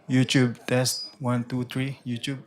YouTube test 1 2 3 YouTube.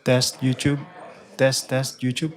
Test YouTube. Test YouTube.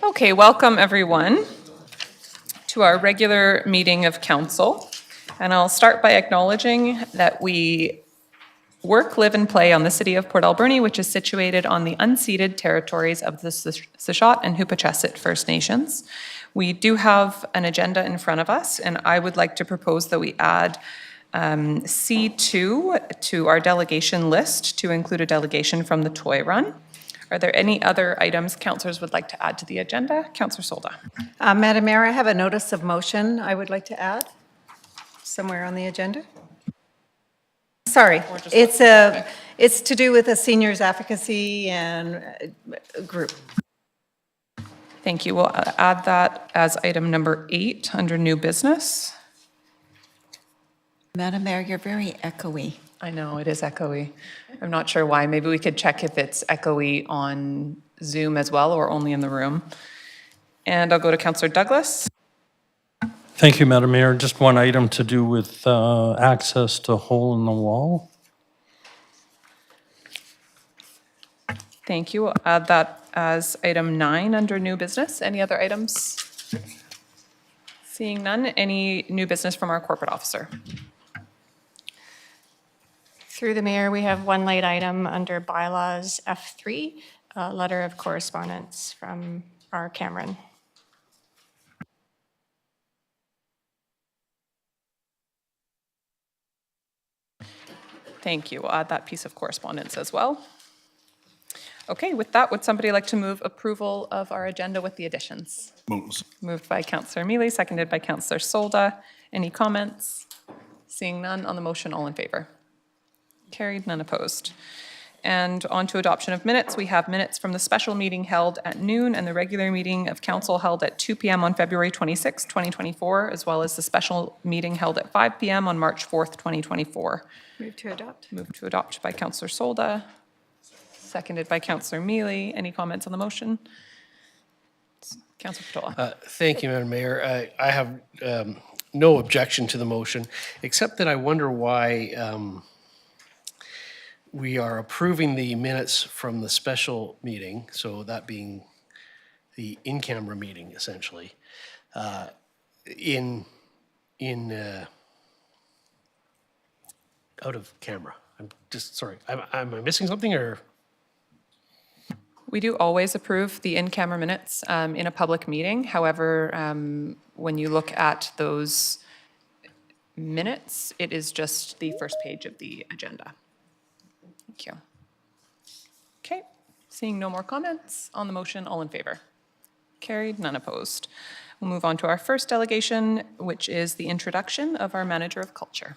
Okay, welcome everyone to our regular meeting of council. And I'll start by acknowledging that we work, live, and play on the city of Port Alberni, which is situated on the unceded territories of the Sishot and Hupachesit First Nations. We do have an agenda in front of us, and I would like to propose that we add C2 to our delegation list to include a delegation from the toy run. Are there any other items councillors would like to add to the agenda? Councillor Solda. Madam Mayor, I have a notice of motion I would like to add somewhere on the agenda. Sorry, it's to do with a seniors advocacy and group. Thank you. We'll add that as item number 8 under new business. Madam Mayor, you're very echoey. I know, it is echoey. I'm not sure why. Maybe we could check if it's echoey on Zoom as well or only in the room. And I'll go to Councillor Douglas. Thank you, Madam Mayor. Just one item to do with access to hole in the wall. Thank you. We'll add that as item 9 under new business. Any other items? Seeing none, any new business from our corporate officer? Through the mayor, we have one late item under bylaws F3, a letter of correspondence from our Cameron. Thank you. We'll add that piece of correspondence as well. Okay, with that, would somebody like to move approval of our agenda with the additions? Moves. Moved by Councillor Mealy, seconded by Councillor Solda. Any comments? Seeing none on the motion, all in favor? Carried, none opposed. And on to adoption of minutes. We have minutes from the special meeting held at noon and the regular meeting of council held at 2 p.m. on February 26, 2024, as well as the special meeting held at 5 p.m. on March 4th, 2024. Move to adopt. Moved to adopt by Councillor Solda, seconded by Councillor Mealy. Any comments on the motion? Councillor Patola. Thank you, Madam Mayor. I have no objection to the motion, except that I wonder why we are approving the minutes from the special meeting, so that being the in-camera meeting, essentially, out of camera. I'm just, sorry, am I missing something, or? We do always approve the in-camera minutes in a public meeting. However, when you look at those minutes, it is just the first page of the agenda. Thank you. Okay, seeing no more comments on the motion, all in favor? Carried, none opposed. We'll move on to our first delegation, which is the introduction of our Manager of Culture.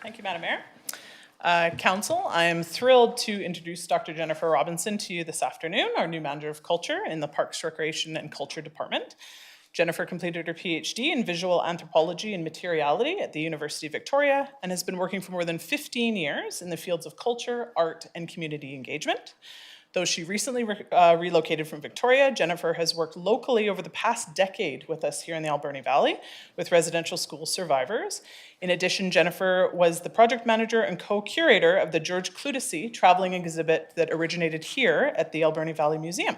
Thank you, Madam Mayor. Council, I am thrilled to introduce Dr. Jennifer Robinson to you this afternoon, our new Manager of Culture in the Parks, Recreation and Culture Department. Jennifer completed her PhD in Visual Anthropology and Materiality at the University of Victoria and has been working for more than 15 years in the fields of culture, art, and community engagement. Though she recently relocated from Victoria, Jennifer has worked locally over the past decade with us here in the Alberni Valley with residential school survivors. In addition, Jennifer was the project manager and co-curator of the George Cloutessy traveling exhibit that originated here at the Alberni Valley Museum.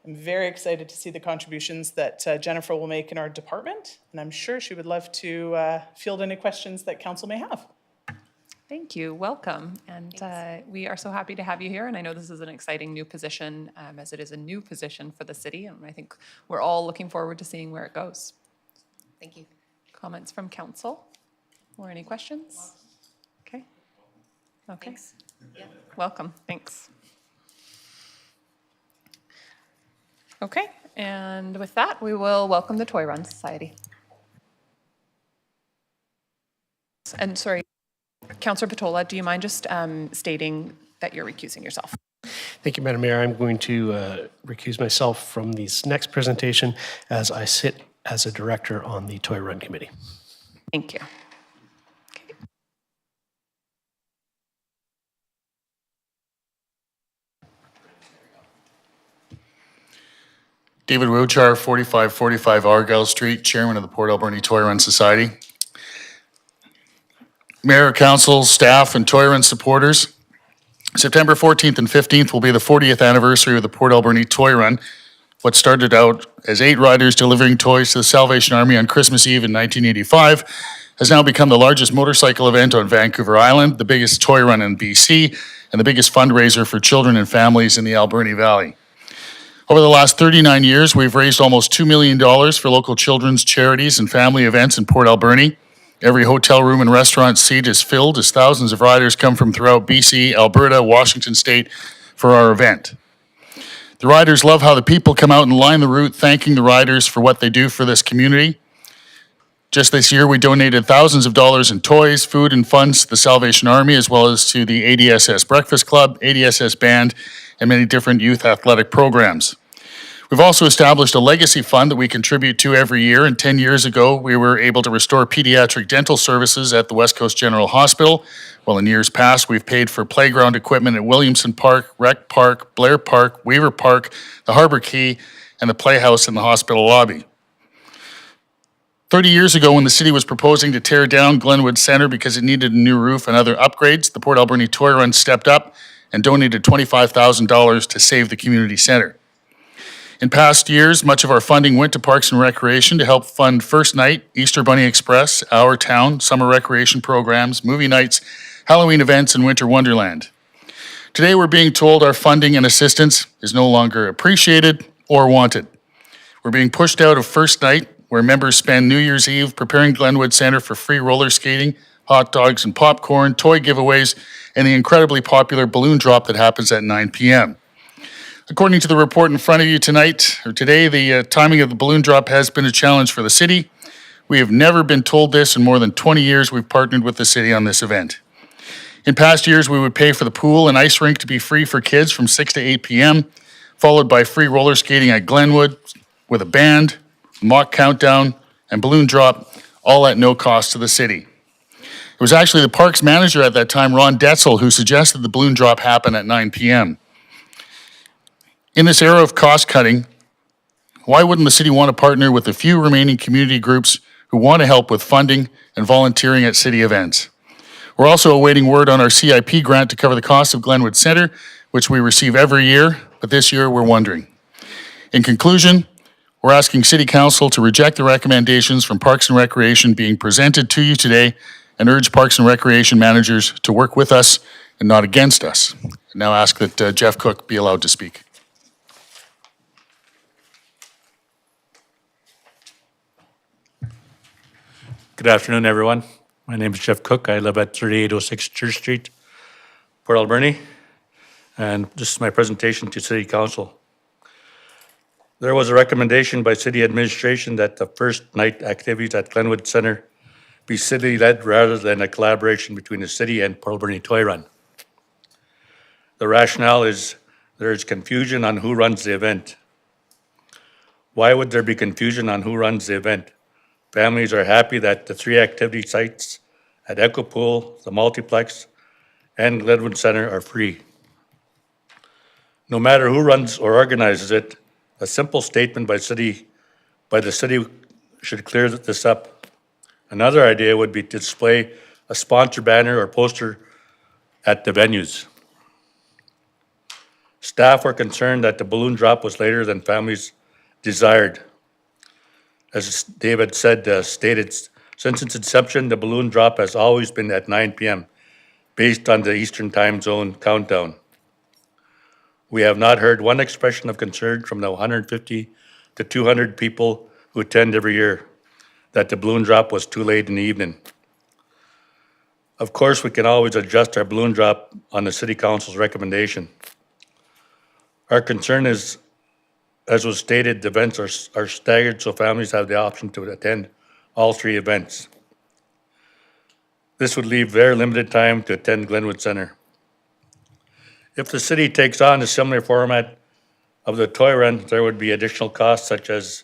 I'm very excited to see the contributions that Jennifer will make in our department, and I'm sure she would love to field any questions that council may have. Thank you, welcome. And we are so happy to have you here. And I know this is an exciting new position as it is a new position for the city. And I think we're all looking forward to seeing where it goes. Thank you. Comments from council or any questions? Okay. Okay. Thanks. Yeah. Welcome, thanks. Okay, and with that, we will welcome the Toy Run Society. And sorry, Councillor Patola, do you mind just stating that you're recusing yourself? Thank you, Madam Mayor. I'm going to recuse myself from this next presentation as I sit as a director on the Toy Run Committee. Thank you. David Rochar, 4545 Argyle Street, Chairman of the Port Alberni Toy Run Society. Mayor, council, staff, and Toy Run supporters, September 14th and 15th will be the 40th anniversary of the Port Alberni Toy Run. What started out as 8 riders delivering toys to the Salvation Army on Christmas Eve in 1985 has now become the largest motorcycle event on Vancouver Island, the biggest toy run in BC, and the biggest fundraiser for children and families in the Alberni Valley. Over the last 39 years, we've raised almost $2 million for local children's charities and family events in Port Alberni. Every hotel room and restaurant seat is filled as thousands of riders come from throughout BC, Alberta, Washington State for our event. The riders love how the people come out and line the route, thanking the riders for what they do for this community. Just this year, we donated thousands of dollars in toys, food, and funds to the Salvation Army, as well as to the ADSS Breakfast Club, ADSS Band, and many different youth athletic programs. We've also established a legacy fund that we contribute to every year, and 10 years ago, we were able to restore pediatric dental services at the West Coast General Hospital, while in years past, we've paid for playground equipment at Williamson Park, Rec Park, Blair Park, Weaver Park, the Harbor Quay, and the Playhouse in the hospital lobby. 30 years ago, when the city was proposing to tear down Glenwood Centre because it needed a new roof and other upgrades, the Port Alberni Toy Run stepped up and donated $25,000 to save the community centre. In past years, much of our funding went to Parks and Recreation to help fund First Night, Easter Bunny Express, Our Town, summer recreation programs, movie nights, Halloween events, and Winter Wonderland. Today, we're being told our funding and assistance is no longer appreciated or wanted. We're being pushed out of First Night, where members spend New Year's Eve preparing Glenwood Centre for free roller skating, hot dogs and popcorn, toy giveaways, and the incredibly popular balloon drop that happens at 9 p.m. According to the report in front of you tonight, or today, the timing of the balloon drop has been a challenge for the city. We have never been told this in more than 20 years we've partnered with the city on this event. In past years, we would pay for the pool and ice rink to be free for kids from 6 to 8 p.m., followed by free roller skating at Glenwood with a band, mock countdown, and balloon drop, all at no cost to the city. It was actually the parks manager at that time, Ron Detzel, who suggested the balloon drop happen at 9 p.m. In this era of cost cutting, why wouldn't the city want to partner with the few remaining community groups who want to help with funding and volunteering at city events? We're also awaiting word on our CIP grant to cover the cost of Glenwood Centre, which we receive every year, but this year we're wondering. In conclusion, we're asking City Council to reject the recommendations from Parks and Recreation being presented to you today and urge Parks and Recreation managers to work with us and not against us. I now ask that Jeff Cook be allowed to speak. Good afternoon, everyone. My name is Jeff Cook. I live at 3806 Church Street, Port Alberni, and this is my presentation to City Council. There was a recommendation by City Administration that the first night activities at Glenwood Centre be city-led rather than a collaboration between the city and Port Alberni Toy Run. The rationale is there is confusion on who runs the event. Why would there be confusion on who runs the event? Families are happy that the 3 activity sites at Echo Pool, the Multiplex, and Glenwood Centre are free. No matter who runs or organizes it, a simple statement by the city should clear this up. Another idea would be to display a sponsor banner or poster at the venues. Staff were concerned that the balloon drop was later than families desired. As David said, stated, since its inception, the balloon drop has always been at 9 p.m. based on the Eastern Time Zone countdown. We have not heard one expression of concern from the 150 to 200 people who attend every year that the balloon drop was too late in the evening. Of course, we can always adjust our balloon drop on the City Council's recommendation. Our concern is, as was stated, the events are staggered so families have the option to attend all 3 events. This would leave very limited time to attend Glenwood Centre. If the city takes on a similar format of the toy run, there would be additional costs such as,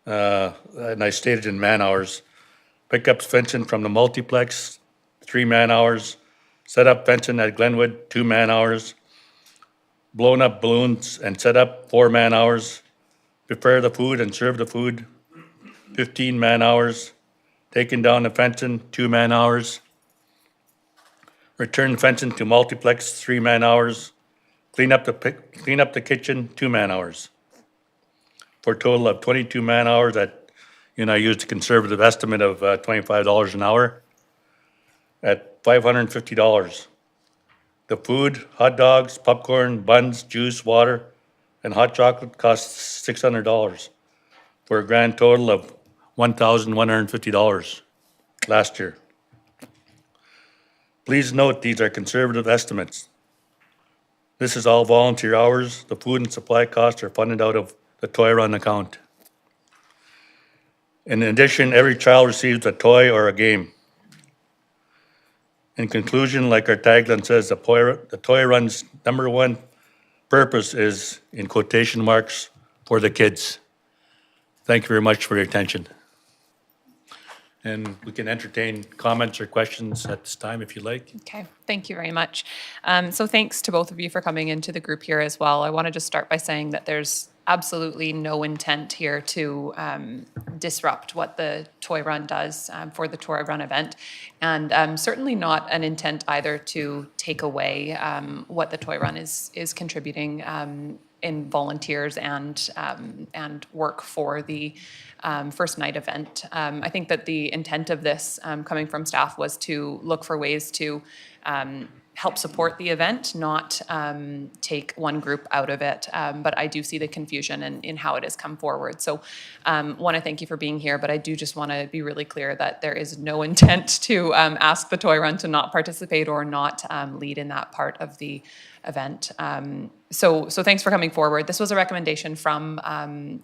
and I stated in man hours, pickup fencing from the multiplex, 3 man hours, set up fencing at Glenwood, 2 man hours, blown up balloons and set up 4 man hours, prepare the food and serve the food, 15 man hours, taking down the fencing, 2 man hours, return fencing to multiplex, 3 man-hours, clean up the kitchen, 2 man-hours, for a total of 22 man-hours that, I used a conservative estimate of $25 an hour at $550. The food, hot dogs, popcorn, buns, juice, water, and hot chocolate costs $600 for a grand total of $1,150 last year. Please note these are conservative estimates. This is all volunteer hours. The food and supply costs are funded out of the toy run account. In addition, every child receives a toy or a game. In conclusion, like our tagline says, the toy run's number one purpose is, in quotation marks, for the kids. Thank you very much for your attention. And we can entertain comments or questions at this time if you like. Okay, thank you very much. So thanks to both of you for coming into the group here as well. I want to just start by saying that there's absolutely no intent here to disrupt what the Toy Run does for the Toy Run event, and certainly not an intent either to take away what the Toy Run is contributing in volunteers and work for the first night event. I think that the intent of this coming from staff was to look for ways to help support the event, not take one group out of it. But I do see the confusion in how it has come forward. So want to thank you for being here, but I do just want to be really clear that there is no intent to ask the Toy Run to not participate or not lead in that part of the event. So thanks for coming forward. This was a recommendation from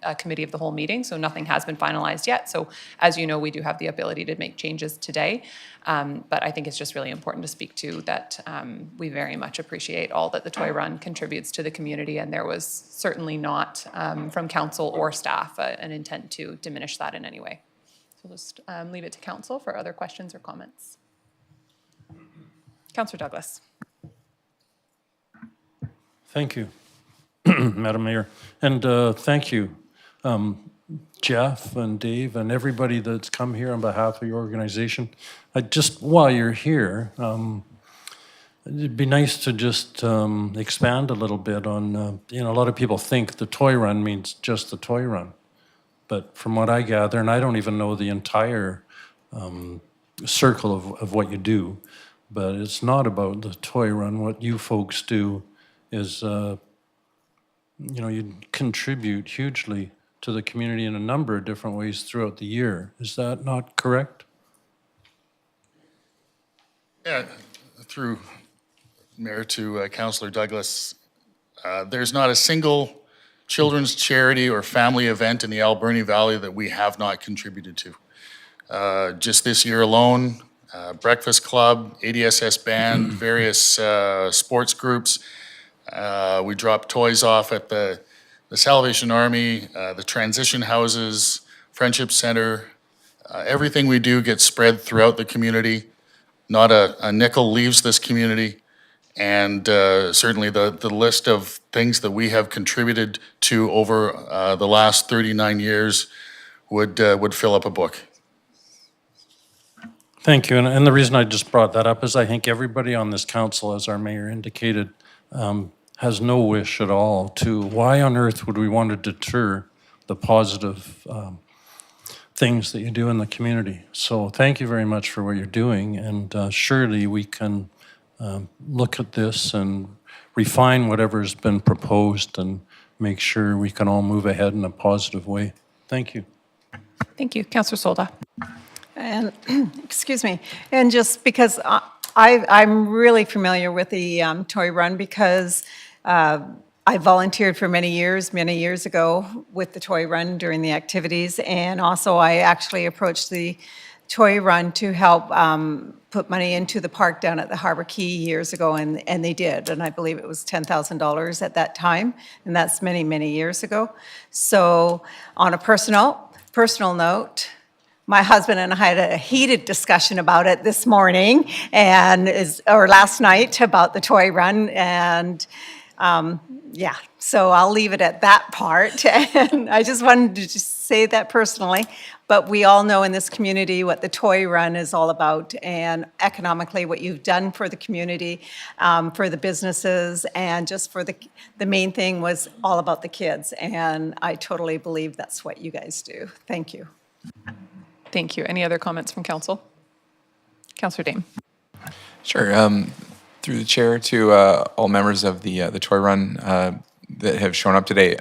a committee of the whole meeting, so nothing has been finalized yet. So as you know, we do have the ability to make changes today. But I think it's just really important to speak to that we very much appreciate all that the Toy Run contributes to the community, and there was certainly not from council or staff an intent to diminish that in any way. So we'll just leave it to council for other questions or comments. Councillor Douglas. Thank you, Madam Mayor. And thank you, Jeff and Dave and everybody that's come here on behalf of your organization. Just while you're here, it'd be nice to just expand a little bit on, a lot of people think the Toy Run means just the Toy Run. But from what I gather, and I don't even know the entire circle of what you do, but it's not about the Toy Run. What you folks do is, you contribute hugely to the community in a number of different ways throughout the year. Is that not correct? Yeah, through Mayor to Councillor Douglas, there's not a single children's charity or family event in the Alberni Valley that we have not contributed to. Just this year alone, Breakfast Club, ADSS Band, various sports groups. We dropped toys off at the Salvation Army, the transition houses, Friendship Center. Everything we do gets spread throughout the community. Not a nickel leaves this community. And certainly the list of things that we have contributed to over the last 39 years would fill up a book. Thank you. And the reason I just brought that up is I think everybody on this council, as our mayor indicated, has no wish at all to, why on earth would we want to deter the positive things that you do in the community? So thank you very much for what you're doing, and surely we can look at this and refine whatever's been proposed and make sure we can all move ahead in a positive way. Thank you. Thank you. Councillor Solda. And, excuse me, and just because I'm really familiar with the Toy Run because I volunteered for many years ago with the Toy Run during the activities, and also I actually approached the Toy Run to help put money into the park down at the Harbor Key years ago, and they did, and I believe it was $10,000 at that time, and that's many, many years ago. So on a personal note, my husband and I had a heated discussion about it this morning or last night about the Toy Run, and yeah, so I'll leave it at that part. And I just wanted to just say that personally. but we all know in this community what the toy run is all about, and economically what you've done for the community, for the businesses, and just for the main thing was all about the kids. And I totally believe that's what you guys do. Thank you. Thank you. Any other comments from council? Councillor Dame. Sure. Through the chair to all members of the toy run that have shown up today.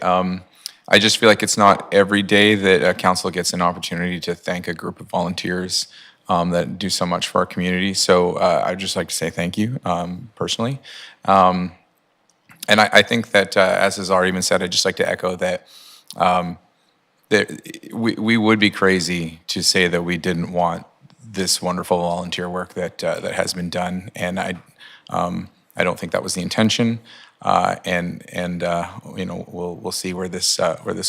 I just feel like it's not every day that council gets an opportunity to thank a group of volunteers that do so much for our community. So I'd just like to say thank you personally. And I think that, as has already been said, I'd just like to echo that we would be crazy to say that we didn't want this wonderful volunteer work that has been done, and I don't think that was the intention. And you know, we'll see where this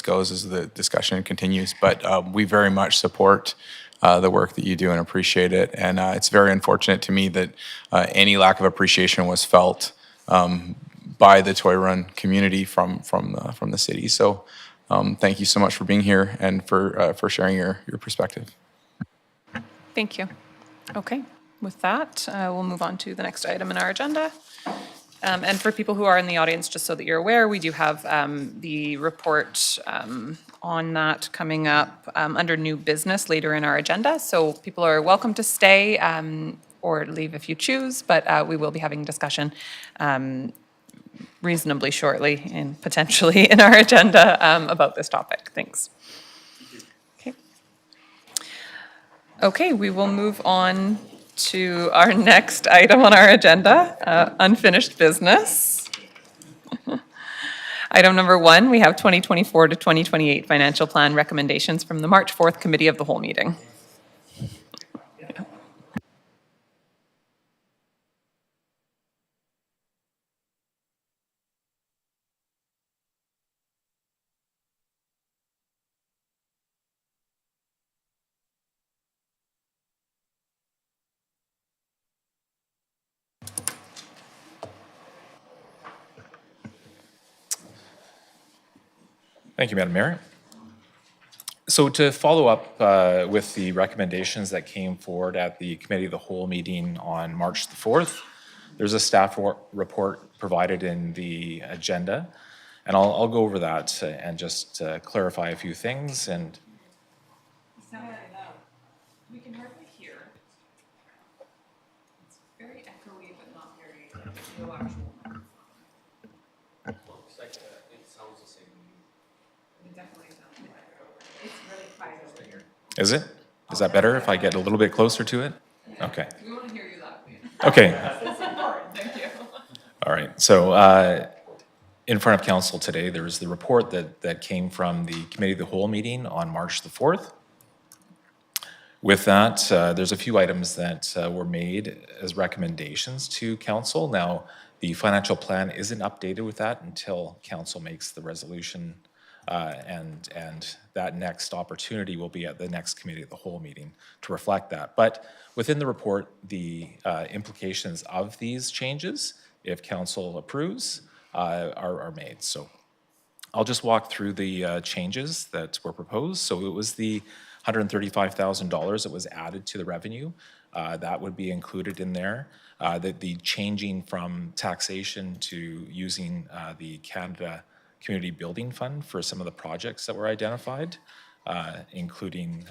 goes as the discussion continues. But we very much support the work that you do and appreciate it. And it's very unfortunate to me that any lack of appreciation was felt by the toy run community from the city. So thank you so much for being here and for sharing your perspective. Thank you. Okay, with that, we'll move on to the next item in our agenda. And for people who are in the audience, just so that you're aware, we do have the report on that coming up under new business later in our agenda. So people are welcome to stay or leave if you choose, but we will be having discussion reasonably shortly and potentially in our agenda about this topic. Thanks. Okay, we will move on to our next item on our agenda, unfinished business. Item number 1, we have 2024 to 2028 financial plan recommendations from the March 4th Committee of the Whole meeting. Thank you, Madam Mayor. So to follow up with the recommendations that came forward at the Committee of the Whole meeting on March the 4th, there's a staff report provided in the agenda, and I'll go over that and just clarify a few things. And We can hardly hear. It's very echoey, but not very, no actual. looks like it sounds the same. It definitely sounds like it's really quiet over here. Is it? Is that better if I get a little bit closer to it? Okay. We want to hear you loudly. Okay. That's important, thank you. All right. So in front of council today, there was the report that came from the Committee of the Whole meeting on March the 4th. With that, there's a few items that were made as recommendations to council. Now, the financial plan isn't updated with that until council makes the resolution, and that next opportunity will be at the next Committee of the Whole meeting to reflect that. But within the report, the implications of these changes, if council approves, are made. So I'll just walk through the changes that were proposed. So it was the $135,000 that was added to the revenue. That would be included in there. The changing from taxation to using the Canada Community Building Fund for some of the projects that were identified, including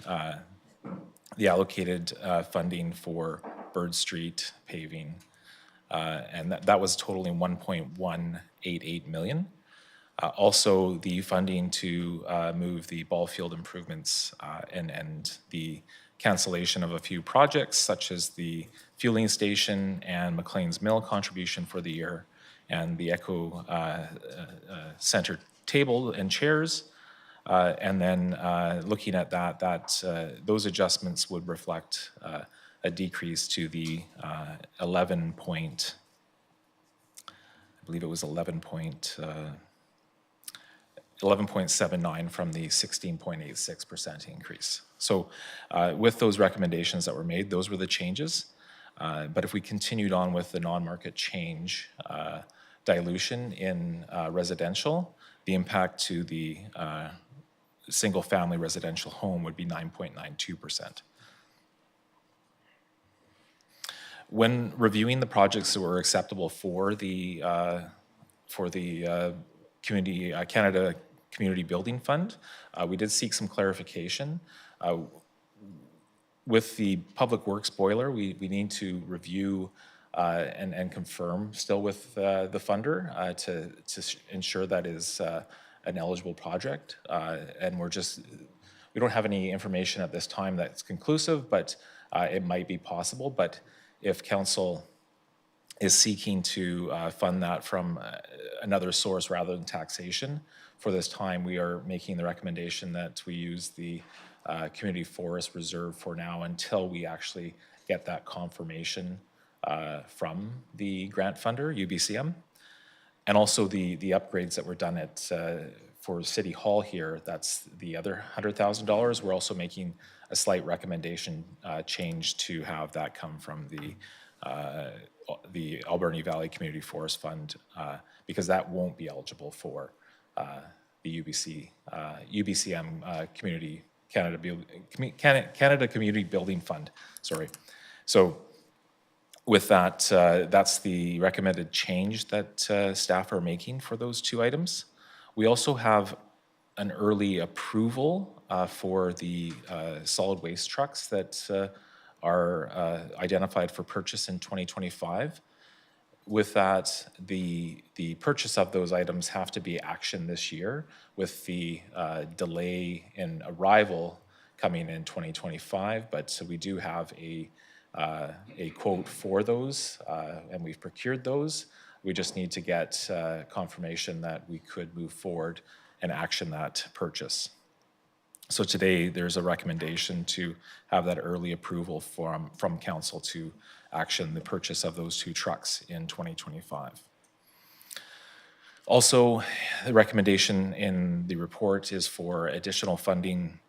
the allocated funding for Bird Street paving, and that was totaling $1.188 million. Also, the funding to move the ball field improvements and the cancellation of a few projects, such as the fueling station and McLean's Mill contribution for the year, and the Echo Center table and chairs. And then looking at those adjustments would reflect a decrease to the 11.79 from the 16.86% increase. So with those recommendations that were made, those were the changes. But if we continued on with the non-market change dilution in residential, the impact to the single-family residential home would be 9.92%. When reviewing the projects that were acceptable for the Community Canada Community Building Fund, we did seek some clarification. With the Public Works boiler, we need to review and confirm still with the funder to ensure that is an eligible project. And we don't have any information at this time that's conclusive, but it might be possible. But if council is seeking to fund that from another source rather than taxation, for this time, we are making the recommendation that we use the Community Forest Reserve for now until we actually get that confirmation from the grant funder, UBCM. And also the upgrades that were done for City Hall here, that's the other $100,000. We're also making a slight recommendation change to have that come from the Alberni Valley Community Forest Fund because that won't be eligible for the UBCM Canada Community Building Fund. Sorry. So with that, that's the recommended change that staff are making for those two items. We also have an early approval for the solid waste trucks that are identified for purchase in 2025. With that, the purchase of those items have to be actioned this year, with the delay in arrival coming in 2025. But so we do have a quote for those, and we've procured those. We just need to get confirmation that we could move forward and action that purchase. So today, there's a recommendation to have that early approval from council to action the purchase of those two trucks in 2025. Also, the recommendation in the report is for additional funding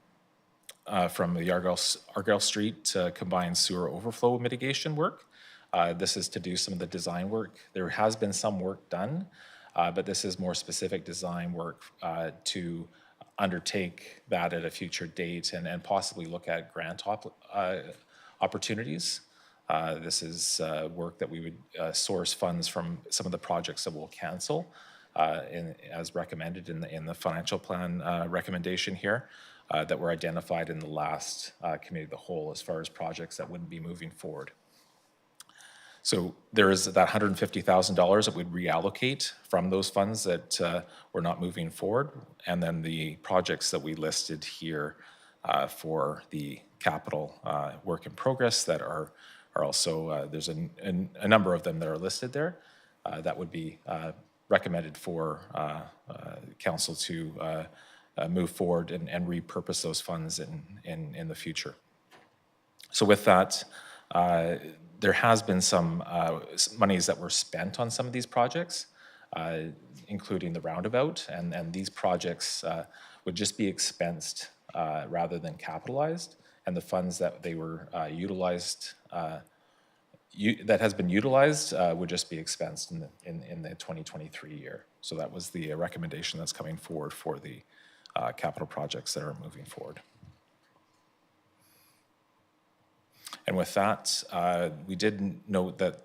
from the Argyle Street combined sewer overflow mitigation work. This is to do some of the design work. There has been some work done, but this is more specific design work to undertake that at a future date and possibly look at grant opportunities. This is work that we would source funds from some of the projects that we'll cancel as recommended in the financial plan recommendation here that were identified in the last committee of the whole as far as projects that wouldn't be moving forward. So there is that $150,000 that we'd reallocate from those funds that were not moving forward, and then the projects that we listed here for the capital work in progress that are also, there's a number of them that are listed there that would be recommended for council to move forward and repurpose those funds in the future. So with that, there has been some monies that were spent on some of these projects, including the roundabout, and these projects would just be expensed rather than capitalized, and the funds that they were utilized, that has been utilized would just be expensed in the 2023 year. So that was the recommendation that's coming forward for the capital projects that are moving forward. And with that, we did note that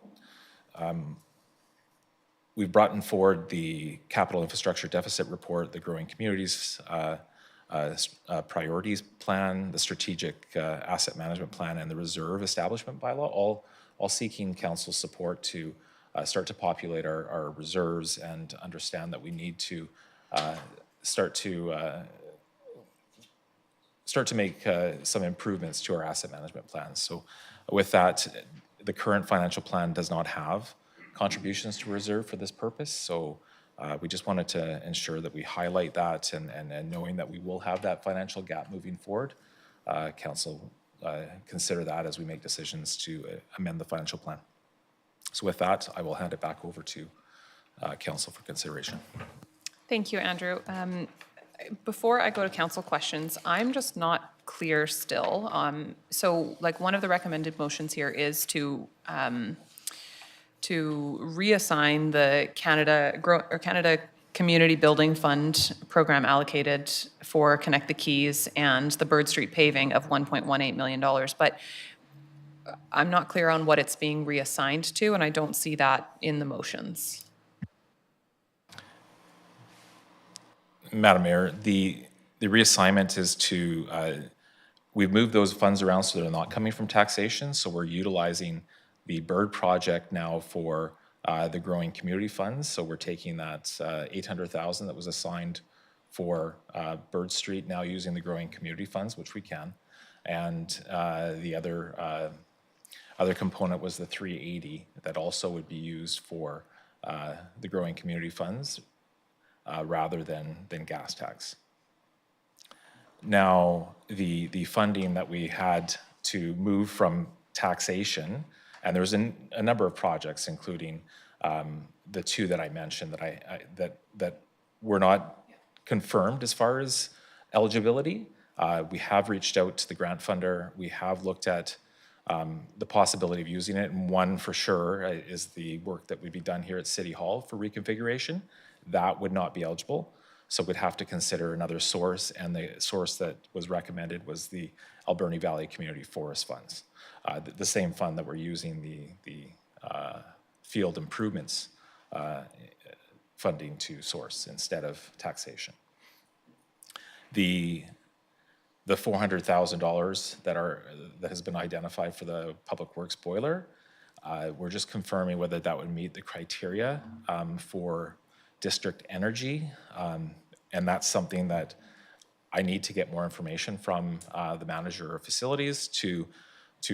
we've brought forward the capital infrastructure deficit report, the growing communities priorities plan, the strategic asset management plan, and the reserve establishment bylaw, all seeking council support to start to populate our reserves and understand that we need to start to make some improvements to our asset management plans. So with that, the current financial plan does not have contributions to reserve for this purpose. So we just wanted to ensure that we highlight that and knowing that we will have that financial gap moving forward, council consider that as we make decisions to amend the financial plan. So with that, I will hand it back over to council for consideration. Thank you, Andrew. Before I go to council questions, I'm just not clear still. So like one of the recommended motions here is to reassign the Canada community building fund program allocated for Connect the Keys and the Bird Street paving of $1.18 million. But I'm not clear on what it's being reassigned to, and I don't see that in the motions. Madam Mayor, the reassignment is to, we've moved those funds around so they're not coming from taxation, so we're utilizing the Bird project now for the growing community funds. So we're taking that 800,000 that was assigned for Bird Street, now using the growing community funds, which we can. And the other component was the 380 that also would be used for the growing community funds rather than gas tax. Now, the funding that we had to move from taxation, and there was a number of projects, including the two that I mentioned that were not confirmed as far as eligibility. We have reached out to the grant funder. We have looked at the possibility of using it, and one for sure is the work that would be done here at City Hall for reconfiguration. That would not be eligible, so we'd have to consider another source, and the source that was recommended was the Alberni Valley Community Forest Funds, the same fund that we're using the field improvements funding to source instead of taxation. The $400,000 that has been identified for the Public Works boiler, we're just confirming whether that would meet the criteria for district energy, and that's something that I need to get more information from the manager of facilities to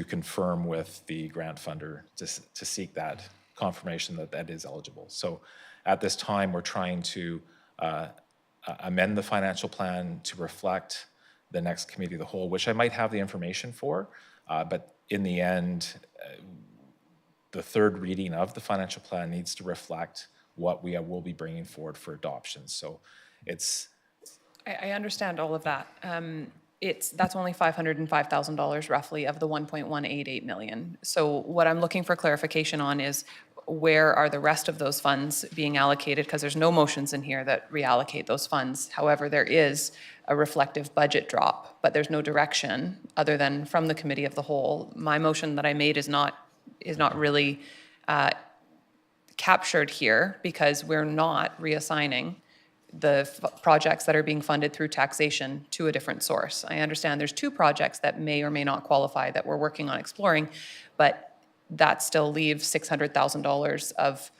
confirm with the grant funder to seek that confirmation that that is eligible. So at this time, we're trying to amend the financial plan to reflect the next committee of the whole, which I might have the information for, but in the end, the third reading of the financial plan needs to reflect what we will be bringing forward for adoption. So it's... I understand all of that. That's only $505,000 roughly of the 1.188 million. So what I'm looking for clarification on is where are the rest of those funds being allocated? Because there's no motions in here that reallocate those funds. However, there is a reflective budget drop, but there's no direction other than from the committee of the whole. My motion that I made is not really captured here because we're not reassigning the projects that are being funded through taxation to a different source. I understand there's two projects that may or may not qualify that we're working on exploring, but that still leaves $600,000 of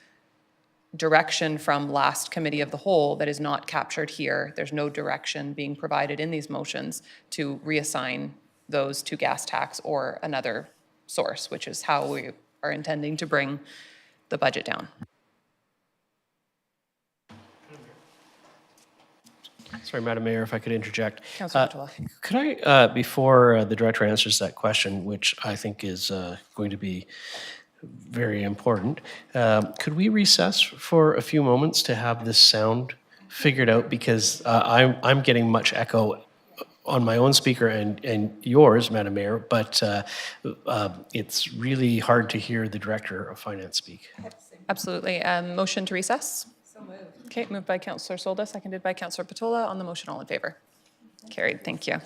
direction from last committee of the whole that is not captured here. There's no direction being provided in these motions to reassign those to gas tax or another source, which is how we are intending to bring the budget down. Sorry, Madam Mayor, if I could interject. Councilor Petula. Could I, before the director answers that question, which I think is going to be very important, could we recess for a few moments to have this sound figured out? Because I'm getting much echo on my own speaker and yours, Madam Mayor, but it's really hard to hear the Director of Finance speak. Absolutely. Motion to recess? So moved. Okay, moved by Councillor Solda, seconded by Councillor Petula. On the motion, all in favor? Carried. Thank you.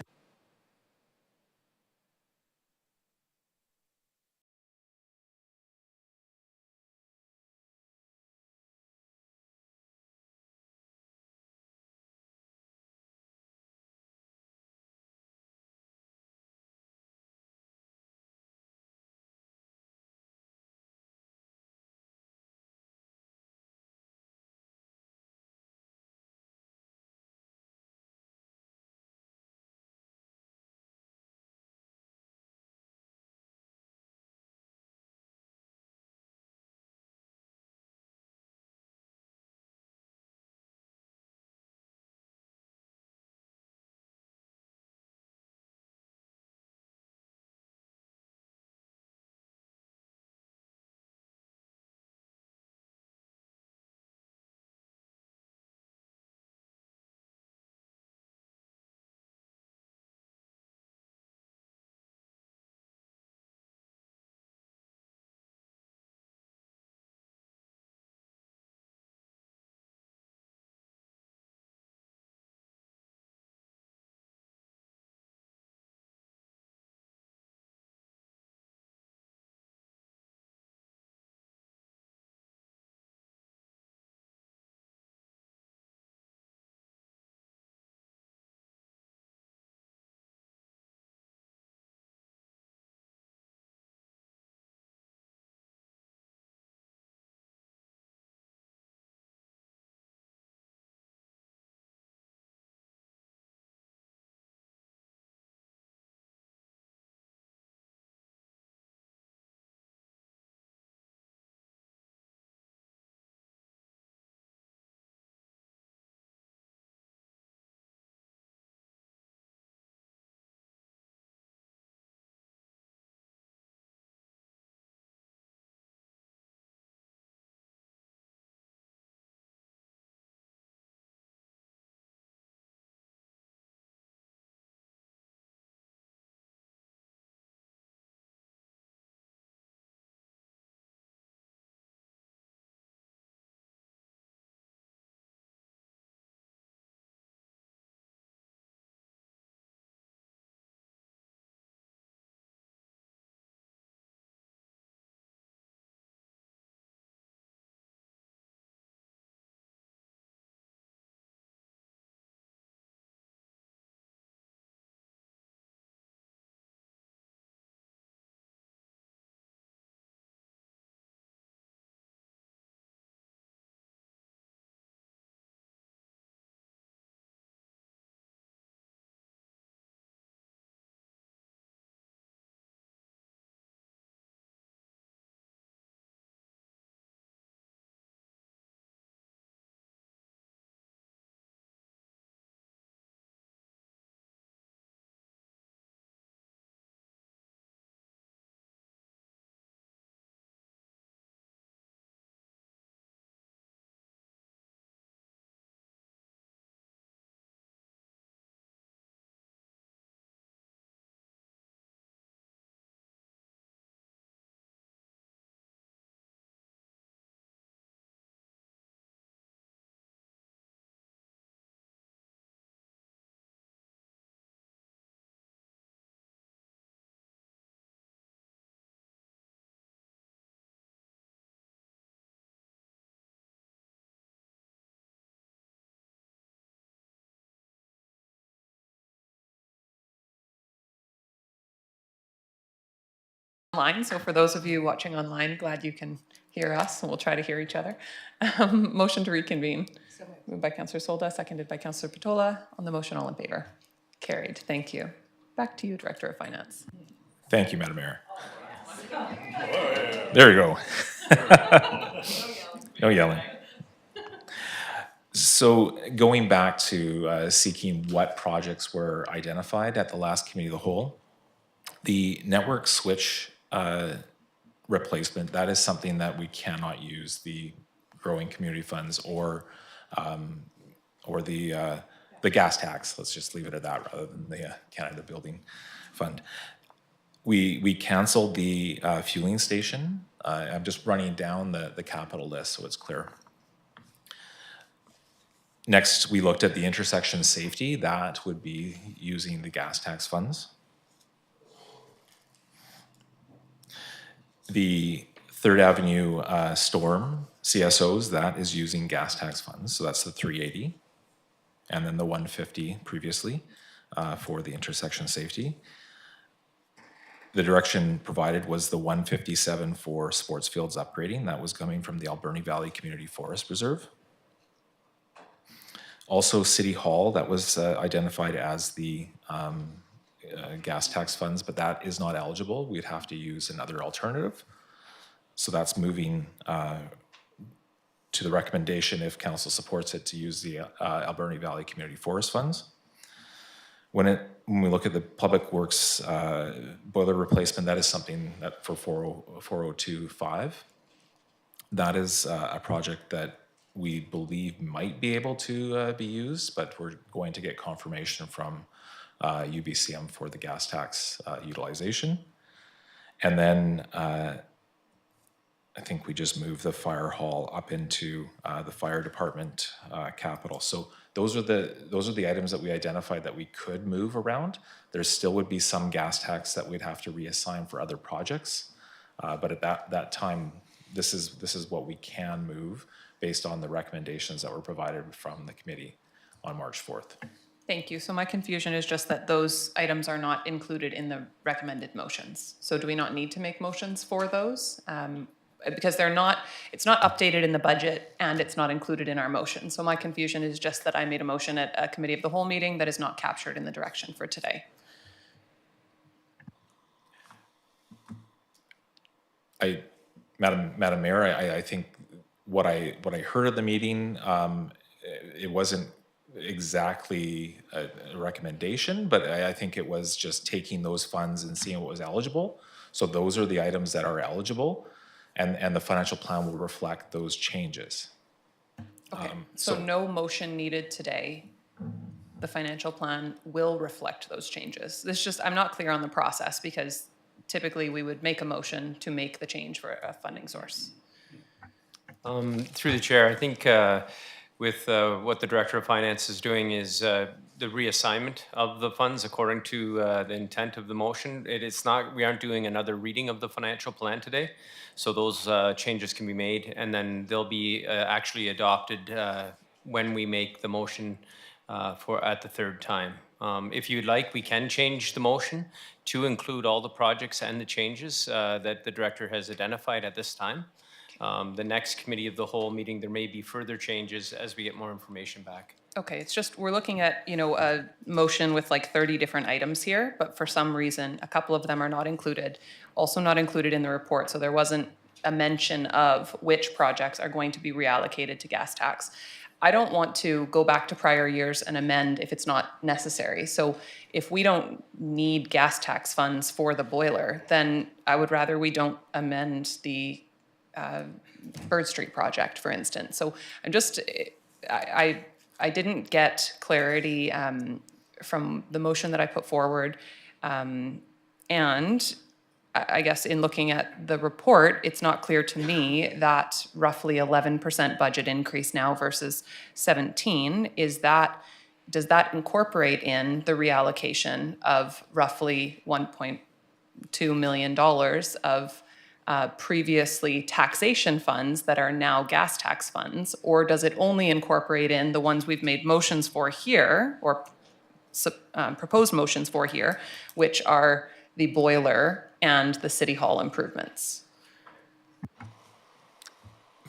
online. So for those of you watching online, glad you can hear us, and we'll try to hear each other. Motion to reconvene. Moved by Councillor Solda, seconded by Councillor Patola. On the motion, all in favor? Carried. Thank you. Back to you, Director of Finance. Thank you, Madam Mayor. There you go. No yelling. So going back to seeking what projects were identified at the last committee of the whole, the network switch replacement, that is something that we cannot use the growing community funds or the gas tax. Let's just leave it at that rather than the Canada Building Fund. We canceled the fueling station. I'm just running down the capital list so it's clear. Next, we looked at the intersection safety. That would be using the gas tax funds. The Third Avenue storm CSOs, that is using gas tax funds. So that's the 380. And then the 150 previously for the intersection safety. The direction provided was the 157 for sports fields upgrading. That was coming from the Alberni Valley Community Forest Reserve. Also City Hall, that was identified as the gas tax funds, but that is not eligible. We'd have to use another alternative. So that's moving to the recommendation, if council supports it, to use the Alberni Valley Community Forest Funds. When we look at the Public Works boiler replacement, that is something that for 4025, that is a project that we believe might be able to be used, but we're going to get confirmation from UBCM for the gas tax utilization. And then I think we just moved the fire hall up into the fire department capital. So those are the items that we identified that we could move around. There still would be some gas tax that we'd have to reassign for other projects, but at that time, this is what we can move based on the recommendations that were provided from the committee on March 4th. Thank you. So my confusion is just that those items are not included in the recommended motions. So do we not need to make motions for those? Because it's not updated in the budget and it's not included in our motion. So my confusion is just that I made a motion at a committee of the whole meeting that is not captured in the direction for today. Madam Mayor, I think what I heard at the meeting, it wasn't exactly a recommendation, but I think it was just taking those funds and seeing what was eligible. So those are the items that are eligible, and the financial plan will reflect those changes. Okay, so no motion needed today. The financial plan will reflect those changes. I'm not clear on the process because typically we would make a motion to make the change for a funding source. Through the chair, I think with what the Director of Finance is doing is the reassignment of the funds according to the intent of the motion. We aren't doing another reading of the financial plan today, so those changes can be made and then they'll be actually adopted when we make the motion at the third time. If you'd like, we can change the motion to include all the projects and the changes that the Director has identified at this time. The next committee of the whole meeting, there may be further changes as we get more information back. Okay, it's just we're looking at, a motion with like 30 different items here, but for some reason, a couple of them are not included. Also not included in the report, so there wasn't a mention of which projects are going to be reallocated to gas tax. I don't want to go back to prior years and amend if it's not necessary. So if we don't need gas tax funds for the boiler, then I would rather we don't amend the Bird Street project, for instance. So I'm just, I didn't get clarity from the motion that I put forward. And I guess in looking at the report, it's not clear to me that roughly 11% budget increase now versus 17, does that incorporate in the reallocation of roughly $1.2 million of previously taxation funds that are now gas tax funds, or does it only incorporate in the ones we've made motions for here, or proposed motions for here, which are the boiler and the City Hall improvements.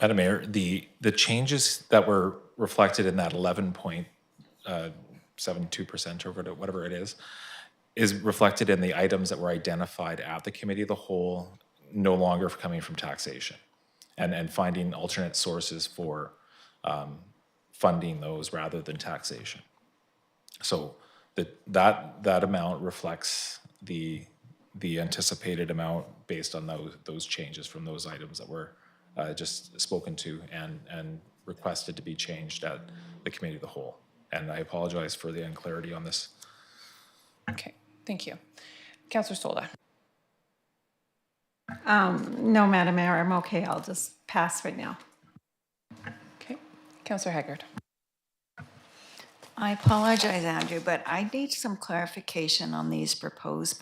Madam Mayor, the changes that were reflected in that 11.72% or whatever it is reflected in the items that were identified at the Committee of the Whole, no longer coming from taxation, and finding alternate sources for funding those rather than taxation. So that amount reflects the anticipated amount based on those changes from those items that were just spoken to and requested to be changed at the Committee of the Whole. And I apologize for the unclarity on this. Okay, thank you. Councillor Solda. No, Madam Mayor, I'm okay. I'll just pass right now. Okay, Councillor Haggard. I apologize, Andrew, but I need some clarification on these proposed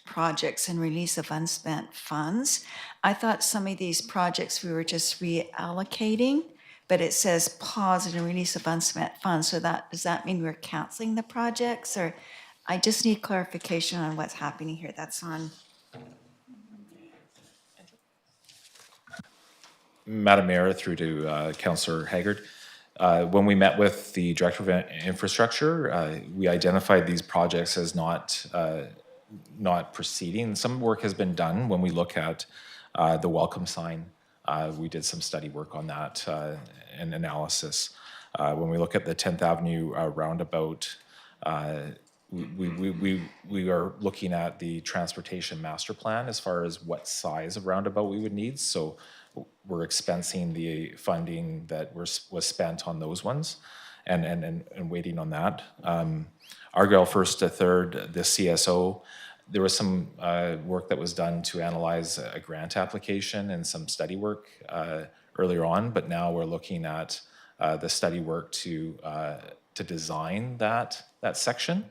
projects and release of unspent funds. I thought some of these projects we were just reallocating, but it says pause and release of unspent funds. So does that mean we're canceling the projects, or I just need clarification on what's happening here. That's on. Madam Mayor, through to Councillor Haggard. When we met with the Director of Infrastructure, we identified these projects as not proceeding. Some work has been done when we look at the welcome sign. We did some study work on that and analysis. When we look at the 10th Avenue roundabout, we are looking at the transportation master plan as far as what size of roundabout we would need. So we're expensing the funding that was spent on those ones and waiting on that. Argyle 1st to 3rd, the CSO, there was some work that was done to analyze a grant application and some study work earlier on, but now we're looking at the study work to design that section.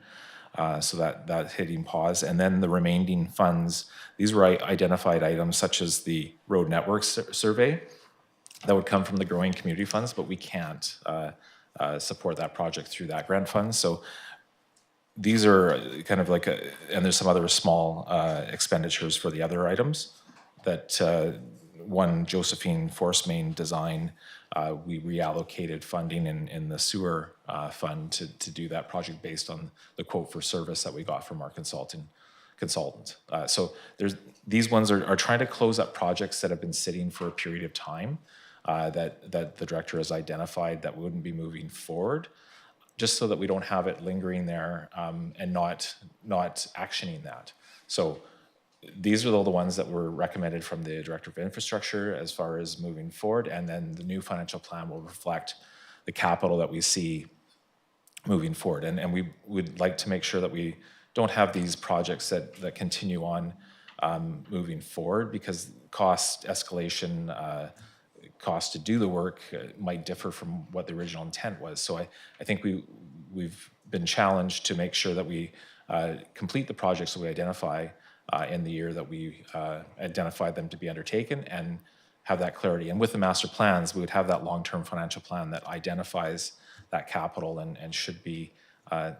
So that hitting pause. And then the remaining funds, these were identified items such as the road network survey that would come from the growing community funds, but we can't support that project through that grant fund. So these are kind of like, and there's some other small expenditures for the other items that one Josephine Force Main design, we reallocated funding in the sewer fund to do that project based on the quote for service that we got from our consultant. So these ones are trying to close up projects that have been sitting for a period of time that the director has identified that wouldn't be moving forward, just so that we don't have it lingering there and not actioning that. So these are all the ones that were recommended from the Director of Infrastructure as far as moving forward, and then the new financial plan will reflect the capital that we see moving forward. And we would like to make sure that we don't have these projects that continue on moving forward, because cost escalation, cost to do the work might differ from what the original intent was. So I think we've been challenged to make sure that we complete the projects that we identify in the year that we identified them to be undertaken, and have that clarity. And with the master plans, we would have that long-term financial plan that identifies that capital and should be, I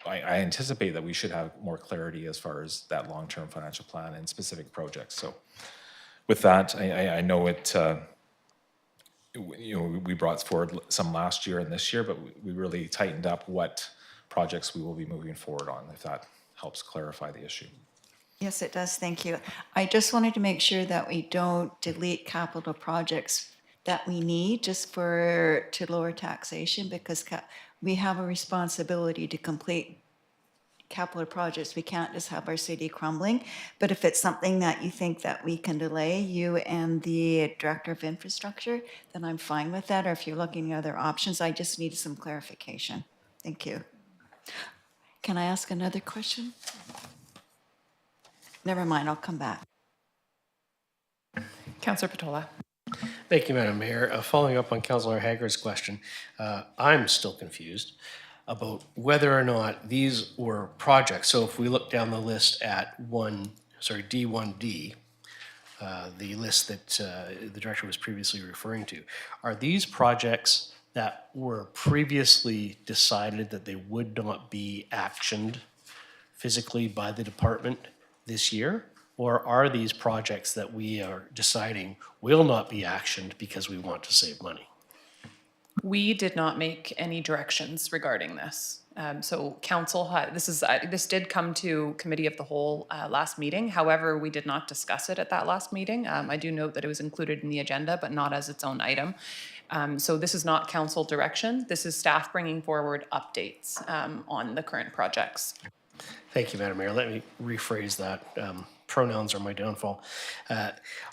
anticipate that we should have more clarity as far as that long-term financial plan and specific projects. So with that, I know it, we brought forward some last year and this year, but we really tightened up what projects we will be moving forward on, if that helps clarify the issue. Yes, it does. Thank you. I just wanted to make sure that we don't delete capital projects that we need just to lower taxation, because we have a responsibility to complete capital projects. We can't just have our city crumbling. But if it's something that you think that we can delay, you and the Director of Infrastructure, then I'm fine with that. Or if you're looking at other options, I just need some clarification. Thank you. Can I ask another question? Never mind, I'll come back. Councillor Patola. Thank you, Madam Mayor. Following up on Councillor Haggard's question, I'm still confused about whether or not these were projects. So if we look down the list at D1D, the list that the director was previously referring to, are these projects that were previously decided that they would not be actioned physically by the department this year? Or are these projects that we are deciding will not be actioned because we want to save money? We did not make any directions regarding this. So council, this did come to committee of the whole last meeting. However, we did not discuss it at that last meeting. I do note that it was included in the agenda, but not as its own item. So this is not council direction. This is staff bringing forward updates on the current projects. Thank you, Madam Mayor. Let me rephrase that. Pronouns are my downfall.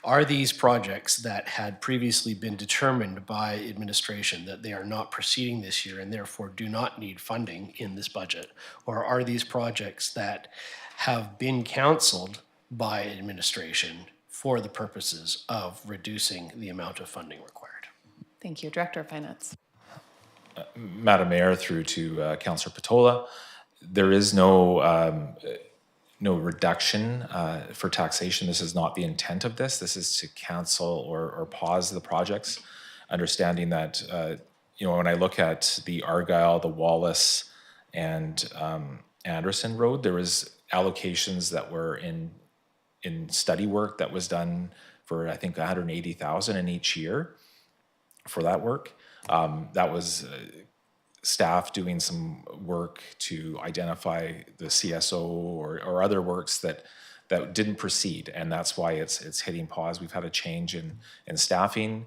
Are these projects that had previously been determined by administration that they are not proceeding this year and therefore do not need funding in this budget? Or are these projects that have been canceled by administration for the purposes of reducing the amount of funding required? Thank you. Director of Finance. Madam Mayor, through to Councillor Patola, there is no reduction for taxation. This is not the intent of this. This is to cancel or pause the projects, understanding that, when I look at the Argyle, the Wallace, and Anderson Road, there was allocations that were in study work that was done for, I think, 180,000 in each year for that work. That was staff doing some work to identify the CSO or other works that didn't proceed, and that's why it's hitting pause. We've had a change in staffing.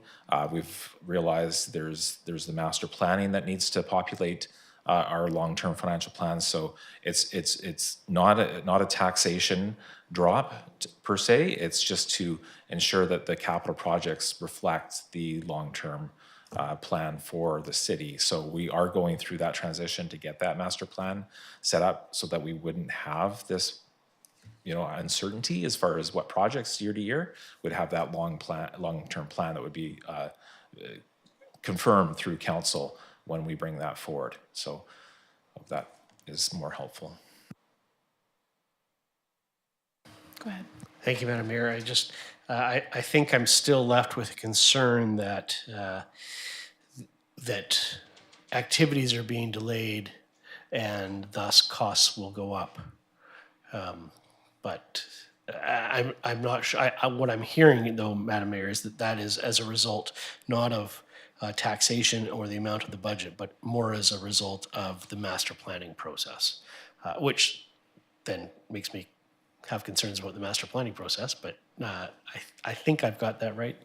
We've realized there's the master planning that needs to populate our long-term financial plans. So it's not a taxation drop per se. It's just to ensure that the capital projects reflect the long-term plan for the city. So we are going through that transition to get that master plan set up so that we wouldn't have this, uncertainty as far as what projects year to year would have that long-term plan that would be confirmed through council when we bring that forward. So hope that is more helpful. Go ahead. Thank you, Madam Mayor. I think I'm still left with a concern that that activities are being delayed and thus costs will go up. But I'm not sure. What I'm hearing, though, Madam Mayor, is that is as a result not of taxation or the amount of the budget, but more as a result of the master planning process, which then makes me have concerns about the master planning process. But I think I've got that right.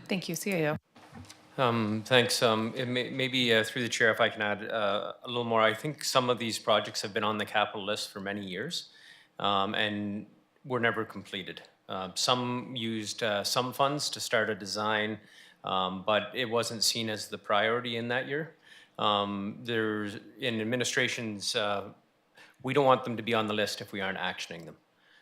Thank you. CAO. Thanks. Maybe through the chair, if I can add a little more. I think some of these projects have been on the capital list for many years and were never completed. Some used some funds to start a design, but it wasn't seen as the priority in that year. There's in administrations, we don't want them to be on the list if we aren't actioning them.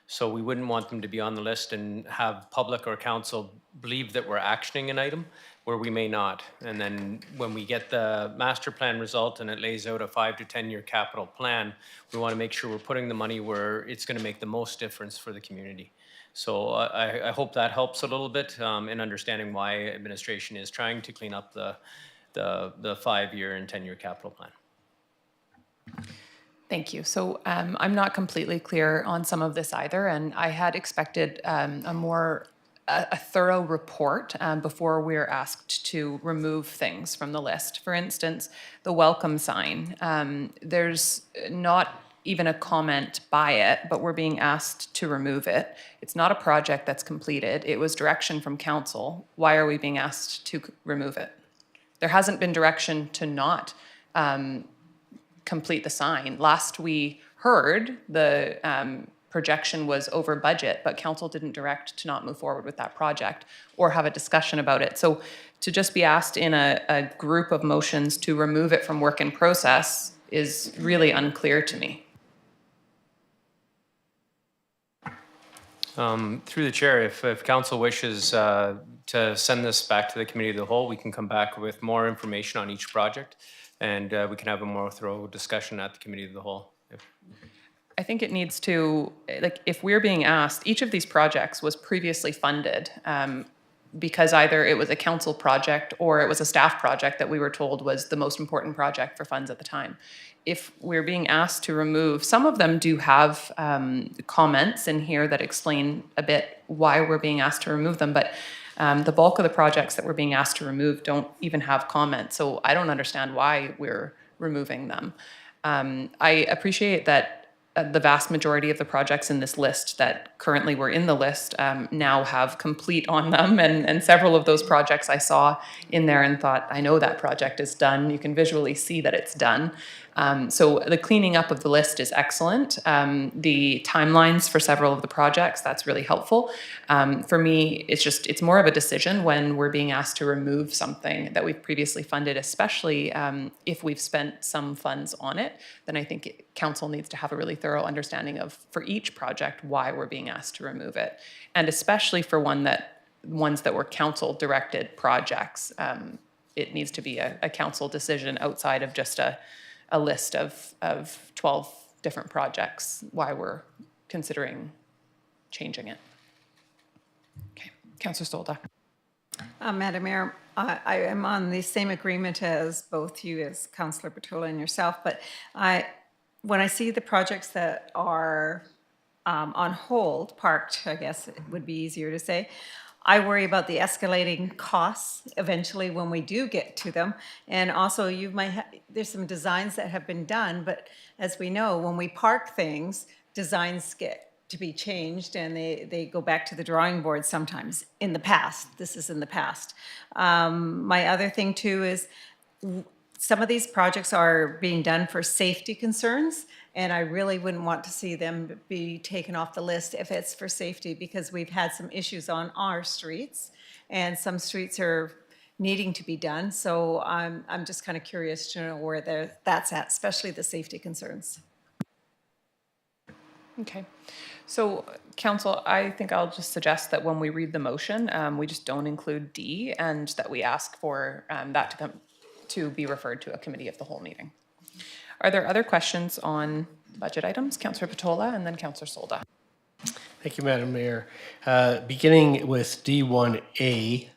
So we wouldn't want them to be on the list and have public or council believe that we're actioning an item where we may not. And then when we get the master plan result and it lays out a 5 to 10 year capital plan, we want to make sure we're putting the money where it's going to make the most difference for the community. So I hope that helps a little bit in understanding why administration is trying to clean up the 5-year and 10-year capital plan. Thank you. So I'm not completely clear on some of this either, and I had expected a thorough report before we are asked to remove things from the list. For instance, the welcome sign. There's not even a comment by it, but we're being asked to remove it. It's not a project that's completed. It was direction from council. Why are we being asked to remove it? There hasn't been direction to not complete the sign. Last we heard, the projection was over budget, but council didn't direct to not move forward with that project or have a discussion about it. So to just be asked in a group of motions to remove it from work in process is really unclear to me. Through the chair, if council wishes to send this back to the committee of the whole, we can come back with more information on each project and we can have a more thorough discussion at the committee of the whole. I think it needs to, like, if we're being asked, each of these projects was previously funded. because either it was a council project or it was a staff project that we were told was the most important project for funds at the time. If we're being asked to remove, some of them do have comments in here that explain a bit why we're being asked to remove them, but the bulk of the projects that we're being asked to remove don't even have comments, so I don't understand why we're removing them. I appreciate that the vast majority of the projects in this list that currently were in the list now have complete on them, and several of those projects I saw in there and thought, I know that project is done. You can visually see that it's done. So the cleaning up of the list is excellent. The timelines for several of the projects, that's really helpful. For me, it's more of a decision when we're being asked to remove something that we've previously funded, especially if we've spent some funds on it, then I think council needs to have a really thorough understanding of, for each project, why we're being asked to remove it. And especially for ones that were council-directed projects, it needs to be a council decision outside of just a list of 12 different projects, why we're considering changing it. Okay, Councillor Stolda. Madam Mayor, I am on the same agreement as both you, as Councillor Bertola and yourself, but when I see the projects that are on hold, parked, I guess it would be easier to say, I worry about the escalating costs eventually when we do get to them. And also there's some designs that have been done, but as we know, when we park things, designs get to be changed and they go back to the drawing board sometimes in the past. This is in the past. My other thing too is some of these projects are being done for safety concerns, and I really wouldn't want to see them be taken off the list if it's for safety, because we've had some issues on our streets, and some streets are needing to be done. So I'm just kind of curious to know where that's at, especially the safety concerns. Okay. So, Council, I think I'll just suggest that when we read the motion, we just don't include D, and that we ask for that to be referred to a committee of the whole meeting. Are there other questions on budget items? Councillor Patola and then Councillor Solda. Thank you, Madam Mayor. Beginning with D1AI,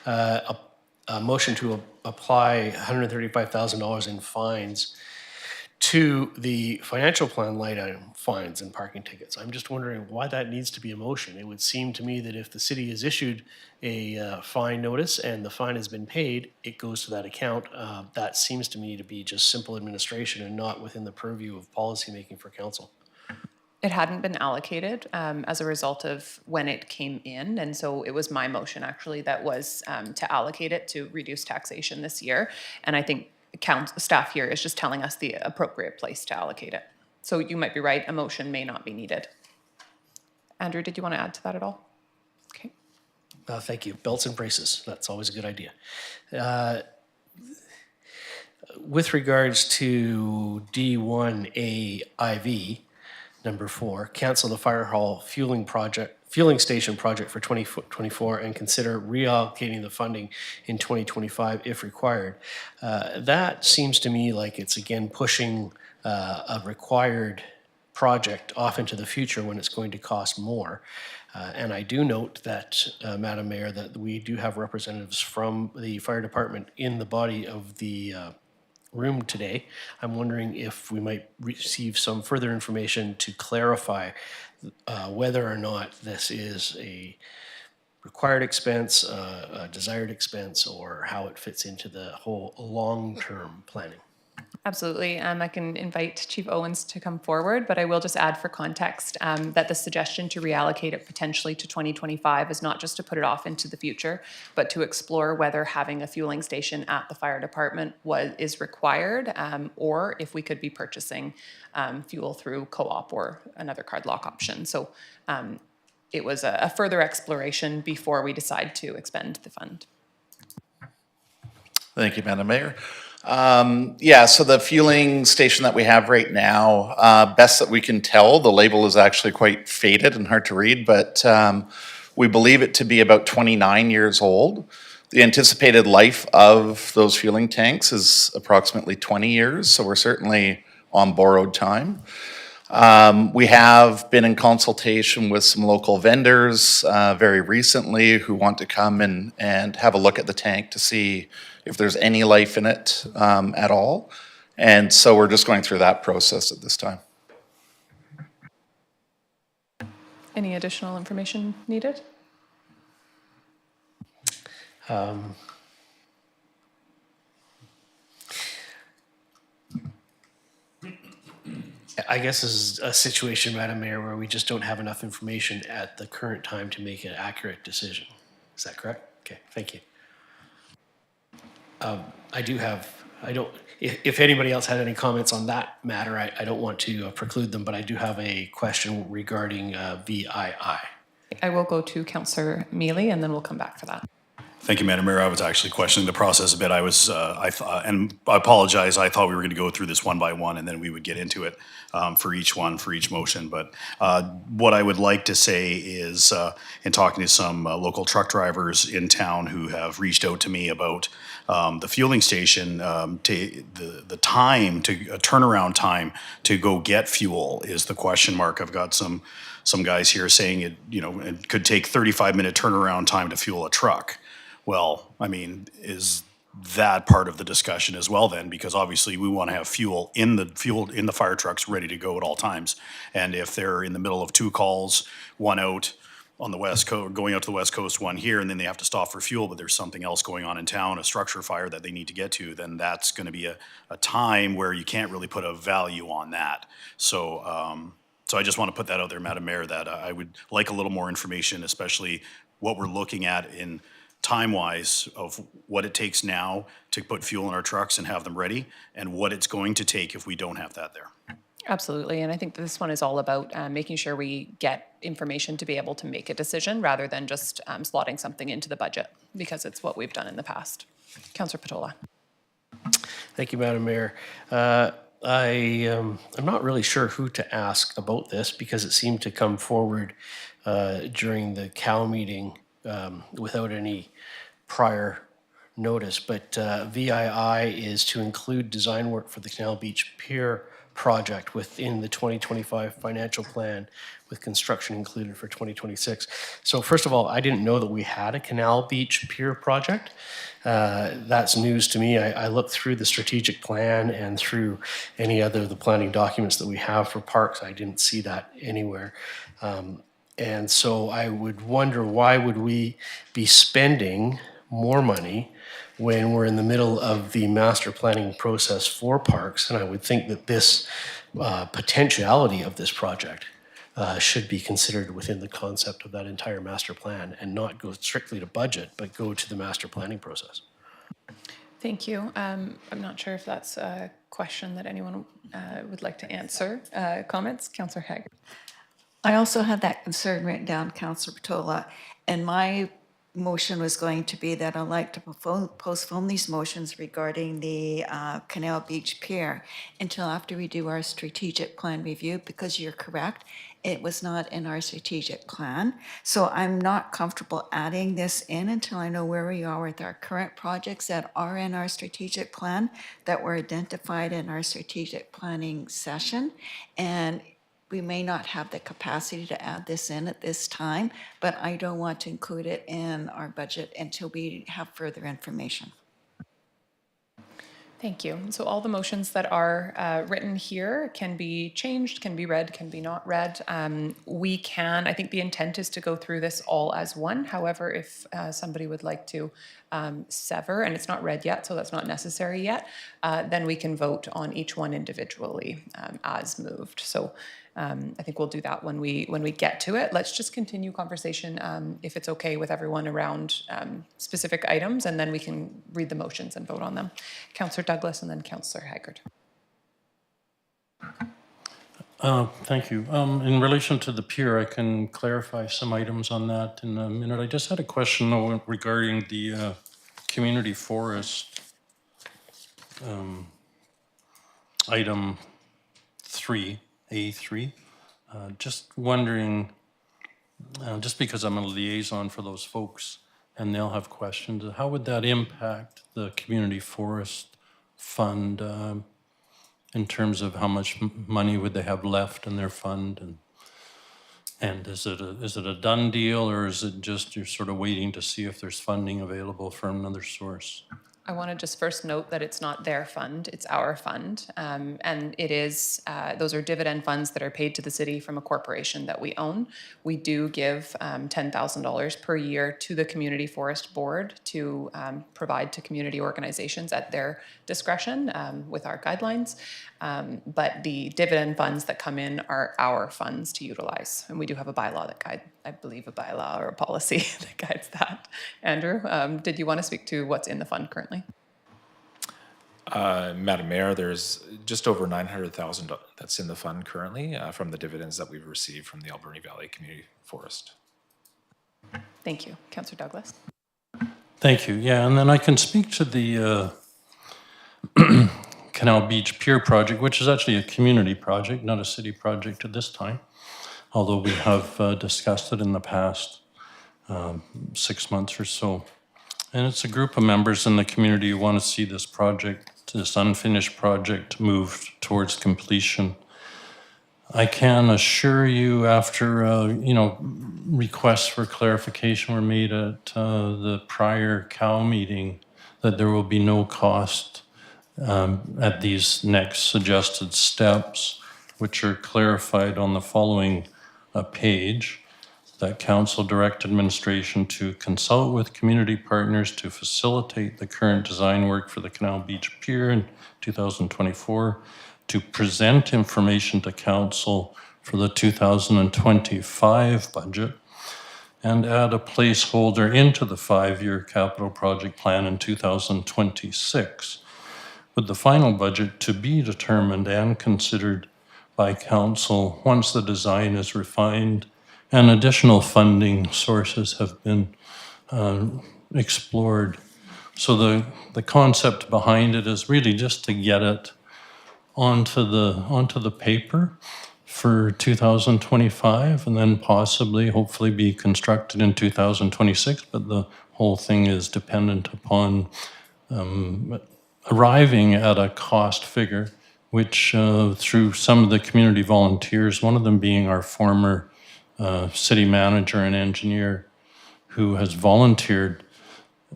a motion to apply $135,000 in fines to the financial plan line item, fines and parking tickets. I'm just wondering why that needs to be a motion. It would seem to me that if the city has issued a fine notice and the fine has been paid, it goes to that account. That seems to me to be just simple administration and not within the purview of policymaking for council. It hadn't been allocated as a result of when it came in, and so it was my motion actually that was to allocate it to reduce taxation this year, and I think staff here is just telling us the appropriate place to allocate it. So you might be right, a motion may not be needed. Andrew, did you want to add to that at all? Okay. Thank you. Belts and braces, that's always a good idea. With regards to D1AIV, number 4, cancel the fire hall fueling station project for 2024 and consider reallocating the funding in 2025 if required. That seems to me like it's again pushing a required project off into the future when it's going to cost more. And I do note that, Madam Mayor, that we do have representatives from the fire department in the body of the room today. I'm wondering if we might receive some further information to clarify whether or not this is a required expense, a desired expense, or how it fits into the whole long-term planning. Absolutely. I can invite Chief Owens to come forward, but I will just add for context that the suggestion to reallocate it potentially to 2025 is not just to put it off into the future, but to explore whether having a fueling station at the fire department is required, or if we could be purchasing fuel through co-op or another card lock option. So it was a further exploration before we decide to expend the fund. Thank you, Madam Mayor. So the fueling station that we have right now, best that we can tell, the label is actually quite faded and hard to read, but we believe it to be about 29 years old. The anticipated life of those fueling tanks is approximately 20 years, so we're certainly on borrowed time. We have been in consultation with some local vendors very recently who want to come and have a look at the tank to see if there's any life in it at all. And so we're just going through that process at this time. Any additional information needed? I guess this is a situation, Madam Mayor, where we just don't have enough information at the current time to make an accurate decision. Is that correct? Okay, thank you. If anybody else had any comments on that matter, I don't want to preclude them, but I do have a question regarding VII. I will go to Councillor Mealy, and then we'll come back for that. Thank you, Madam Mayor. I was actually questioning the process a bit. And I apologize, I thought we were going to go through this one by one and then we would get into it for each motion. But what I would like to say is, in talking to some local truck drivers in town who have reached out to me about the fueling station, the time to turnaround time to go get fuel is the question mark. I've got some guys here saying it could take 35-minute turnaround time to fuel a truck. Well, I mean, is that part of the discussion as well then? Because obviously we want to have fuel in the fire trucks ready to go at all times. And if they're in the middle of two calls, one out on the west coast, going out to the west coast, one here, and then they have to stop for fuel, but there's something else going on in town, a structure fire that they need to get to, then that's going to be a time where you can't really put a value on that. So I just want to put that out there, Madam Mayor, that I would like a little more information, especially what we're looking at in time-wise of what it takes now to put fuel in our trucks and have them ready, and what it's going to take if we don't have that there. Absolutely, and I think this one is all about making sure we get information to be able to make a decision rather than just slotting something into the budget, because it's what we've done in the past. Councillor Patola. Thank you, Madam Mayor. I'm not really sure who to ask about this because it seemed to come forward during the COW meeting without any prior notice, but VII is to include design work for the Canal Beach Pier project within the 2025 financial plan with construction included for 2026. So first of all, I didn't know that we had a Canal Beach Pier project. That's news to me. I looked through the strategic plan and through any other of the planning documents that we have for parks. I didn't see that anywhere. And so I would wonder, why would we be spending more money when we're in the middle of the master planning process for parks? And I would think that this potentiality of this project should be considered within the concept of that entire master plan and not go strictly to budget, but go to the master planning process. Thank you. I'm not sure if that's a question that anyone would like to answer. Comments? Councillor Haggard. I also had that concern written down, Councillor Patola, and my motion was going to be that I'd like to postpone these motions regarding the Canal Beach Pier until after we do our strategic plan review, because you're correct, it was not in our strategic plan. So I'm not comfortable adding this in until I know where we are with our current projects that are in our strategic plan, that were identified in our strategic planning session. And we may not have the capacity to add this in at this time, but I don't want to include it in our budget until we have further information. Thank you. So all the motions that are written here can be changed, can be read, can be not read. We can, I think the intent is to go through this all as one. However, if somebody would like to sever, and it's not read yet, so that's not necessary yet, then we can vote on each one individually as moved. So I think we'll do that when we get to it. Let's just continue conversation, if it's okay with everyone, around specific items, and then we can read the motions and vote on them. Councillor Douglas and then Councillor Haggard. Thank you. In relation to the pier, I can clarify some items on that in a minute. I just had a question though regarding the community forest item 3. A3. Just wondering, just because I'm a liaison for those folks and they'll have questions, how would that impact the community forest fund? in terms of how much money would they have left in their fund, and is it a done deal, or is it just you're sort of waiting to see if there's funding available from another source? I want to just first note that it's not their fund, it's our fund. And it is, those are dividend funds that are paid to the city from a corporation that we own. We do give $10,000 per year to the Community Forest Board to provide to community organizations at their discretion with our guidelines. But the dividend funds that come in are our funds to utilize. And we do have a bylaw that guides, I believe a bylaw or a policy that guides that. Andrew, did you want to speak to what's in the fund currently? Madam Mayor, there's just over $900,000 that's in the fund currently from the dividends that we've received from the Alberni Valley Community Forest. Thank you. Councillor Douglas. Thank you. Yeah, and then I can speak to the Canal Beach Pier project, which is actually a community project, not a city project at this time, although we have discussed it in the past 6 months or so. And it's a group of members in the community who want to see this project, this unfinished project, moved towards completion. I can assure you, after requests for clarification were made at the prior COW meeting, that there will be no cost at these next suggested steps, which are clarified on the following page. That council direct administration to consult with community partners to facilitate the current design work for the Canal Beach Pier in 2024, to present information to council for the 2025 budget, and add a placeholder into the 5-year capital project plan in 2026, with the final budget to be determined and considered by council once the design is refined and additional funding sources have been explored. So the concept behind it is really just to get it onto the paper for 2025, and then possibly, hopefully, be constructed in 2026. But the whole thing is dependent upon arriving at a cost figure, which through some of the community volunteers, one of them being our former city manager and engineer who has volunteered,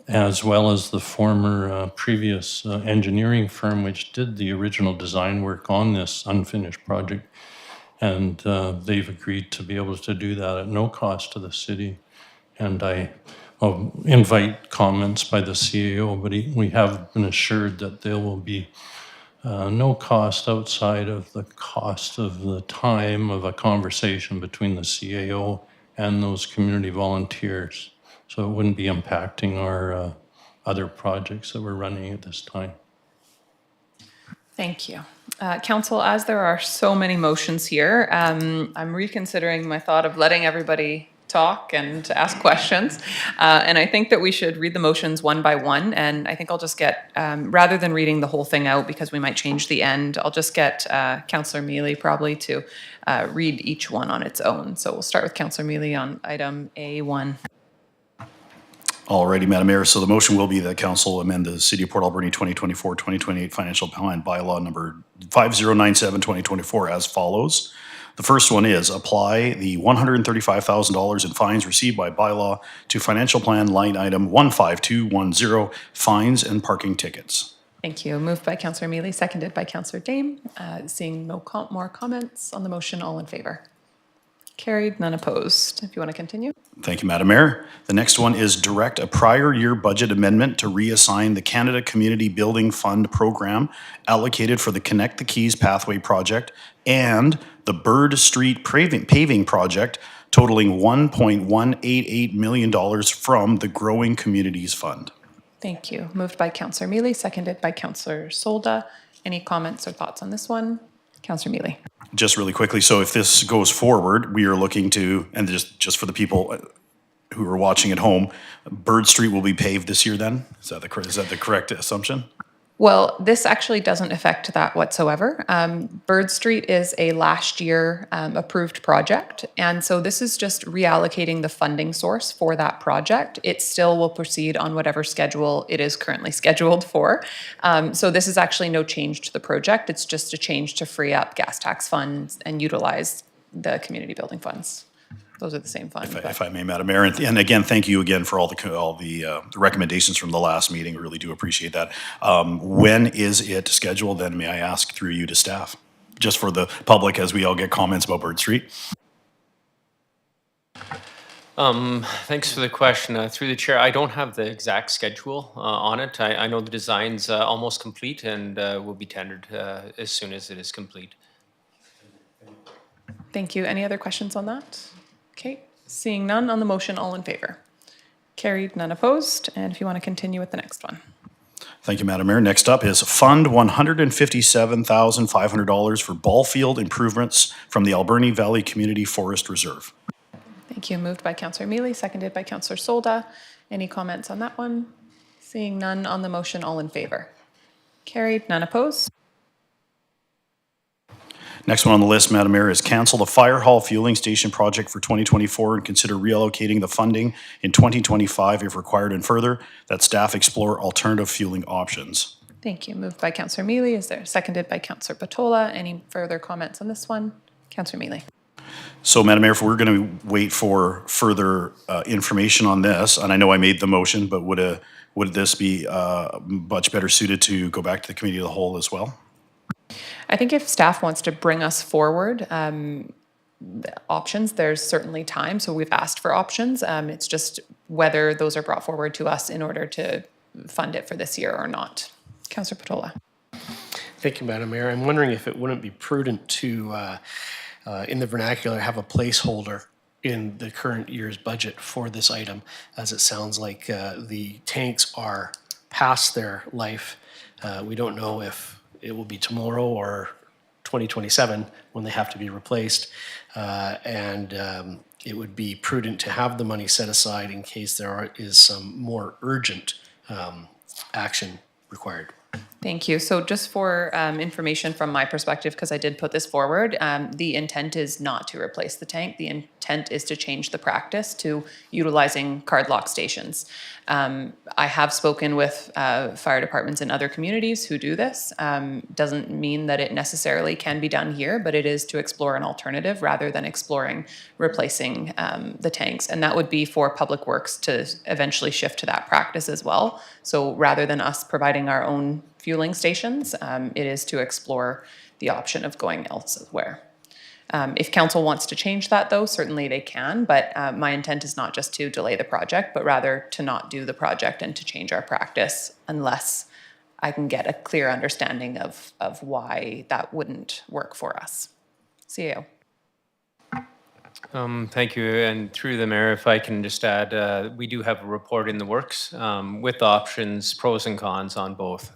as well as the former previous engineering firm which did the original design work on this unfinished project. And they've agreed to be able to do that at no cost to the city. And I invite comments by the CAO, but we have been assured that there will be no cost outside of the cost of the time of a conversation between the CAO and those community volunteers. So it wouldn't be impacting our other projects that we're running at this time. Thank you. Council, as there are so many motions here, I'm reconsidering my thought of letting everybody talk and ask questions. And I think that we should read the motions one by one. And I think I'll just get, rather than reading the whole thing out because we might change the end, I'll just get Councillor Mealy probably to read each one on its own. So we'll start with Councillor Mealy on item A1. Alrighty, Madam Mayor. So the motion will be that council amend the City of Port Alberni 2024-2028 financial plan bylaw number 5097-2024 as follows. The first one is apply the $135,000 in fines received by bylaw to financial plan line item 15210, fines and parking tickets. Thank you. Moved by Councillor Mealy, seconded by Councillor Dame. Seeing no more comments on the motion, all in favor? Carried, none opposed. If you want to continue. Thank you, Madam Mayor. The next one is direct a prior year budget amendment to reassign the Canada Community Building Fund program allocated for the Connect the Keys Pathway project and the Bird Street paving project totaling $1.188 million from the Growing Communities Fund. Thank you. Moved by Councillor Mealy, seconded by Councillor Solda. Any comments or thoughts on this one? Councillor Mealy. Just really quickly, so if this goes forward, we are looking to, and just for the people who are watching at home, Bird Street will be paved this year then? Is that the correct assumption? Well, this actually doesn't affect that whatsoever. Bird Street is a last year approved project, and so this is just reallocating the funding source for that project. It still will proceed on whatever schedule it is currently scheduled for. So this is actually no change to the project. It's just a change to free up gas tax funds and utilize the community building funds. Those are the same funds. If I may, Madam Mayor, and again, thank you again for all the recommendations from the last meeting. We really do appreciate that. When is it scheduled? Then may I ask through you to staff, just for the public, as we all get comments about Bird Street. Thanks for the question. Through the chair, I don't have the exact schedule on it. I know the design's almost complete and will be tendered as soon as it is complete. Thank you. Any other questions on that? Okay, seeing none on the motion, all in favor. Carried, none opposed. And if you want to continue with the next one. Thank you, Madam Mayor. Next up is Fund $157,500 for ball field improvements from the Alberni Valley Community Forest Reserve. Thank you. Moved by Councillor Mealy, seconded by Councillor Solda. Any comments on that one? Seeing none on the motion, all in favor. Carried, none opposed. Next one on the list, Madam Mayor, is cancel the Fire Hall Fueling Station project for 2024 and consider reallocating the funding in 2025 if required, and further, that staff explore alternative fueling options. Thank you. Moved by Councillor Mealy. Is there seconded by Councillor Patola? Any further comments on this one? Councillor Mealy. So, Madam Mayor, if we're going to wait for further information on this, and I know I made the motion, but would this be much better suited to go back to the committee of the whole as well? I think if staff wants to bring us forward the options, there's certainly time. So we've asked for options. It's just whether those are brought forward to us in order to fund it for this year or not. Councillor Patola. Thank you, Madam Mayor. I'm wondering if it wouldn't be prudent to, in the vernacular, have a placeholder in the current year's budget for this item, as it sounds like the tanks are past their life. We don't know if it will be tomorrow or 2027 when they have to be replaced. It would be prudent to have the money set aside in case there is some more urgent action required. Thank you. So just for information from my perspective, because I did put this forward, the intent is not to replace the tank. The intent is to change the practice to utilizing card lock stations. I have spoken with fire departments in other communities who do this. Doesn't mean that it necessarily can be done here, but it is to explore an alternative rather than exploring replacing the tanks. And that would be for Public Works to eventually shift to that practice as well. So rather than us providing our own fueling stations, it is to explore the option of going elsewhere. If council wants to change that, though, certainly they can, but my intent is not just to delay the project, but rather to not do the project and to change our practice unless I can get a clear understanding of why that wouldn't work for us. CAO. Thank you, and through the mayor, if I can just add, we do have a report in the works with options, pros and cons on both,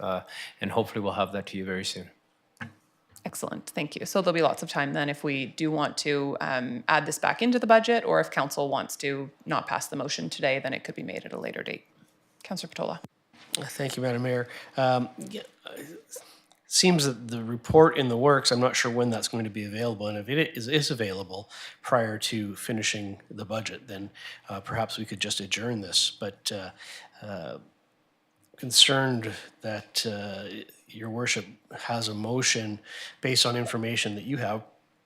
and hopefully we'll have that to you very soon. Excellent, thank you. So there'll be lots of time then if we do want to add this back into the budget, or if council wants to not pass the motion today, then it could be made at a later date. Councillor Patola. Thank you, Madam Mayor. Seems that the report in the works, I'm not sure when that's going to be available, and if it is available prior to finishing the budget, then perhaps we could just adjourn this. But concerned that your worship has a motion based on information that you have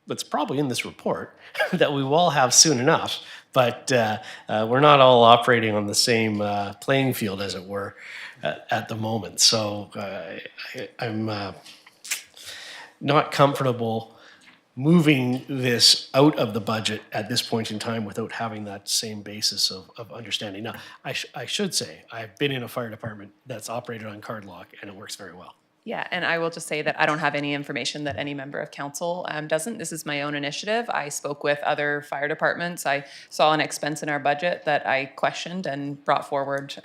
that's probably in this report that we will all have soon enough, but we're not all operating on the same playing field, as it were, at the moment. So I'm not comfortable moving this out of the budget at this point in time without having that same basis of understanding. Now, I should say, I've been in a fire department that's operated on card lock, and it works very well. Yeah, and I will just say that I don't have any information that any member of council doesn't. This is my own initiative. I spoke with other fire departments. I saw an expense in our budget that I questioned and brought forward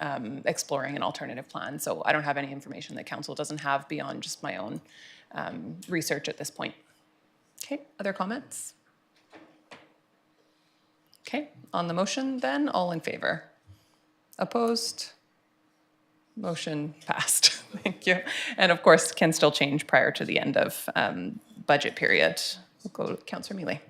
exploring an alternative plan. So I don't have any information that council doesn't have beyond just my own research at this point. Okay, other comments? Okay, on the motion then, all in favor? Opposed? Motion passed. Thank you. And of course, can still change prior to the end of budget period. We'll go to Councillor Mealy.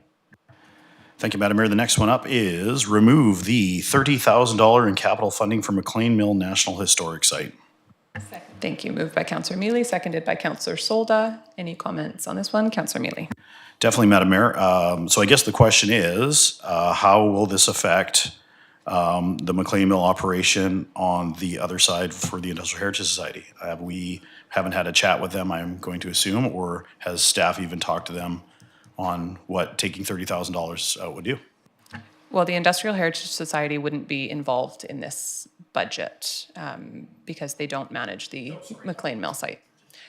Thank you, Madam Mayor. The next one up is remove the $30,000 in capital funding for McLean Mill National Historic Site. Thank you. Moved by Councillor Mealy, seconded by Councillor Solda. Any comments on this one? Councillor Mealy. Definitely, Madam Mayor. So I guess the question is, how will this affect the McLean Mill operation on the other side for the Industrial Heritage Society? We haven't had a chat with them, I'm going to assume, or has staff even talked to them on what taking $30,000 out would do? Well, the Industrial Heritage Society wouldn't be involved in this budget because they don't manage the McLean Mill site.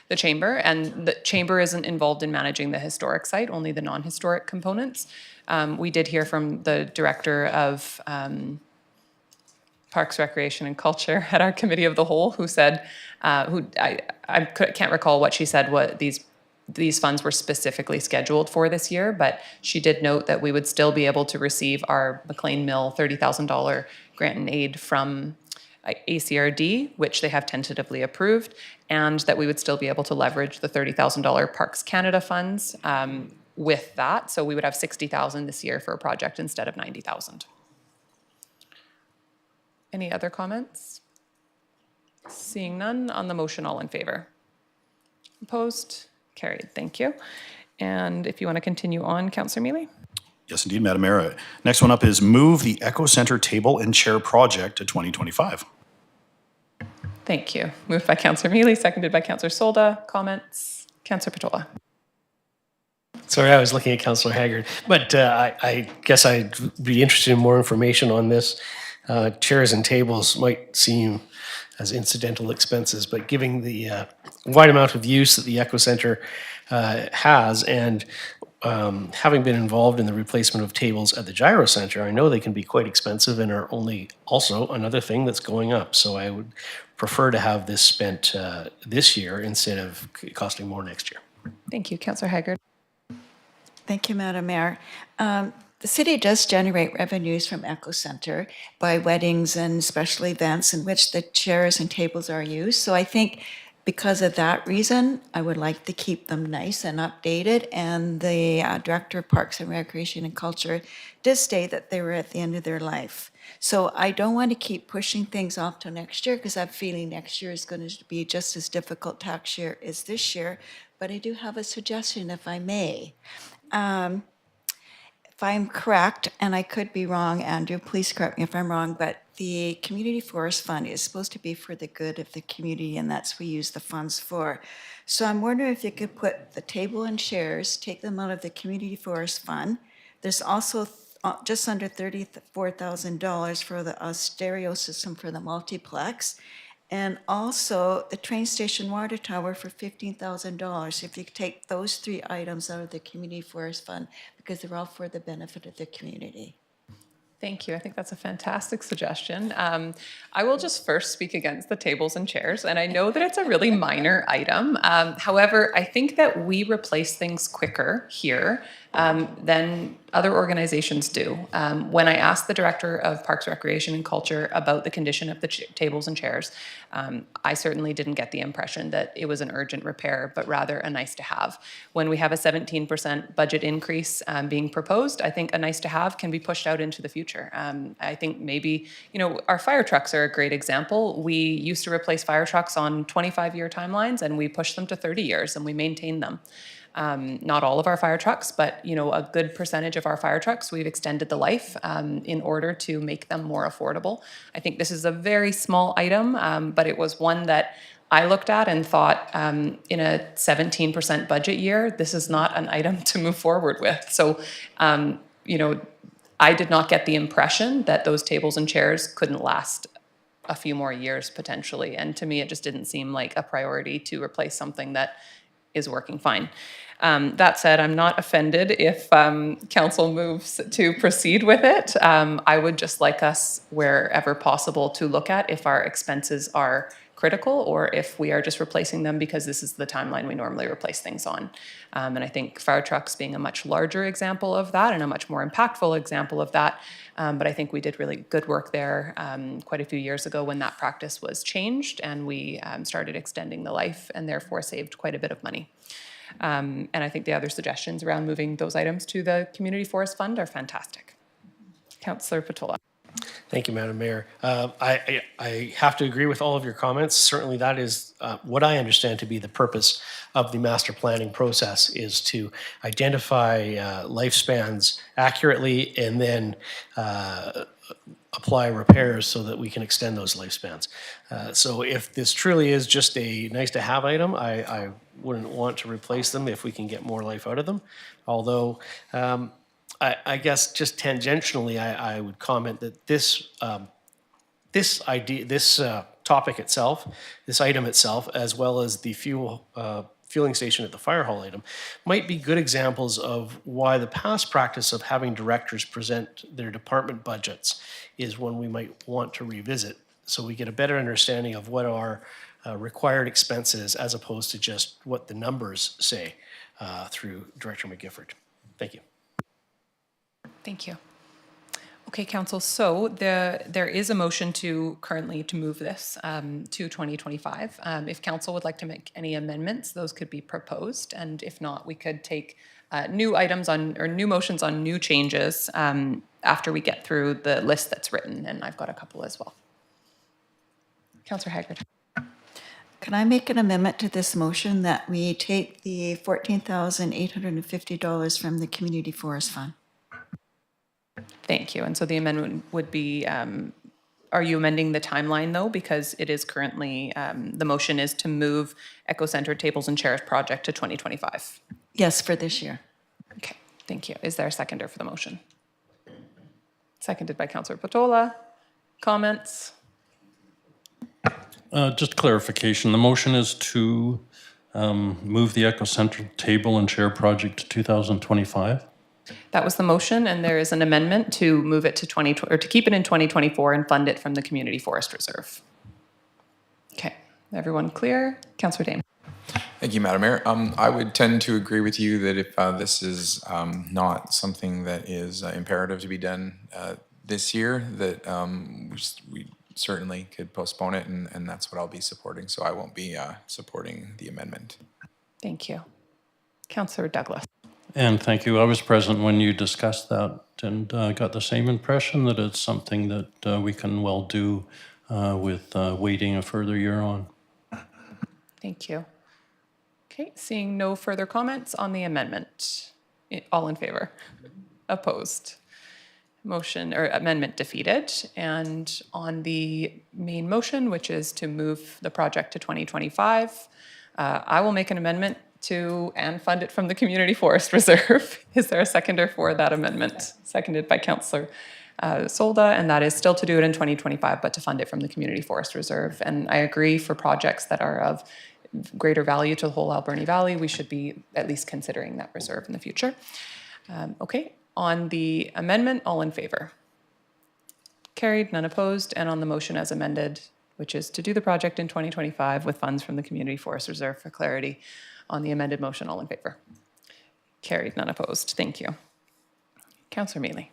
The Chamber, and the Chamber isn't involved in managing the historic site, only the non-historic components. We did hear from the Director of Parks, Recreation and Culture at our Committee of the Whole, who said, I can't recall what she said, what these funds were specifically scheduled for this year, but she did note that we would still be able to receive our McLean Mill $30,000 grant and aid from ACRD, which they have tentatively approved, and that we would still be able to leverage the $30,000 Parks Canada funds with that. So we would have $60,000 this year for a project instead of $90,000. Any other comments? Seeing none, on the motion, all in favor? Opposed? Carried. Thank you. And if you want to continue on, Councillor Mealy. Yes, indeed, Madam Mayor. Next one up is move the Echo Center table and chair project to 2025. Thank you. Moved by Councillor Mealy, seconded by Councillor Solda. Comments? Councillor Patola. Sorry, I was looking at Councillor Haggard, but I guess I'd be interested in more information on this. Chairs and tables might seem as incidental expenses, but given the wide amount of use that the Echo Center has, and having been involved in the replacement of tables at the Gyro Center, I know they can be quite expensive and are only also another thing that's going up. So I would prefer to have this spent this year instead of costing more next year. Thank you. Councillor Haggard. Thank you, Madam Mayor. The city does generate revenues from Echo Center by weddings and special events in which the chairs and tables are used. So I think because of that reason, I would like to keep them nice and updated. And the Director of Parks and Recreation and Culture did state that they were at the end of their life. So I don't want to keep pushing things off till next year because I'm feeling next year is going to be just as difficult tax year as this year. But I do have a suggestion, if I may. If I'm correct, and I could be wrong, Andrew, please correct me if I'm wrong, but the Community Forest Fund is supposed to be for the good of the community, and that's what we use the funds for. So I'm wondering if you could put the table and chairs, take them out of the Community Forest Fund. There's also just under $34,000 for the stereo system for the multiplex. And also the train station water tower for $15,000. If you take those three items out of the Community Forest Fund, because they're all for the benefit of the community. Thank you. I think that's a fantastic suggestion. I will just first speak against the tables and chairs, and I know that it's a really minor item. However, I think that we replace things quicker here than other organizations do. When I asked the Director of Parks, Recreation and Culture about the condition of the tables and chairs, I certainly didn't get the impression that it was an urgent repair, but rather a nice to have. When we have a 17% budget increase being proposed, I think a nice to have can be pushed out into the future. I think maybe, our fire trucks are a great example. We used to replace fire trucks on 25-year timelines, and we pushed them to 30 years, and we maintained them. Not all of our fire trucks, but a good percentage of our fire trucks, we've extended the life in order to make them more affordable. I think this is a very small item, but it was one that I looked at and thought in a 17% budget year, this is not an item to move forward with. So, I did not get the impression that those tables and chairs couldn't last a few more years potentially. And to me, it just didn't seem like a priority to replace something that is working fine. That said, I'm not offended if council moves to proceed with it. I would just like us, wherever possible, to look at if our expenses are critical or if we are just replacing them because this is the timeline we normally replace things on. And I think fire trucks being a much larger example of that and a much more impactful example of that. But I think we did really good work there quite a few years ago when that practice was changed and we started extending the life and therefore saved quite a bit of money. And I think the other suggestions around moving those items to the Community Forest Fund are fantastic. Councillor Patola. Thank you, Madam Mayor. I have to agree with all of your comments. Certainly that is what I understand to be the purpose of the master planning process, is to identify lifespans accurately and then apply repairs so that we can extend those lifespans. So if this truly is just a nice to have item, I wouldn't want to replace them if we can get more life out of them. Although I guess just tangentially, I would comment that this topic itself, this item itself, as well as the fueling station at the fire hall item, might be good examples of why the past practice of having directors present their department budgets is one we might want to revisit, so we get a better understanding of what our required expenses as opposed to just what the numbers say through Director McGifford. Thank you. Thank you. Okay, Council, so there is a motion currently to move this to 2025. If Council would like to make any amendments, those could be proposed, and if not, we could take new items on, or new motions on new changes after we get through the list that's written, and I've got a couple as well. Councillor Haggard. Can I make an amendment to this motion that we take the $14,850 from the Community Forest Fund? Thank you. And so the amendment would be, are you amending the timeline though? Because it is currently, the motion is to move Echo Center Tables and Chairs project to 2025. Yes, for this year. Okay, thank you. Is there a seconder for the motion? Seconded by Councillor Patola. Comments? Just clarification, the motion is to move the Echo Center Table and Chair project to 2025? That was the motion, and there is an amendment to move it to to keep it in 2024 and fund it from the Community Forest Reserve. Okay, everyone clear? Councillor Dame. Thank you, Madam Mayor. I would tend to agree with you that if this is not something that is imperative to be done this year, that we certainly could postpone it, and that's what I'll be supporting. So I won't be supporting the amendment. Thank you. Councillor Douglas. And thank you. I was present when you discussed that and got the same impression that it's something that we can well do with waiting a further year on. Thank you. Okay, seeing no further comments on the amendment. All in favor? Opposed? Motion or amendment defeated. And on the main motion, which is to move the project to 2025, I will make an amendment and fund it from the Community Forest Reserve. Is there a seconder for that amendment? Seconded by Councillor Solda, and that is still to do it in 2025, but to fund it from the Community Forest Reserve. And I agree, for projects that are of greater value to the whole Alberni Valley, we should be at least considering that reserve in the future. Okay, on the amendment, all in favor? Carried, none opposed, and on the motion as amended, which is to do the project in 2025 with funds from the Community Forest Reserve, for clarity. On the amended motion, all in favor? Carried, none opposed. Thank you. Councillor Mealy.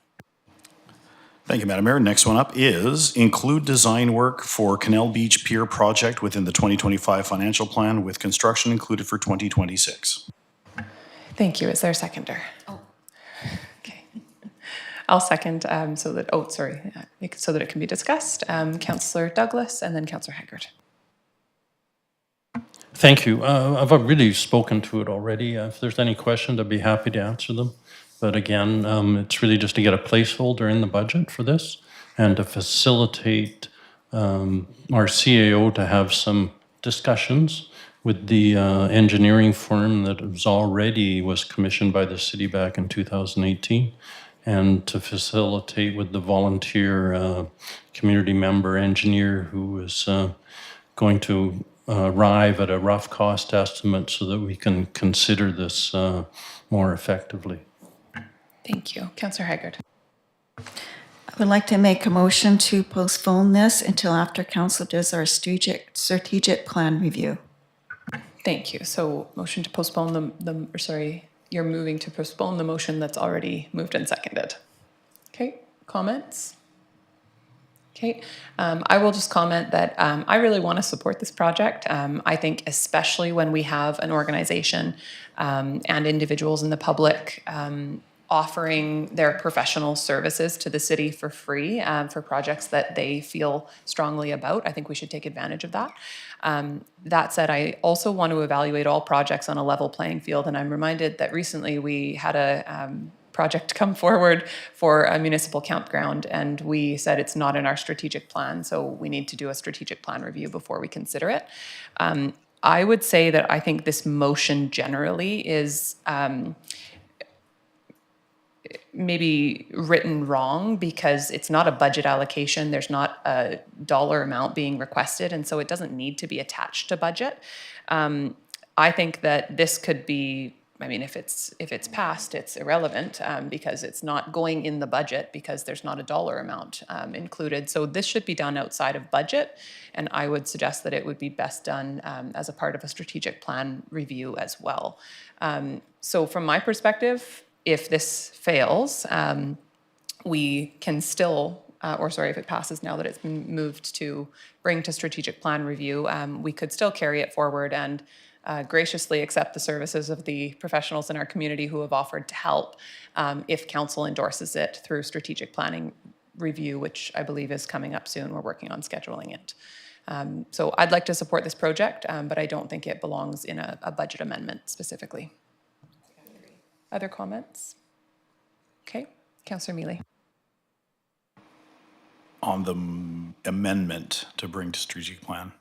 Thank you, Madam Mayor. Next one up is include design work for Canal Beach Pier project within the 2025 financial plan with construction included for 2026. Thank you. Is there a seconder? Oh. Okay. I'll second so that it can be discussed. Councillor Douglas and then Councillor Haggard. Thank you. I've really spoken to it already. If there's any questions, I'd be happy to answer them. But again, it's really just to get a placeholder in the budget for this and to facilitate our CAO to have some discussions with the engineering firm that was commissioned by the city back in 2018, and to facilitate with the volunteer community member engineer who is going to arrive at a rough cost estimate so that we can consider this more effectively. Thank you. Councillor Haggard. I would like to make a motion to postpone this until after council does our strategic plan review. Thank you. So motion to postpone you're moving to postpone the motion that's already moved and seconded. Okay, comments? Okay, I will just comment that I really want to support this project. I think especially when we have an organization and individuals in the public offering their professional services to the city for free for projects that they feel strongly about. I think we should take advantage of that. That said, I also want to evaluate all projects on a level playing field, and I'm reminded that recently we had a project come forward for a municipal campground, and we said it's not in our strategic plan, so we need to do a strategic plan review before we consider it. I would say that I think this motion generally is maybe written wrong because it's not a budget allocation. There's not a dollar amount being requested, and so it doesn't need to be attached to budget. I think that this could be, I mean, if it's passed, it's irrelevant because it's not going in the budget because there's not a dollar amount included. So this should be done outside of budget, and I would suggest that it would be best done as a part of a strategic plan review as well. So from my perspective, if this fails, we can still, if it passes now that it's been moved to bring to strategic plan review, we could still carry it forward and graciously accept the services of the professionals in our community who have offered to help if council endorses it through strategic planning review, which I believe is coming up soon. We're working on scheduling it. So I'd like to support this project, but I don't think it belongs in a budget amendment specifically. Other comments? Okay, Councillor Mealy. On the amendment to bring to strategic plan.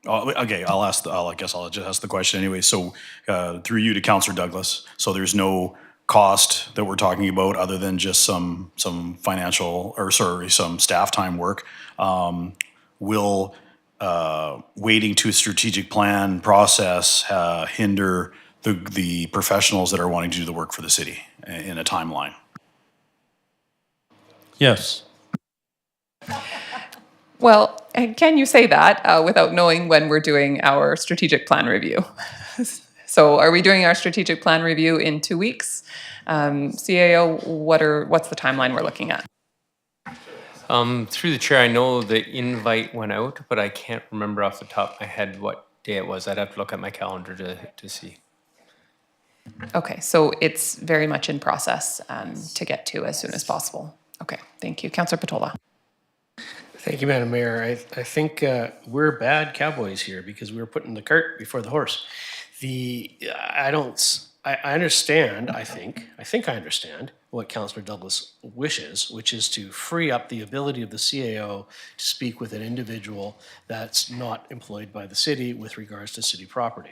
Oh, okay, I guess I'll just ask the question anyway. So through you to Councillor Douglas, so there's no cost that we're talking about other than just some financial, some staff time work. Will waiting to a strategic plan process hinder the professionals that are wanting to do the work for the city in a timeline? Yes. Well, can you say that without knowing when we're doing our strategic plan review? So are we doing our strategic plan review in 2 weeks? CAO, what's the timeline we're looking at? Through the chair, I know the invite went out, but I can't remember off the top of my head what day it was. I'd have to look at my calendar to see. Okay, so it's very much in process to get to as soon as possible. Okay, thank you. Councillor Patola. Thank you, Madam Mayor. I think we're bad cowboys here because we're putting the cart before the horse. I understand, I think I understand what Councillor Douglas wishes, which is to free up the ability of the CAO to speak with an individual that's not employed by the city with regards to city property.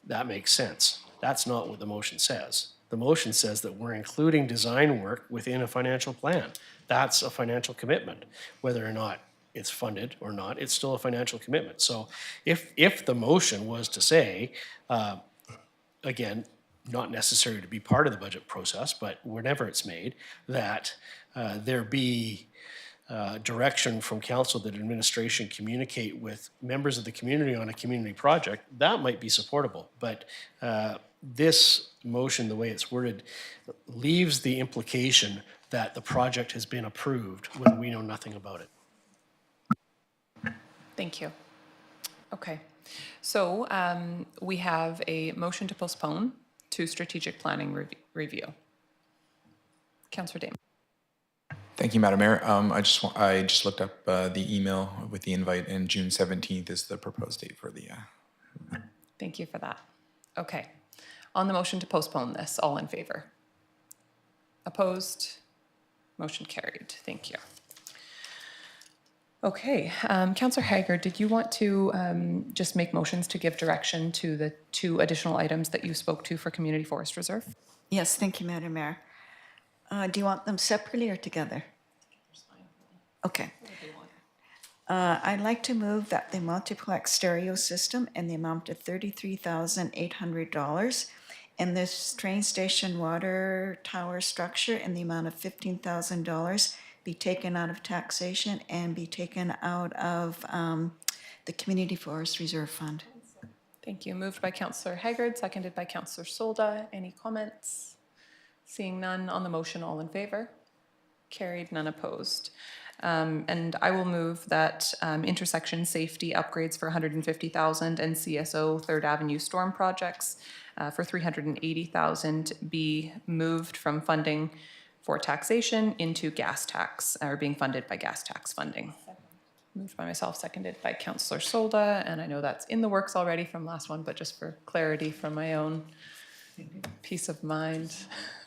That makes sense. That's not what the motion says. The motion says that we're including design work within a financial plan. That's a financial commitment. Whether or not it's funded or not, it's still a financial commitment. So if the motion was to say, again, not necessary to be part of the budget process, but whenever it's made, that there be direction from council that administration communicate with members of the community on a community project, that might be supportable. But this motion, the way it's worded, leaves the implication that the project has been approved when we know nothing about it. Thank you. Okay, so we have a motion to postpone to strategic planning review. Councillor Dame. Thank you, Madam Mayor. I just looked up the email with the invite, and June 17th is the proposed date for the. Thank you for that. Okay, on the motion to postpone this, all in favor? Opposed? Motion carried. Thank you. Okay, Councillor Haggard, did you want to just make motions to give direction to the 2 additional items that you spoke to for Community Forest Reserve? Yes, thank you, Madam Mayor. Do you want them separately or together? Okay. I'd like to move that the multiplex stereo system in the amount of $33,800 and this train station water tower structure in the amount of $15,000 be taken out of taxation and be taken out of the Community Forest Reserve Fund. Thank you. Moved by Councillor Haggard, seconded by Councillor Solda. Any comments? Seeing none on the motion, all in favor? Carried, none opposed. And I will move that intersection safety upgrades for $150,000 and CSO Third Avenue storm projects for $380,000 be moved from funding for taxation into gas tax, or being funded by gas tax funding. Moved by myself, seconded by Councillor Solda, and I know that's in the works already from last one, but just for clarity from my own peace of mind,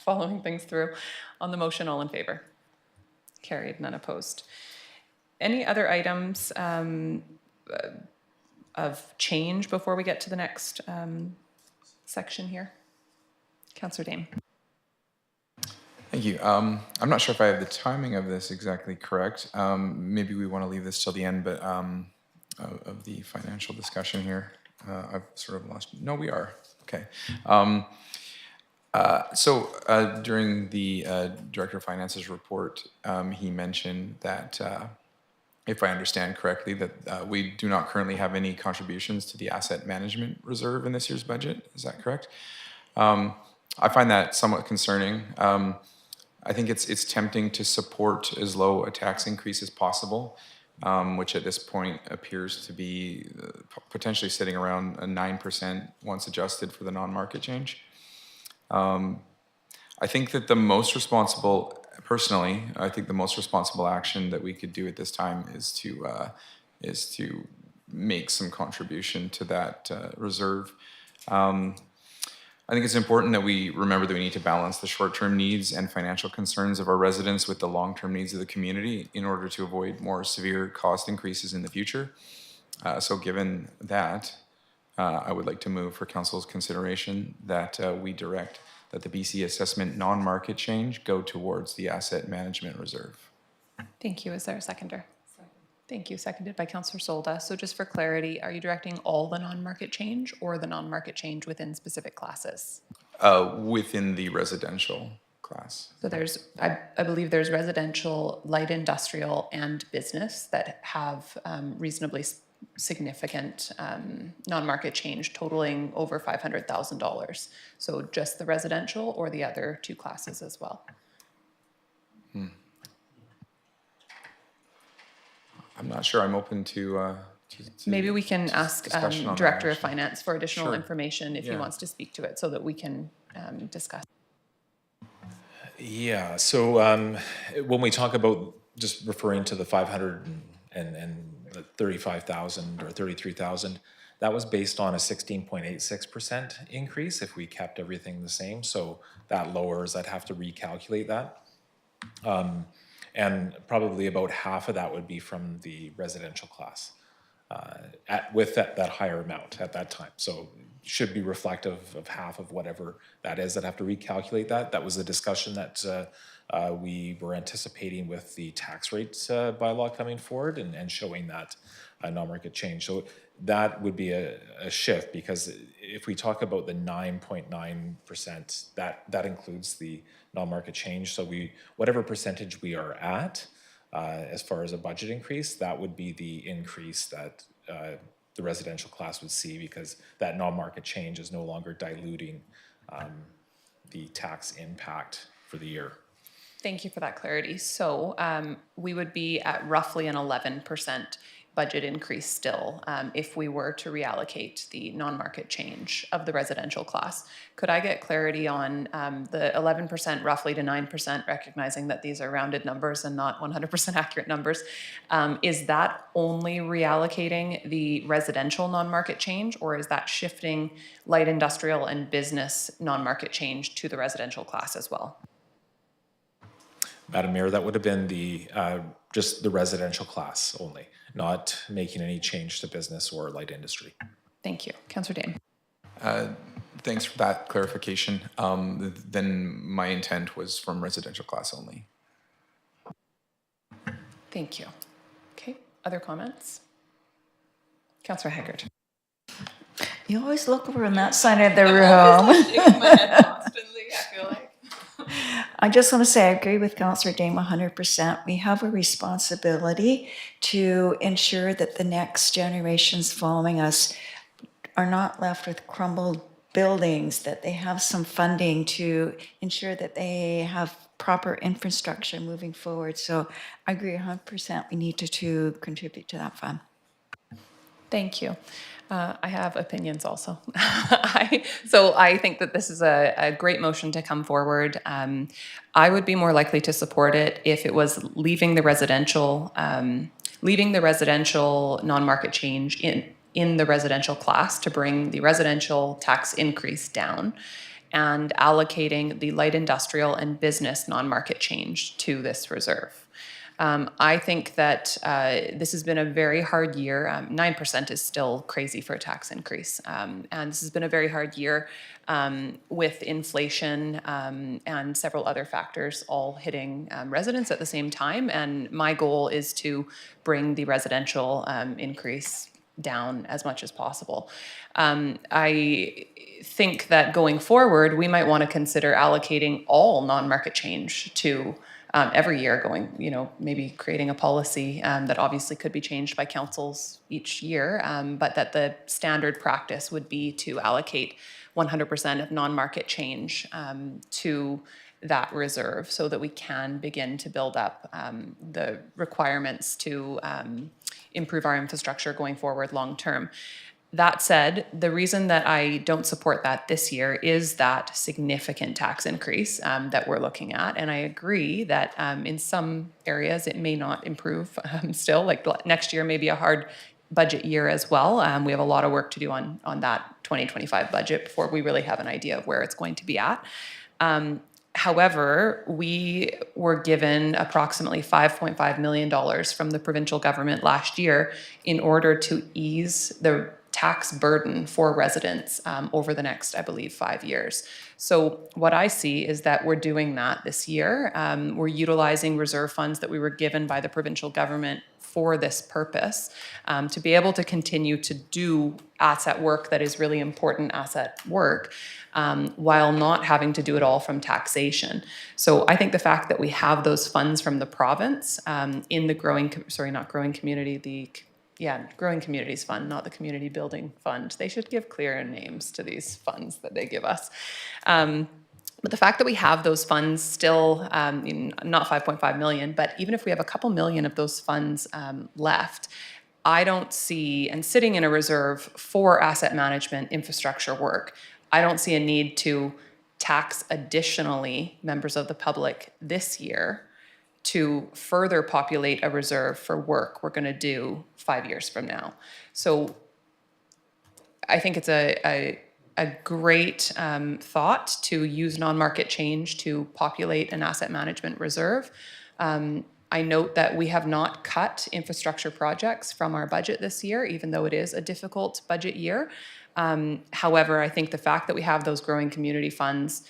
following things through. On the motion, all in favor? Carried, none opposed. Any other items of change before we get to the next section here? Councillor Dame. Thank you. I'm not sure if I have the timing of this exactly correct. Maybe we want to leave this till the end, but of the financial discussion here. I've sort of lost. No, we are. Okay. So during the Director of Finance's report, he mentioned that, if I understand correctly, that we do not currently have any contributions to the asset management reserve in this year's budget. Is that correct? I find that somewhat concerning. I think it's tempting to support as low a tax increase as possible, which at this point appears to be potentially sitting around a 9% once adjusted for the non-market change. I think that the most responsible, personally, I think the most responsible action that we could do at this time is to make some contribution to that reserve. I think it's important that we remember that we need to balance the short-term needs and financial concerns of our residents with the long-term needs of the community in order to avoid more severe cost increases in the future. So given that, I would like to move for Council's consideration that we direct that the BC assessment non-market change go towards the asset management reserve. Thank you. Is there a seconder? Thank you. Seconded by Councillor Solda. So just for clarity, are you directing all the non-market change or the non-market change within specific classes? Within the residential class. So there's, I believe there's residential, light industrial, and business that have reasonably significant non-market change totaling over $500,000. So just the residential or the other two classes as well? I'm not sure. I'm open to maybe we can ask discussion on that, Director of actually. Finance for additional Sure. information if he Yeah. wants to speak to it so that we can discuss. Yeah, so when we talk about just referring to the 500 and the 35,000 or 33,000, that was based on a 16.86% increase if we kept everything the same. So that lowers, I'd have to recalculate that. And probably about half of that would be from the residential class with that higher amount at that time. So should be reflective of half of whatever that is. I'd have to recalculate that. That was a discussion that we were anticipating with the tax rates bylaw coming forward and showing that non-market change. So that would be a shift, because if we talk about the 9.9%, that includes the non-market change. So whatever percentage we are at as far as a budget increase, that would be the increase that the residential class would see, because that non-market change is no longer diluting the tax impact for the year. Thank you for that clarity. So we would be at roughly an 11% budget increase still if we were to reallocate the non-market change of the residential class. Could I get clarity on the 11% roughly to 9%, recognizing that these are rounded numbers and not 100% accurate numbers? Is that only reallocating the residential non-market change, or is that shifting light industrial and business non-market change to the residential class as well? Madam Mayor, that would have been just the residential class only, not making any change to business or light industry. Thank you. Councillor Dame. Thanks for that clarification. Then my intent was from residential class only. Thank you. Okay. Other comments? Councillor Haggard. You always look over on that side of the room. Shaking my head constantly, I feel like. I just want to say I agree with Councillor Dame 100%. We have a responsibility to ensure that the next generations following us are not left with crumbled buildings, that they have some funding to ensure that they have proper infrastructure moving forward. So I agree 100%. We need to contribute to that fund. Thank you. I have opinions also. So I think that this is a great motion to come forward. I would be more likely to support it if it was leaving the residential non-market change in the residential class to bring the residential tax increase down, and allocating the light industrial and business non-market change to this reserve. I think that this has been a very hard year. 9% is still crazy for a tax increase. And this has been a very hard year with inflation and several other factors all hitting residents at the same time. And my goal is to bring the residential increase down as much as possible. I think that going forward, we might want to consider allocating all non-market change to every year, maybe creating a policy that obviously could be changed by councils each year, but that the standard practice would be to allocate 100% of non-market change to that reserve so that we can begin to build up the requirements to improve our infrastructure going forward long term. That said, the reason that I don't support that this year is that significant tax increase that we're looking at. And I agree that in some areas it may not improve still, like next year may be a hard budget year as well. We have a lot of work to do on that 2025 budget before we really have an idea of where it's going to be at. However, we were given approximately $5.5 million from the provincial government last year in order to ease the tax burden for residents over the next, I believe, 5 years. So what I see is that we're doing that this year. We're utilizing reserve funds that we were given by the provincial government for this purpose to be able to continue to do asset work that is really important asset work while not having to do it all from taxation. So I think the fact that we have those funds from the province in the Growing Communities Fund, not the Community Building Fund. They should give clearer names to these funds that they give us. But the fact that we have those funds still, not 5.5 million, but even if we have a couple million of those funds left, I don't see, and sitting in a reserve for asset management infrastructure work, I don't see a need to tax additionally members of the public this year to further populate a reserve for work we're going to do 5 years from now. So I think it's a great thought to use non-market change to populate an asset management reserve. I note that we have not cut infrastructure projects from our budget this year, even though it is a difficult budget year. However, I think the fact that we have those growing community funds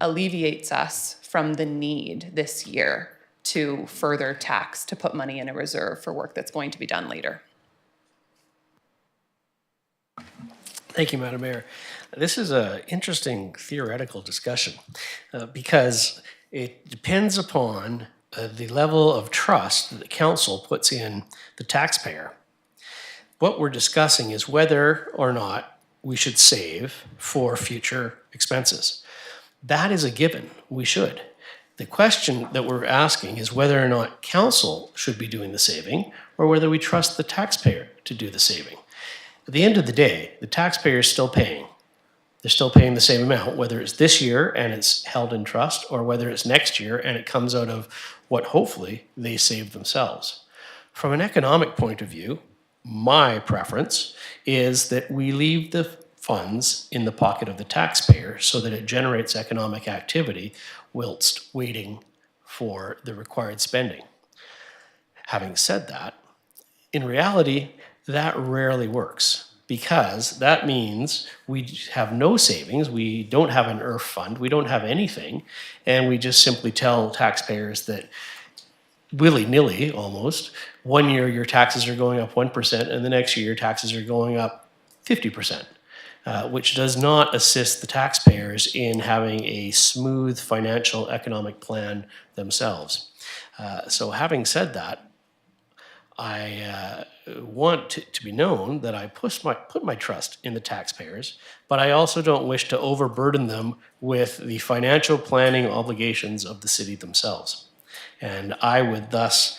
alleviates us from the need this year to further tax, to put money in a reserve for work that's going to be done later. Thank you, Madam Mayor. This is an interesting theoretical discussion because it depends upon the level of trust that the council puts in the taxpayer. What we're discussing is whether or not we should save for future expenses. That is a given. We should. The question that we're asking is whether or not council should be doing the saving or whether we trust the taxpayer to do the saving. At the end of the day, the taxpayer is still paying. They're still paying the same amount, whether it's this year and it's held in trust or whether it's next year and it comes out of what hopefully they save themselves. From an economic point of view, my preference is that we leave the funds in the pocket of the taxpayer so that it generates economic activity whilst waiting for the required spending. Having said that, in reality, that rarely works because that means we have no savings, we don't have an IRF fund, we don't have anything, and we just simply tell taxpayers that willy-nilly almost. One year your taxes are going up 1% and the next year your taxes are going up 50%, which does not assist the taxpayers in having a smooth financial economic plan themselves. So having said that, I want to be known that I put my trust in the taxpayers, but I also don't wish to overburden them with the financial planning obligations of the city themselves. And I would thus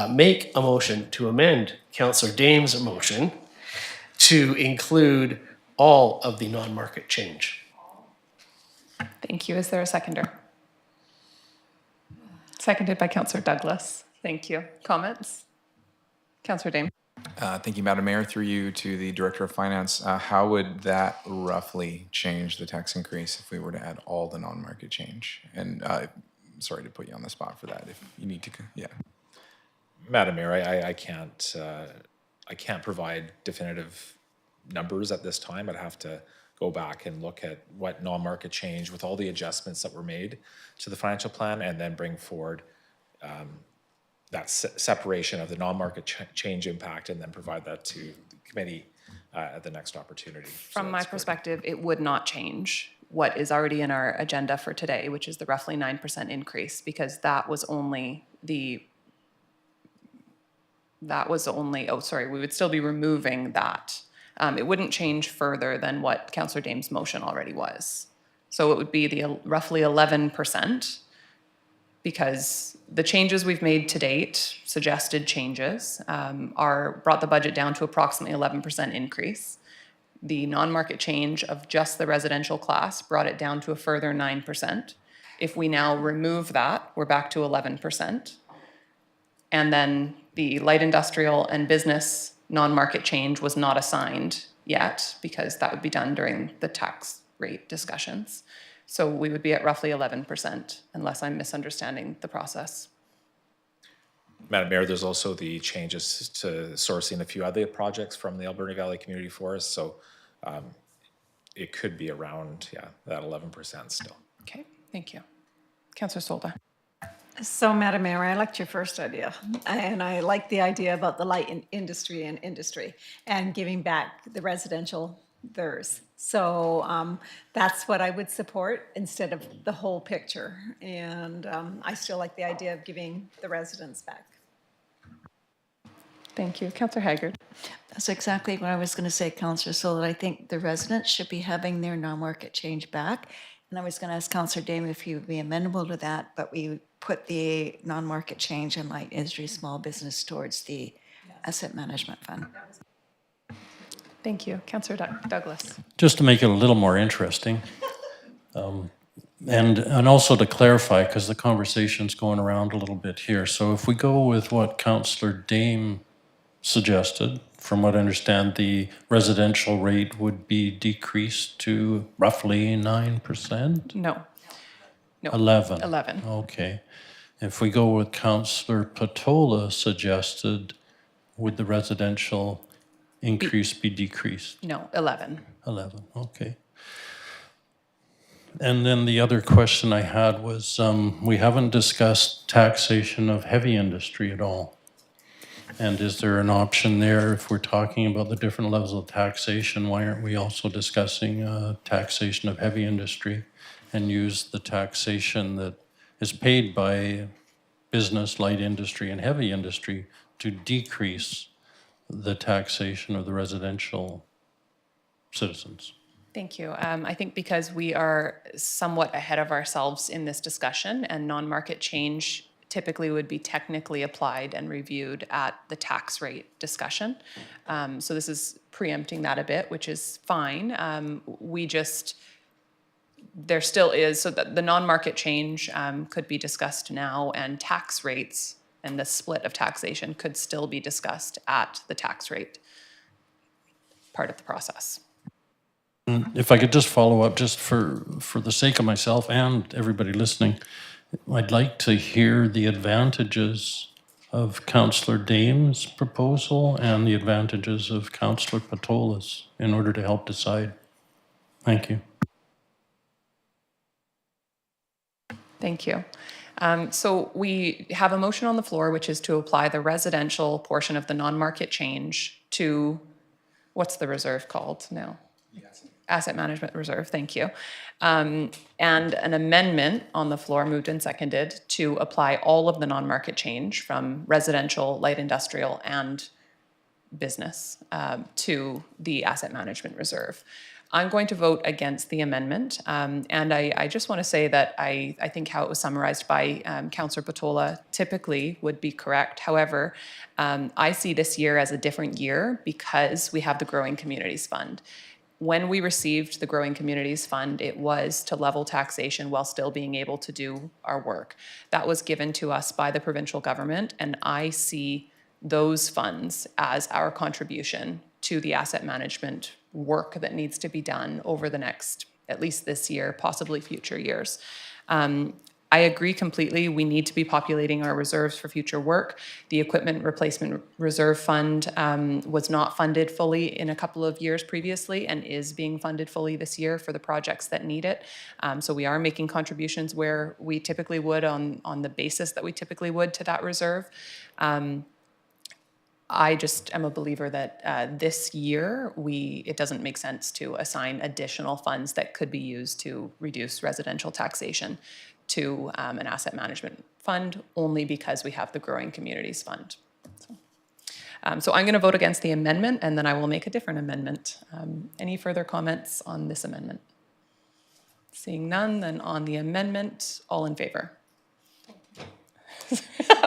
make a motion to amend Councillor Dame's motion to include all of the non-market change. Thank you. Is there a seconder? Seconded by Councillor Douglas. Thank you. Comments? Councillor Dame. Thank you, Madam Mayor. Through you to the Director of Finance, how would that roughly change the tax increase if we were to add all the non-market change? And sorry to put you on the spot for that. If you need to, yeah. Madam Mayor, I can't provide definitive numbers at this time. I'd have to go back and look at what non-market change with all the adjustments that were made to the financial plan, and then bring forward that separation of the non-market change impact, and then provide that to the committee at the next opportunity. From my perspective, it would not change what is already in our agenda for today, which is the roughly 9% increase, because that was only, oh, sorry, we would still be removing that. It wouldn't change further than what Councillor Dame's motion already was. So it would be the roughly 11%, because the changes we've made to date, suggested changes, brought the budget down to approximately 11% increase. The non-market change of just the residential class brought it down to a further 9%. If we now remove that, we're back to 11%. And then the light industrial and business non-market change was not assigned yet, because that would be done during the tax rate discussions. So we would be at roughly 11%, unless I'm misunderstanding the process. Madam Mayor, there's also the changes to sourcing a few other projects from the Alberni Valley Community Forest. So it could be around, that 11% still. Okay, thank you. Councillor Solda. So, Madam Mayor, I liked your first idea, and I like the idea about the light industry and giving back the residential theirs. So that's what I would support instead of the whole picture. And I still like the idea of giving the residents back. Thank you. Councillor Haggard. That's exactly what I was going to say, Councillor Soul. I think the residents should be having their non-market change back. And I was going to ask Councillor Dame if he would be amenable to that, but we put the non-market change in light industry, small business towards the asset management fund. Thank you. Councillor Douglas. Just to make it a little more interesting, and also to clarify, because the conversation's going around a little bit here. So if we go with what Councillor Dame suggested, from what I understand, the residential rate would be decreased to roughly 9%? No. 11. 11. Okay. If we go with Councillor Patola suggested, would the residential increase be decreased? No, 11. 11, okay. And then the other question I had was, we haven't discussed taxation of heavy industry at all. And is there an option there, if we're talking about the different levels of taxation, why aren't we also discussing taxation of heavy industry and use the taxation that is paid by business, light industry, and heavy industry to decrease the taxation of the residential citizens? Thank you. I think because we are somewhat ahead of ourselves in this discussion, and non-market change typically would be technically applied and reviewed at the tax rate discussion. So this is preempting that a bit, which is fine. There still is, so that the non-market change could be discussed now, and tax rates and the split of taxation could still be discussed at the tax rate part of the process. If I could just follow up, just for the sake of myself and everybody listening, I'd like to hear the advantages of Councillor Dame's proposal and the advantages of Councillor Patola's in order to help decide. Thank you. Thank you. So we have a motion on the floor, which is to apply the residential portion of the non-market change to, what's the reserve called now? Asset Management Reserve, thank you. And an amendment on the floor, moved and seconded, to apply all of the non-market change from residential, light industrial, and business to the Asset Management Reserve. I'm going to vote against the amendment, and I just want to say that I think how it was summarized by Councillor Patola typically would be correct. However, I see this year as a different year because we have the Growing Communities Fund. When we received the Growing Communities Fund, it was to level taxation while still being able to do our work. That was given to us by the provincial government, and I see those funds as our contribution to the asset management work that needs to be done over the next, at least this year, possibly future years. I agree completely. We need to be populating our reserves for future work. The Equipment Replacement Reserve Fund was not funded fully in a couple of years previously and is being funded fully this year for the projects that need it. So we are making contributions where we typically would on the basis that we typically would to that reserve. I just am a believer that this year it doesn't make sense to assign additional funds that could be used to reduce residential taxation to an asset management fund, only because we have the Growing Communities Fund. So I'm going to vote against the amendment, and then I will make a different amendment. Any further comments on this amendment? Seeing none, then on the amendment, all in favor?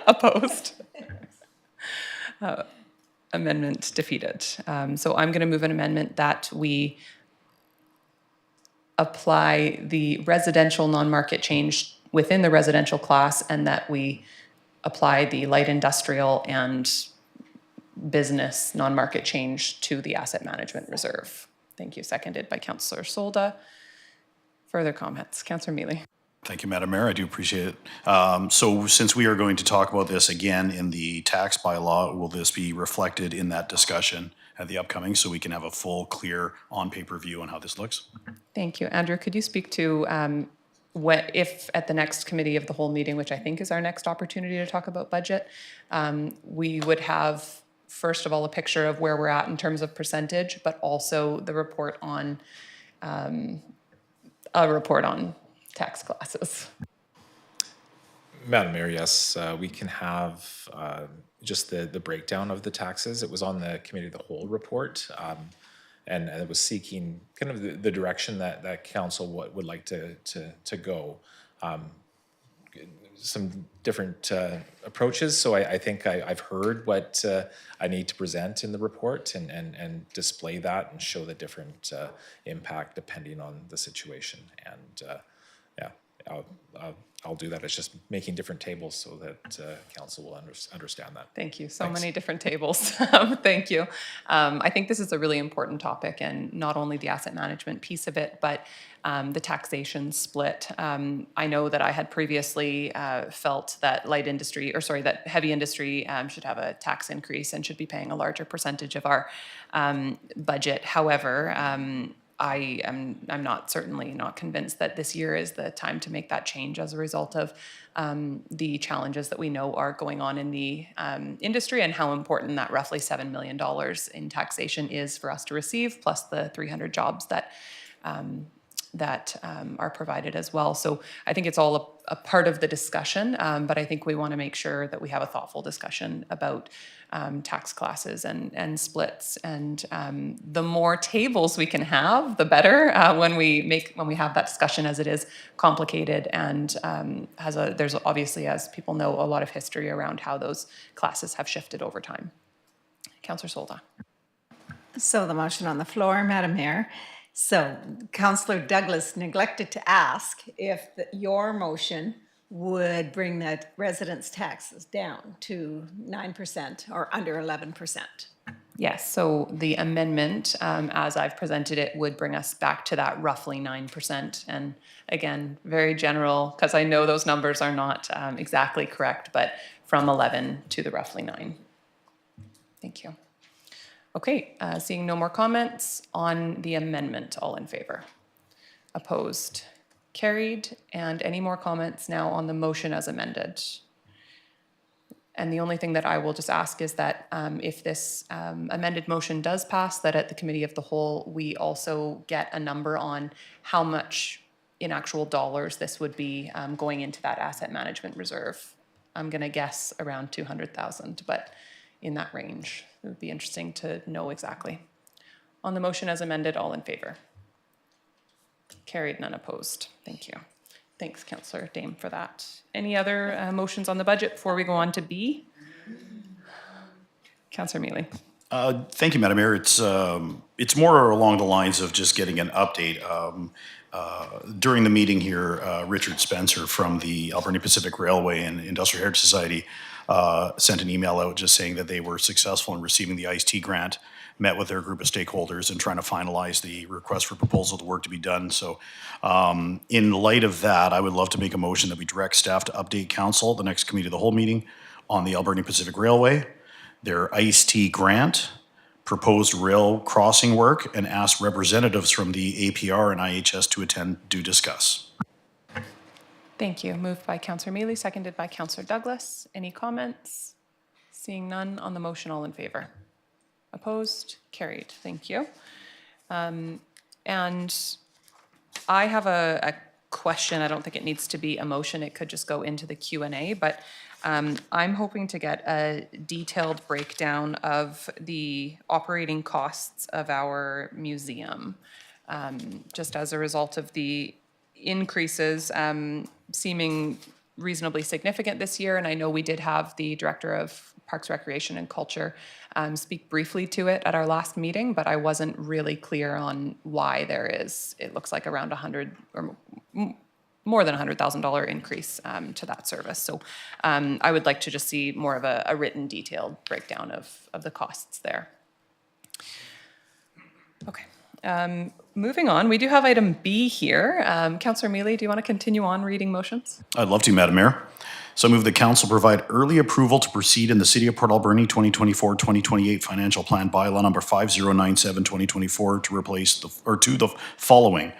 Opposed? Amendment defeated. So I'm going to move an amendment that we apply the residential non-market change within the residential class, and that we apply the light industrial and business non-market change to the asset management reserve. Thank you. Seconded by Councillor Solda. Further comments? Councillor Mealy. Thank you, Madam Mayor. I do appreciate it. So since we are going to talk about this again in the tax bylaw, will this be reflected in that discussion at the upcoming so we can have a full, clear, on-paper view on how this looks? Thank you. Andrew, could you speak to if at the next committee of the whole meeting, which I think is our next opportunity to talk about budget, we would have, first of all, a picture of where we're at in terms of percentage, but also the report on tax classes. Madam Mayor, yes, we can have just the breakdown of the taxes. It was on the Committee of the Whole report, and it was seeking kind of the direction that council would like to go. Some different approaches, so I think I've heard what I need to present in the report and display that and show the different impact depending on the situation. And yeah, I'll do that. It's just making different tables so that council will understand that. Thank you. So Thanks. many different tables. Thank you. I think this is a really important topic, and not only the asset management piece of it, but the taxation split. I know that I had previously felt that that heavy industry should have a tax increase and should be paying a larger percentage of our budget. However, I'm certainly not convinced that this year is the time to make that change as a result of the challenges that we know are going on in the industry, and how important that roughly $7 million in taxation is for us to receive, plus the 300 jobs that are provided as well. So I think it's all a part of the discussion, but I think we want to make sure that we have a thoughtful discussion about tax classes and splits. And the more tables we can have, the better when we have that discussion, as it is complicated and there's obviously, as people know, a lot of history around how those classes have shifted over time. Councillor Solda. So the motion on the floor, Madam Mayor. So Councillor Douglas neglected to ask if your motion would bring the residence taxes down to 9% or under 11%. Yes, so the amendment, as I've presented it, would bring us back to that roughly 9%. And again, very general, because I know those numbers are not exactly correct, but from 11 to the roughly 9. Thank you. Okay, seeing no more comments on the amendment, all in favor? Opposed? Carried. And any more comments now on the motion as amended? And the only thing that I will just ask is that if this amended motion does pass, that at the committee of the whole, we also get a number on how much in actual dollars this would be going into that asset management reserve. I'm going to guess around 200,000, but in that range. It would be interesting to know exactly. On the motion as amended, all in favor? Carried, none opposed. Thank you. Thanks, Councillor Dame, for that. Any other motions on the budget before we go on to B? Councillor Mealy. Thank you, Madam Mayor. It's more along the lines of just getting an update. During the meeting here, Richard Spencer from the Alberni Pacific Railway and Industrial Heritage Society sent an email out just saying that they were successful in receiving the ICE-T grant, met with their group of stakeholders and trying to finalize the request for proposal, the work to be done. So in light of that, I would love to make a motion that we direct staff to update council, the next committee of the whole meeting, on the Alberni Pacific Railway, their ICE-T grant, proposed rail crossing work, and ask representatives from the APR and IHS to attend to discuss. Thank you. Moved by Councillor Mealy, seconded by Councillor Douglas. Any comments? Seeing none on the motion, all in favor? Opposed? Carried. Thank you. And I have a question. I don't think it needs to be a motion. It could just go into the Q&A, but I'm hoping to get a detailed breakdown of the operating costs of our museum, just as a result of the increases seeming reasonably significant this year. And I know we did have the Director of Parks, Recreation and Culture speak briefly to it at our last meeting, but I wasn't really clear on why there is, it looks like around 100 or more than $100,000 increase to that service. So I would like to just see more of a written detailed breakdown of the costs there. Okay. Moving on, we do have item B here. Councillor Mealy, do you want to continue on reading motions? I'd love to, Madam Mayor. So I move the council provide early approval to proceed in the City of Port Alberni 2024-2028 Financial Plan Bylaw number 5097-2024 to replace the following.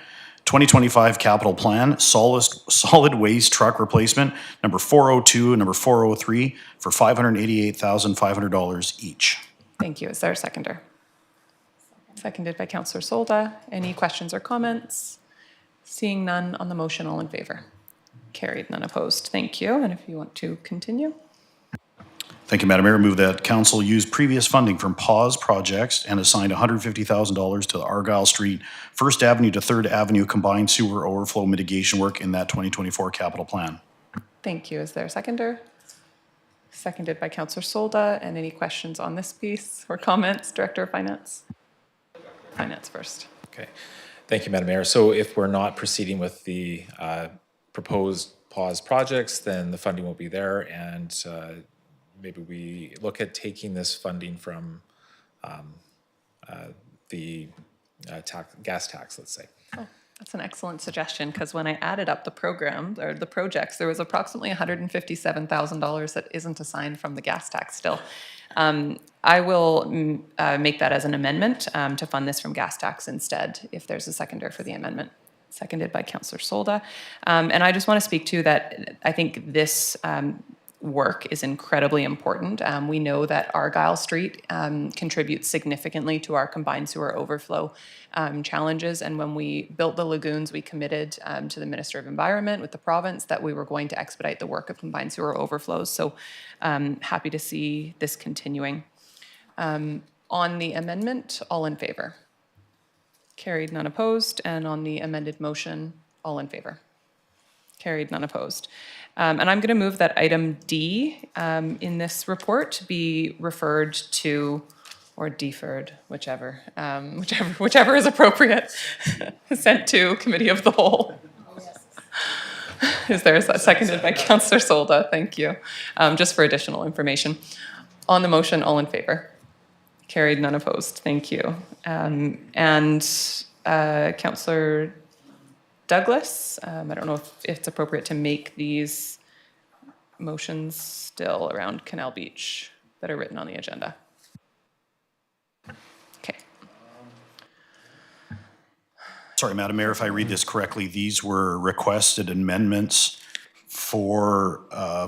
2025 capital plan, solid waste truck replacement, number 402 and number 403 for $588,500 each. Thank you. Is there a seconder? Seconded by Councillor Solda. Any questions or comments? Seeing none on the motion, all in favor? Carried, none opposed. Thank you. And if you want to continue. Thank you, Madam Mayor. Move that council use previous funding from pause projects and assign $150,000 to the Argyle Street, 1st Avenue to 3rd Avenue combined sewer overflow mitigation work in that 2024 capital plan. Thank you. Is there a seconder? Seconded by Councillor Solda. And any questions on this piece or comments? Director of Finance. Finance first. Okay. Thank you, Madam Mayor. So if we're not proceeding with the proposed pause projects, then the funding will be there, and maybe we look at taking this funding from the gas tax, let's say. Oh, that's an excellent suggestion, because when I added up the program or the projects, there was approximately $157,000 that isn't assigned from the gas tax still. I will make that as an amendment to fund this from gas tax instead, if there's a seconder for the amendment. Seconded by Councillor Solda. And I just want to speak to that. I think this work is incredibly important. We know that Argyle Street contributes significantly to our combined sewer overflow challenges. And when we built the lagoons, we committed to the Minister of Environment with the province that we were going to expedite the work of combined sewer overflows. So happy to see this continuing. On the amendment, all in favor? Carried, none opposed. And on the amended motion, all in favor? Carried, none opposed. And I'm going to move that item D in this report be referred to, or deferred, whichever is appropriate, sent to Committee of the Whole. Is there a seconded by Councillor Solda? Thank you. Just for additional information. On the motion, all in favor? Carried, none opposed. Thank you. And Councillor Douglas, I don't know if it's appropriate to make these motions still around Canal Beach that are written on the agenda. Okay. Sorry, Madam Mayor, if I read this correctly, these were requested amendments for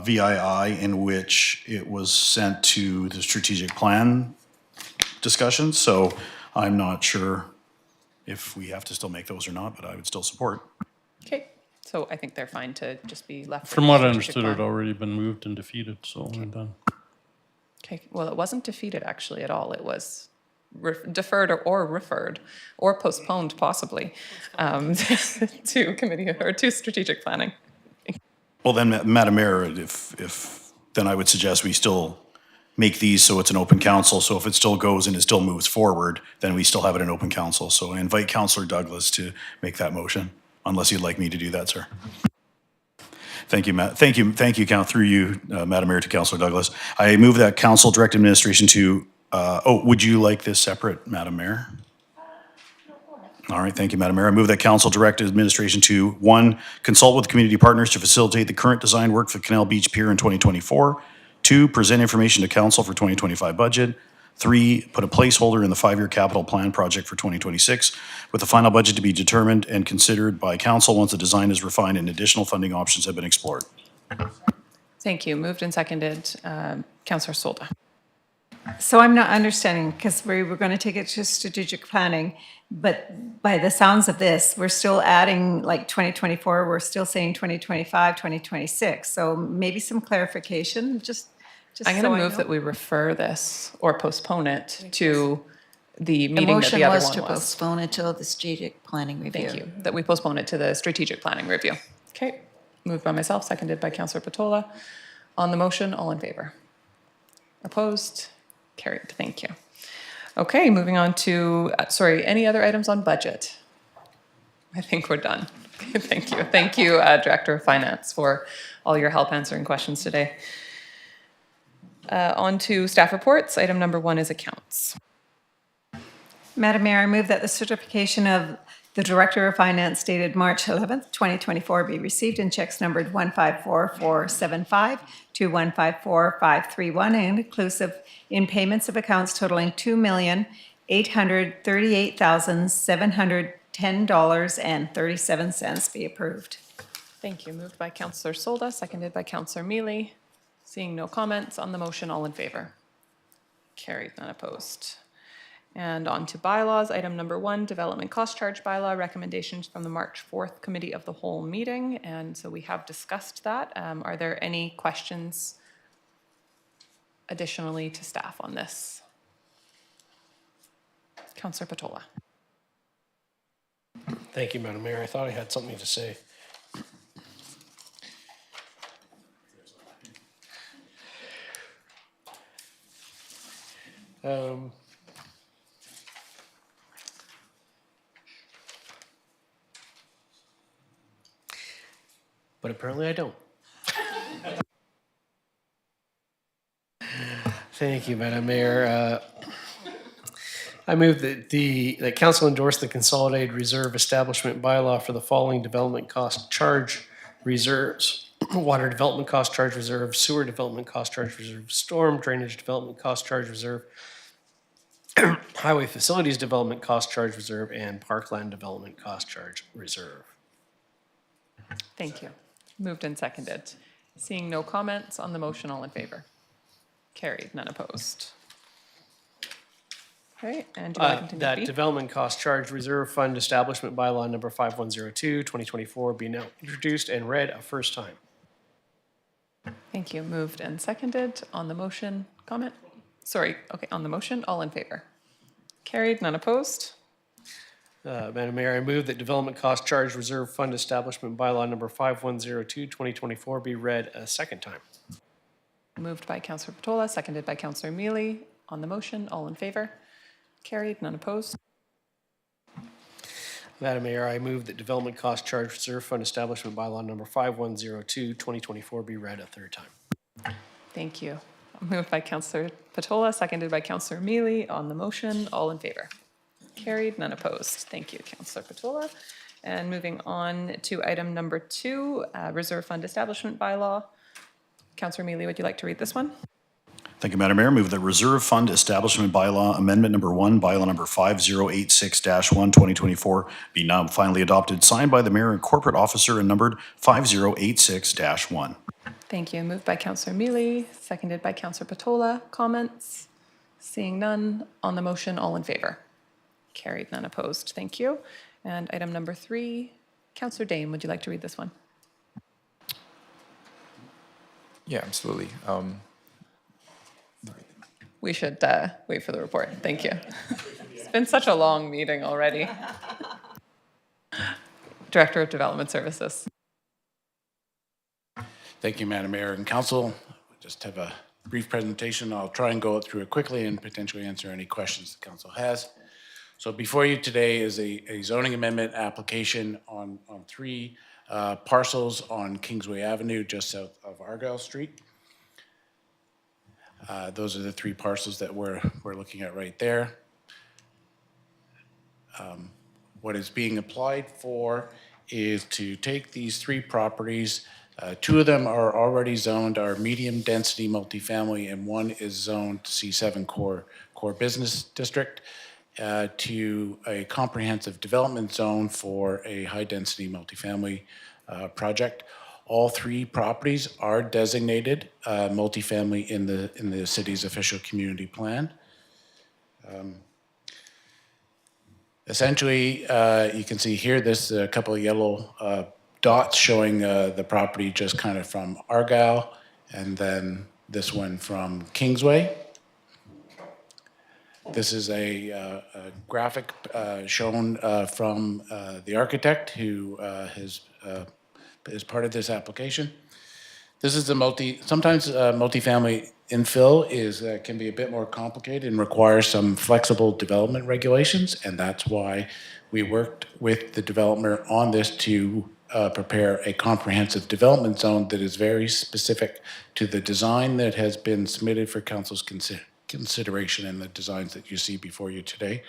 VII in which it was sent to the strategic plan discussion. So I'm not sure if we have to still make those or not, but I would still support. Okay, so I think they're fine to just be left. with From the what I strategic understood, it had plan. already been moved and defeated, so we're done. Okay, well, it wasn't defeated actually at all. It was deferred or referred or postponed possibly to committee or to strategic planning. Well, then, Madam Mayor, if, then I would suggest we still make these so it's an open council. So if it still goes and it still moves forward, then we still have it in open council. So I invite Councillor Douglas to make that motion, unless you'd like me to do that, sir. Thank you, thank you, through you, Madam Mayor, to Councillor Douglas. I move that council direct administration to, would you like this separate, Madam Mayor? All right, thank you, Madam Mayor. I move that council direct administration to, 1, consult with community partners to facilitate the current design work for Canal Beach Pier in 2024. 2, present information to council for 2025 budget. 3, put a placeholder in the 5-year capital plan project for 2026, with the final budget to be determined and considered by council once the design is refined and additional funding options have been explored. Thank you. Moved and seconded. Councillor Solda. So I'm not understanding, because we were going to take it to strategic planning, but by the sounds of this, we're still adding like 2024, we're still saying 2025, 2026. So maybe some clarification, just I'm so going I to move know. that we refer this or postpone it to the The meeting that motion the other was one to was. postpone until the strategic planning review. Thank you. That we postpone it to the strategic planning review. Okay. Moved by myself, seconded by Councillor Patola. On the motion, all in favor? Opposed? Carried. Thank you. Okay, moving on to, any other items on budget? I think we're done. Okay, thank you. Thank you, Director of Finance, for all your help answering questions today. On to staff reports. Item number 1 is accounts. Madam Mayor, I move that the certification of the Director of Finance dated March 11th, 2024 be received and checks numbered 154475 to 154531 and inclusive in payments of accounts totaling $2,838,710.37 be approved. Thank you. Moved by Councillor Solda, seconded by Councillor Mealy. Seeing no comments on the motion, all in favor? Carried, none opposed. And on to bylaws. Item number 1, development cost charge bylaw, recommendations from the March 4th Committee of the Whole meeting. And so we have discussed that. Are there any questions additionally to staff on this? Councillor Patola. Thank you, Madam Mayor. I thought I had something to say. But apparently I don't. Thank you, Madam Mayor. I move that council endorse the consolidated reserve establishment bylaw for the following development cost charge reserves: water development cost charge reserve, sewer development cost charge reserve, storm drainage development cost charge reserve, highway facilities development cost charge reserve, and parkland development cost charge reserve. Thank you. Moved and seconded. Seeing no comments on the motion, all in favor? Carried, none opposed. Okay, and do you want to continue? That B? development cost charge reserve fund establishment bylaw number 5102, 2024 be now introduced and read a first time. Thank you. Moved and seconded. On the motion, comment? Sorry, okay, on the motion, all in favor? Carried, none opposed? Madam Mayor, I move that development cost charge reserve fund establishment bylaw number 5102, 2024 be read a second time. Moved by Councillor Patola, seconded by Councillor Mealy. On the motion, all in favor? Carried, none opposed? Madam Mayor, I move that development cost charge reserve fund establishment bylaw number 5102, 2024 be read a third time. Thank you. Moved by Councillor Patola, seconded by Councillor Mealy. On the motion, all in favor? Carried, none opposed. Thank you, Councillor Patola. And moving on to item number 2, reserve fund establishment bylaw. Councillor Mealy, would you like to read this one? Thank you, Madam Mayor. Move that Reserve Fund Establishment Bylaw Amendment Number 1, Bylaw Number 5086-1, 2024, be now finally adopted, signed by the Mayor and Corporate Officer and numbered 5086-1. Thank you. Moved by Councillor Mealy, seconded by Councillor Patola. Comments? Seeing none. On the motion, all in favor? Carried, none opposed. Thank you. And item number 3, Councillor Dane, would you like to read this one? Yeah, absolutely. We should wait for the report. Thank you. It's been such a long meeting already. Director of Development Services. Thank you, Madam Mayor and Council. We just have a brief presentation. I'll try and go through it quickly and potentially answer any questions the Council has. So before you today is a zoning amendment application on 3 parcels on Kingsway Avenue, just south of Argyle Street. Those are the 3 parcels that we're looking at right there. What is being applied for is to take these 3 properties. 2 of them are already zoned, are medium density multifamily, and 1 is zoned C7 core business district to a comprehensive development zone for a high density multifamily project. All 3 properties are designated multifamily in the city's official community plan. Essentially, you can see here, this a couple of yellow dots showing the property just kind of from Argyle, and then this one from Kingsway. This is a graphic shown from the architect who is part of this application. This is sometimes multifamily infill can be a bit more complicated and requires some flexible development regulations, and that's why we worked with the developer on this to prepare a comprehensive development zone that is very specific to the design that has been submitted for council's consideration and the designs that you see before you today.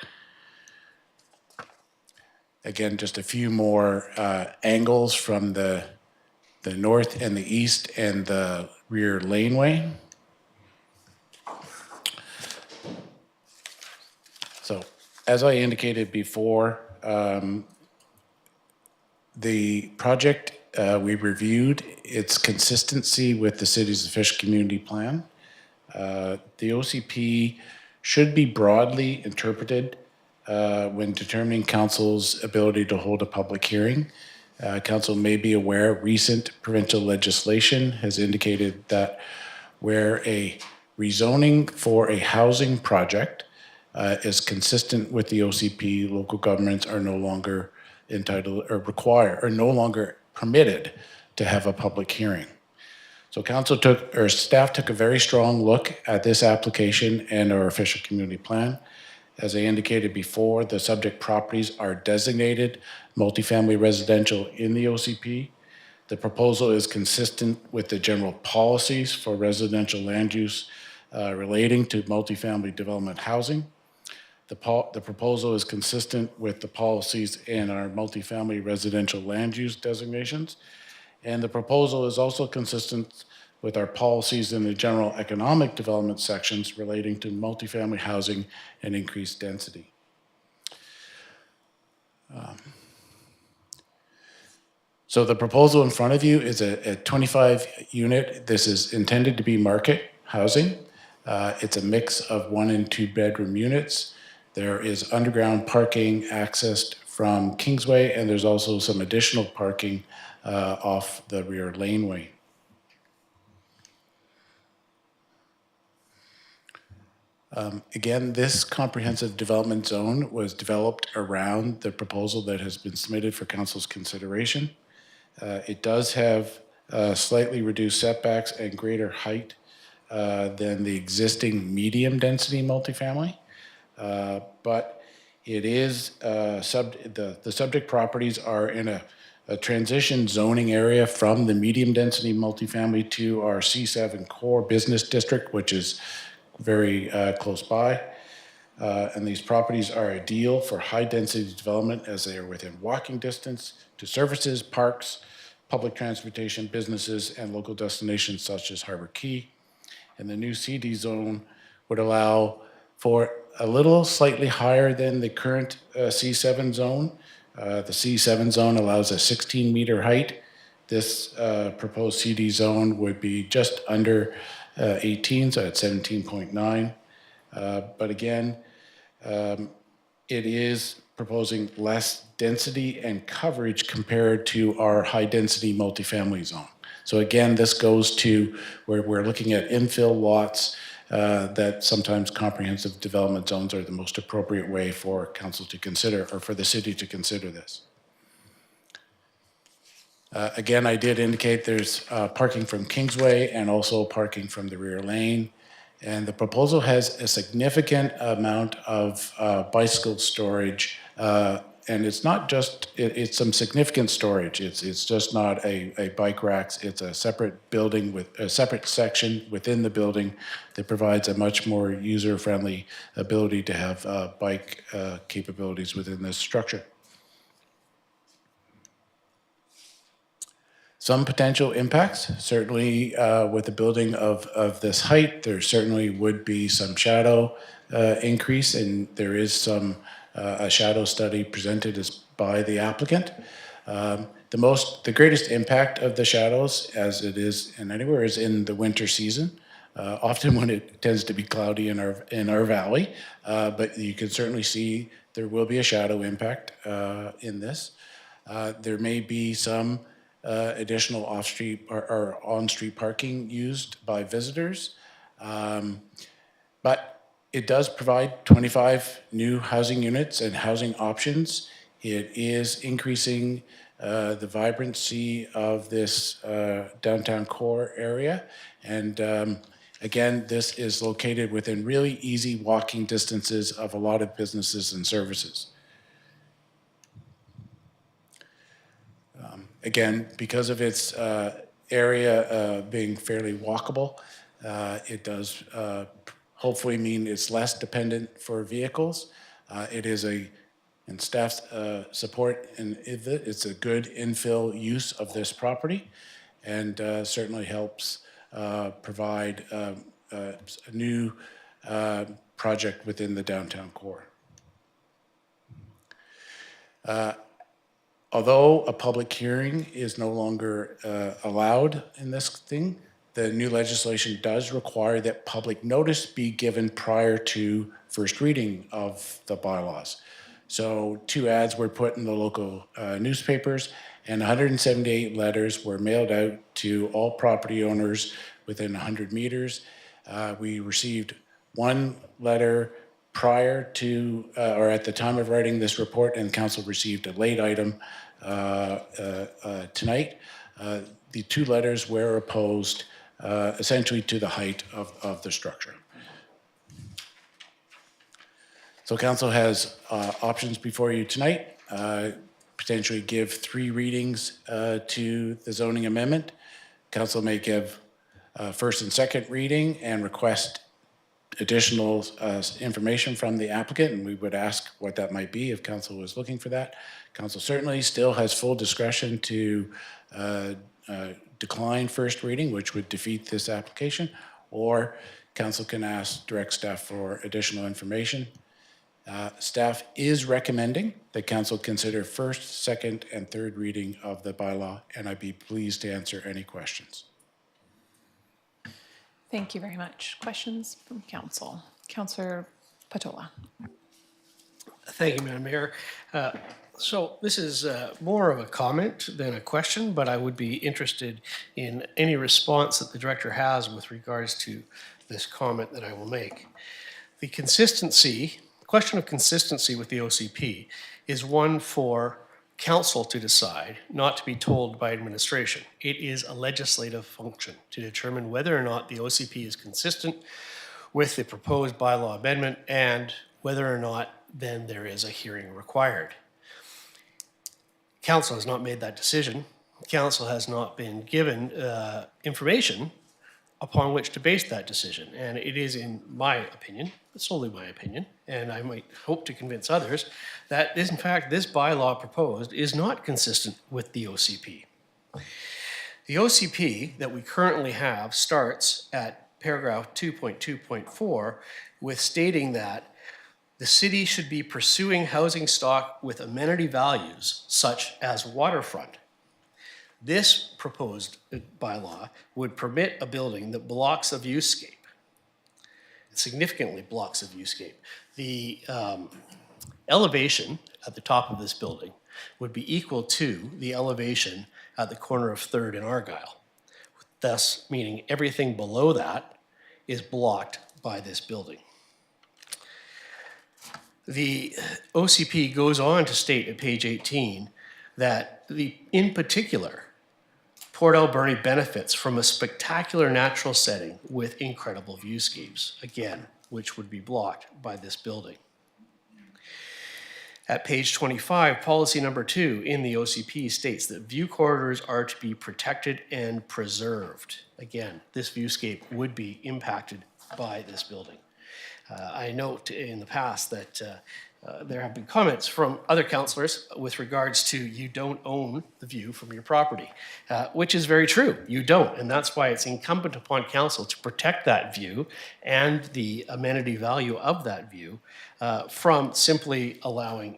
Again, just a few more angles from the north and the east and the rear laneway. So, as I indicated before, the project, we reviewed its consistency with the city's official community plan. The OCP should be broadly interpreted when determining council's ability to hold a public hearing. Council may be aware recent provincial legislation has indicated that where a rezoning for a housing project is consistent with the OCP, local governments are no longer entitled or no longer permitted to have a public hearing. So staff took a very strong look at this application and our official community plan. As I indicated before, the subject properties are designated multifamily residential in the OCP. The proposal is consistent with the general policies for residential land use relating to multifamily development housing. The proposal is consistent with the policies in our multifamily residential land use designations. And the proposal is also consistent with our policies in the general economic development sections relating to multifamily housing and increased density. So the proposal in front of you is a 25 unit. This is intended to be market housing. It's a mix of 1 and 2 bedroom units. There is underground parking accessed from Kingsway, and there's also some additional parking off the rear laneway. Again, this comprehensive development zone was developed around the proposal that has been submitted for council's consideration. It does have slightly reduced setbacks and greater height than the existing medium density multifamily. But it is, the subject properties are in a transition zoning area from the medium density multifamily to our C7 core business district, which is very close by. And these properties are ideal for high density development as they are within walking distance to services, parks, public transportation, businesses, and local destinations such as Harbor Key. And the new CD zone would allow for a little slightly higher than the current C7 zone. The C7 zone allows a 16-meter height. This proposed CD zone would be just under 18, so at 17.9. But again, it is proposing less density and coverage compared to our high-density multifamily zone. So again, this goes to where we're looking at infill lots that sometimes comprehensive development zones are the most appropriate way for council to consider, or for the city to consider this. Again, I did indicate there's parking from Kingsway and also parking from the rear lane. And the proposal has a significant amount of bicycle storage. And it's not just, it's some significant storage. It's just not a bike racks. It's a separate building with a separate section within the building that provides a much more user-friendly ability to have bike capabilities within this structure. Some potential impacts, certainly with the building of this height, there certainly would be some shadow increase, and there is some a shadow study presented by the applicant. The greatest impact of the shadows, as it is in anywhere, is in the winter season. Often when it tends to be cloudy in our valley, but you can certainly see there will be a shadow impact in this. There may be some additional off-street or on-street parking used by visitors. But it does provide 25 new housing units and housing options. It is increasing the vibrancy of this downtown core area. And again, this is located within really easy walking distances of a lot of businesses and services. Again, because of its area being fairly walkable, it does hopefully mean it's less dependent for vehicles. It is and staff's support, and it's a good infill use of this property, and certainly helps provide a new project within the downtown core. Although a public hearing is no longer allowed in this thing, the new legislation does require that public notice be given prior to first reading of the bylaws. So 2 ads were put in the local newspapers, and 178 letters were mailed out to all property owners within 100 meters. We received 1 letter prior to, or at the time of writing this report, and council received a late item tonight. The 2 letters were opposed essentially to the height of the structure. So council has options before you tonight. Potentially give 3 readings to the zoning amendment. Council may give first and second reading and request additional information from the applicant, and we would ask what that might be if council was looking for that. Council certainly still has full discretion to decline first reading, which would defeat this application, or council can direct staff for additional information. Staff is recommending that council consider first, second, and third reading of the bylaw, and I'd be pleased to answer any questions. Thank you very much. Questions from council? Councillor Patola. Thank you, Madam Mayor. So this is more of a comment than a question, but I would be interested in any response that the director has with regards to this comment that I will make. The question of consistency with the OCP is one for council to decide, not to be told by administration. It is a legislative function to determine whether or not the OCP is consistent with the proposed bylaw amendment and whether or not then there is a hearing required. Council has not made that decision. Council has not been given information upon which to base that decision. And it is, in my opinion, solely my opinion, and I might hope to convince others, that in fact this bylaw proposed is not consistent with the OCP. The OCP that we currently have starts at paragraph 2.2.4 with stating that the city should be pursuing housing stock with amenity values such as waterfront. This proposed bylaw would permit a building that blocks a viewscape, significantly blocks a viewscape. The elevation at the top of this building would be equal to the elevation at the corner of 3rd and Argyle, thus meaning everything below that is blocked by this building. The OCP goes on to state at page 18 that in particular, Port Alberni benefits from a spectacular natural setting with incredible viewscapes, again, which would be blocked by this building. At page 25, policy number 2 in the OCP states that view corridors are to be protected and preserved. Again, this viewscape would be impacted by this building. I note in the past that there have been comments from other councillors with regards to you don't own the view from your property, which is very true. You don't, and that's why it's incumbent upon council to protect that view and the amenity value of that view from simply allowing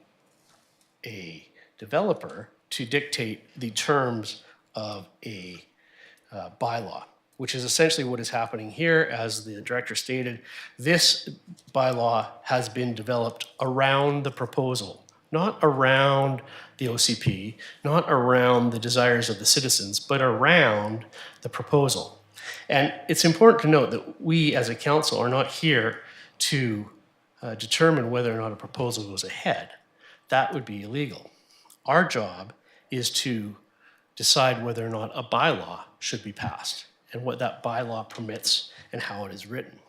a developer to dictate the terms of a bylaw, which is essentially what is happening here. As the director stated, this bylaw has been developed around the proposal, not around the OCP, not around the desires of the citizens, but around the proposal. And it's important to note that we as a council are not here to determine whether or not a proposal goes ahead. That would be illegal. Our job is to decide whether or not a bylaw should be passed and what that bylaw permits and how it is written.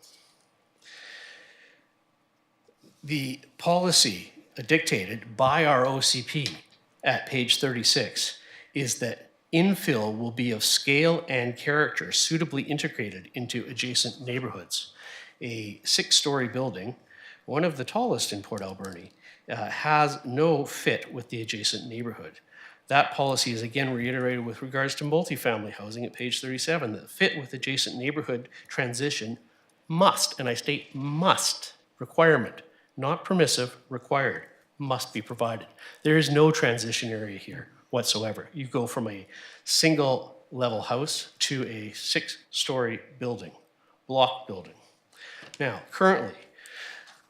The policy dictated by our OCP at page 36 is that infill will be of scale and character suitably integrated into adjacent neighborhoods. A 6-story building, one of the tallest in Port Alberni, has no fit with the adjacent neighborhood. That policy is again reiterated with regards to multifamily housing at page 37. The fit with adjacent neighborhood transition must, and I state must, requirement, not permissive, required, must be provided. There is no transition area here whatsoever. You go from a single level house to a 6-story building, block building. Now, currently,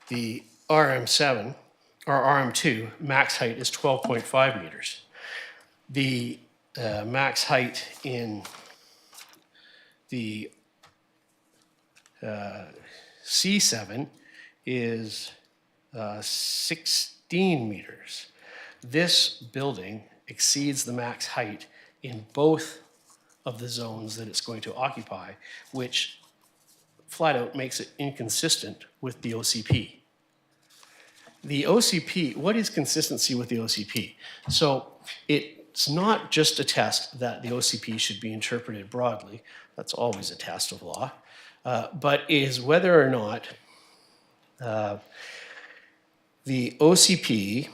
the RM7 or RM2 max height is 12.5 meters. The max height in the C7 is 16 meters. This building exceeds the max height in both of the zones that it's going to occupy, which flat out makes it inconsistent with the OCP. The OCP, what is consistency with the OCP? So it's not just a test that the OCP should be interpreted broadly. That's always a test of law. But is whether or not the OCP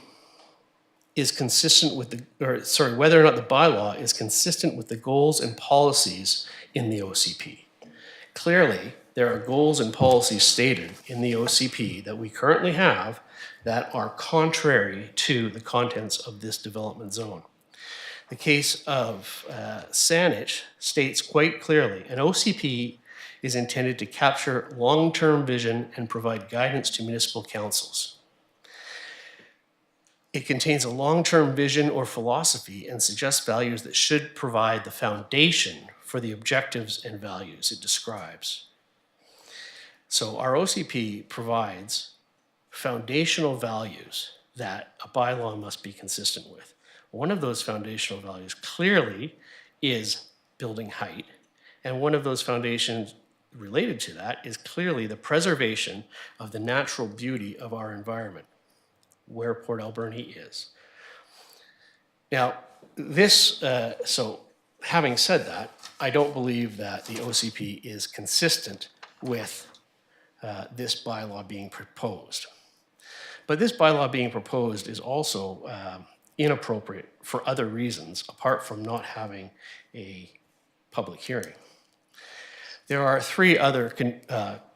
is consistent with the, whether or not the bylaw is consistent with the goals and policies in the OCP. Clearly, there are goals and policies stated in the OCP that we currently have that are contrary to the contents of this development zone. The case of Saanich states quite clearly, an OCP is intended to capture long-term vision and provide guidance to municipal councils. It contains a long-term vision or philosophy and suggests values that should provide the foundation for the objectives and values it describes. So our OCP provides foundational values that a bylaw must be consistent with. One of those foundational values clearly is building height, and one of those foundations related to that is clearly the preservation of the natural beauty of our environment, where Port Alberni is. Now, this, so having said that, I don't believe that the OCP is consistent with this bylaw being proposed. But this bylaw being proposed is also inappropriate for other reasons, apart from not having a public hearing. There are 3 other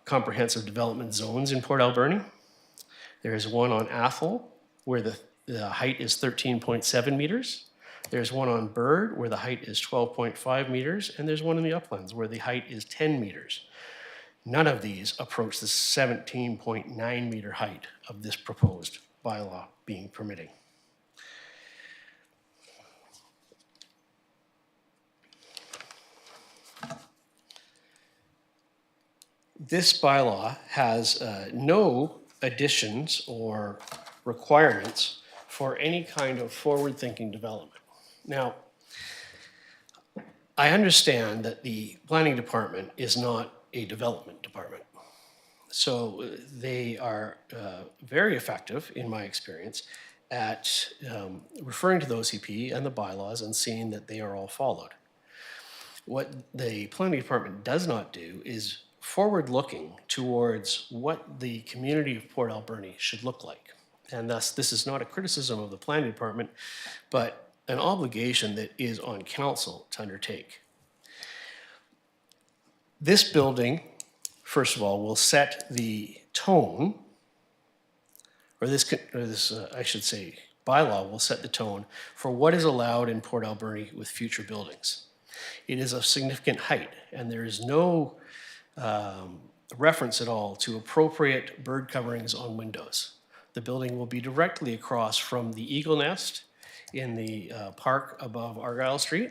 comprehensive development zones in Port Alberni. There is one on Athol, where the height is 13.7 meters. There's one on Bird, where the height is 12.5 meters, and there's one in the uplands, where the height is 10 meters. None of these approach the 17.9 meter height of this proposed bylaw being permitting. This bylaw has no additions or requirements for any kind of forward-thinking development. Now, I understand that the planning department is not a development department. So they are very effective, in my experience, at referring to the OCP and the bylaws and seeing that they are all followed. What the planning department does not do is forward-looking towards what the community of Port Alberni should look like. And thus, this is not a criticism of the planning department, but an obligation that is on council to undertake. This building, first of all, will set the tone, or this I should say, bylaw will set the tone for what is allowed in Port Alberni with future buildings. It is of significant height, and there is no reference at all to appropriate bird coverings on windows. The building will be directly across from the Eagle Nest in the park above Argyle Street.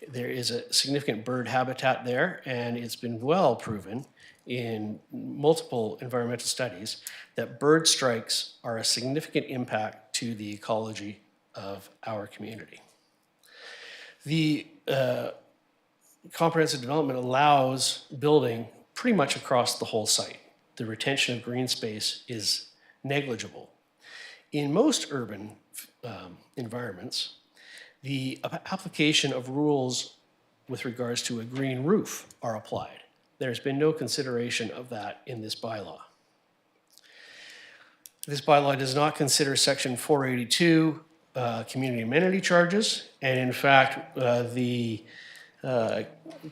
There is a significant bird habitat there, and it's been well proven in multiple environmental studies that bird strikes are a significant impact to the ecology of our community. The comprehensive development allows building pretty much across the whole site. The retention of green space is negligible. In most urban environments, the application of rules with regards to a green roof are applied. There's been no consideration of that in this bylaw. This bylaw does not consider section 482 community amenity charges, and in fact, the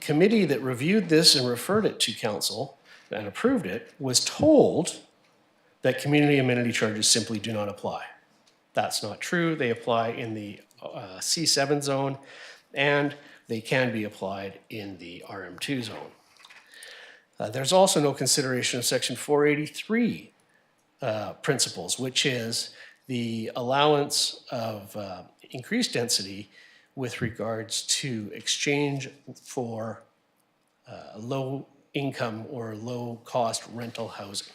committee that reviewed this and referred it to council and approved it was told that community amenity charges simply do not apply. That's not true. They apply in the C7 zone, and they can be applied in the RM2 zone. There's also no consideration of section 483 principles, which is the allowance of increased density with regards to exchange for low income or low cost rental housing.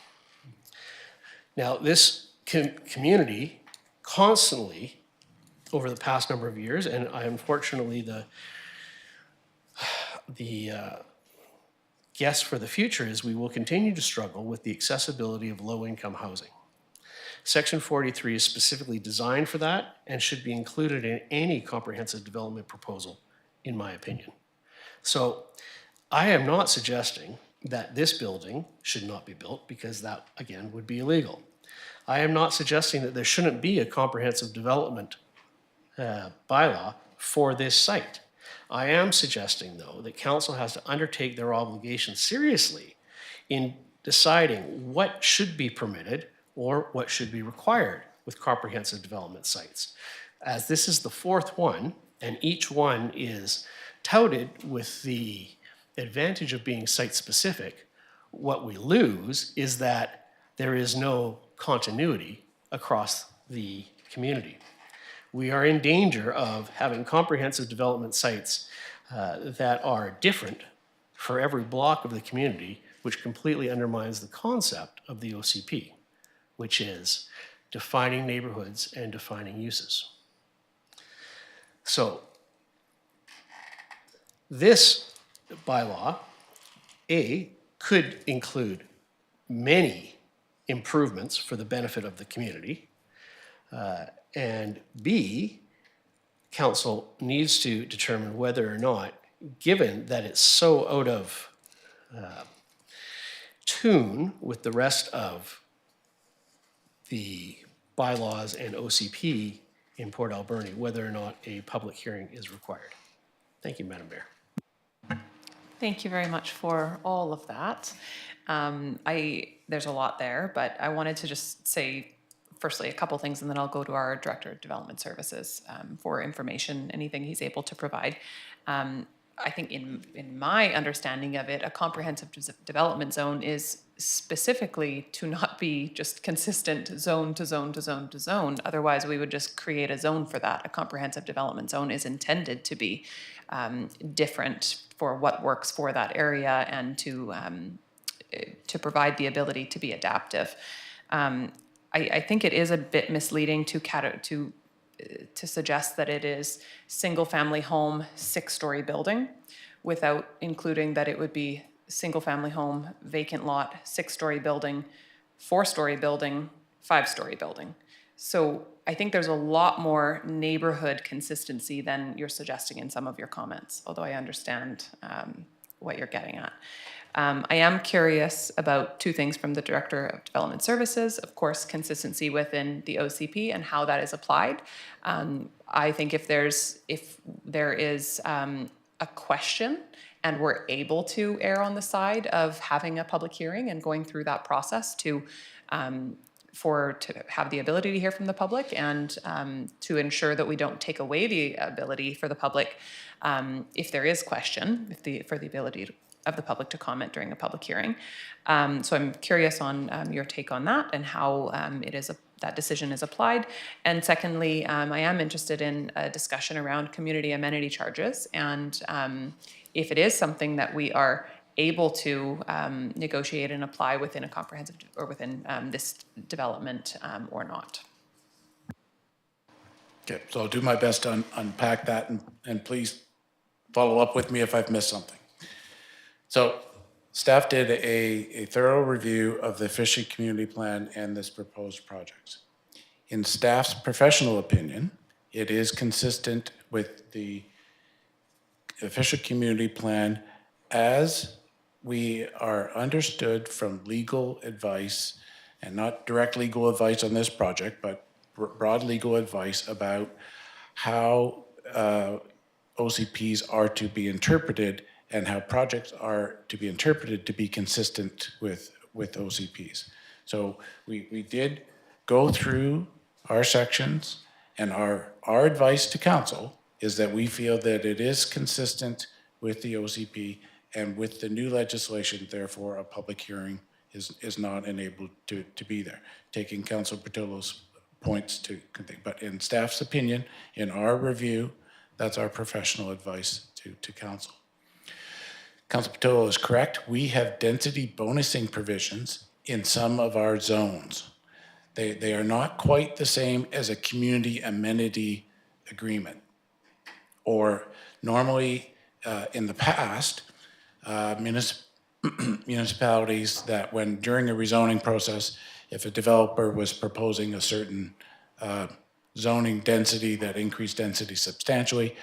Now, this community constantly, over the past number of years, and unfortunately the guess for the future is we will continue to struggle with the accessibility of low-income housing. Section 43 is specifically designed for that and should be included in any comprehensive development proposal, in my opinion. So I am not suggesting that this building should not be built, because that, again, would be illegal. I am not suggesting that there shouldn't be a comprehensive development bylaw for this site. I am suggesting, though, that council has to undertake their obligation seriously in deciding what should be permitted or what should be required with comprehensive development sites. As this is the 4th one, and each one is touted with the advantage of being site-specific, what we lose is that there is no continuity across the community. We are in danger of having comprehensive development sites that are different for every block of the community, which completely undermines the concept of the OCP, which is defining neighborhoods and defining uses. So this bylaw, A, could include many improvements for the benefit of the community, and B, council needs to determine whether or not, given that it's so out of tune with the rest of the bylaws and OCP in Port Alberni, whether or not a public hearing is required. Thank you, Madam Mayor. Thank you very much for all of that. There's a lot there, but I wanted to just say, firstly, a couple things, and then I'll go to our Director of Development Services for information, anything he's able to provide. I think in my understanding of it, a comprehensive development zone is specifically to not be just consistent zone to zone to zone to zone. Otherwise, we would just create a zone for that. A comprehensive development zone is intended to be different for what works for that area and to provide the ability to be adaptive. I think it is a bit misleading to suggest that it is single-family home, 6-story building, without including that it would be single-family home, vacant lot, 6-story building, 4-story building, 5-story building. So I think there's a lot more neighborhood consistency than you're suggesting in some of your comments, although I understand what you're getting at. I am curious about 2 things from the Director of Development Services. Of course, consistency within the OCP and how that is applied. I think if there is a question and we're able to err on the side of having a public hearing and going through that process to have the ability to hear from the public and to ensure that we don't take away the ability for the public, if there is question, for the ability of the public to comment during a public hearing. So I'm curious on your take on that and how that decision is applied. And secondly, I am interested in a discussion around community amenity charges and if it is something that we are able to negotiate and apply within a comprehensive or within this development or not. Okay, so I'll do my best to unpack that and please follow up with me if I've missed something. So staff did a thorough review of the fishing community plan and this proposed projects. In staff's professional opinion, it is consistent with the fishing community plan as we are understood from legal advice, and not direct legal advice on this project, but broad legal advice about how OCPs are to be interpreted and how projects are to be interpreted to be consistent with OCPs. So we did go through our sections, and our advice to council is that we feel that it is consistent with the OCP and with the new legislation, therefore a public hearing is not enabled to be there. Taking Councilor Patillo's points to think, but in staff's opinion, in our review, that's our professional advice to council. Councilor Patillo is correct. We have density bonusing provisions in some of our zones. They are not quite the same as a community amenity agreement. Or normally in the past, municipalities that when during a rezoning process, if a developer was proposing a certain zoning density that increased density substantially,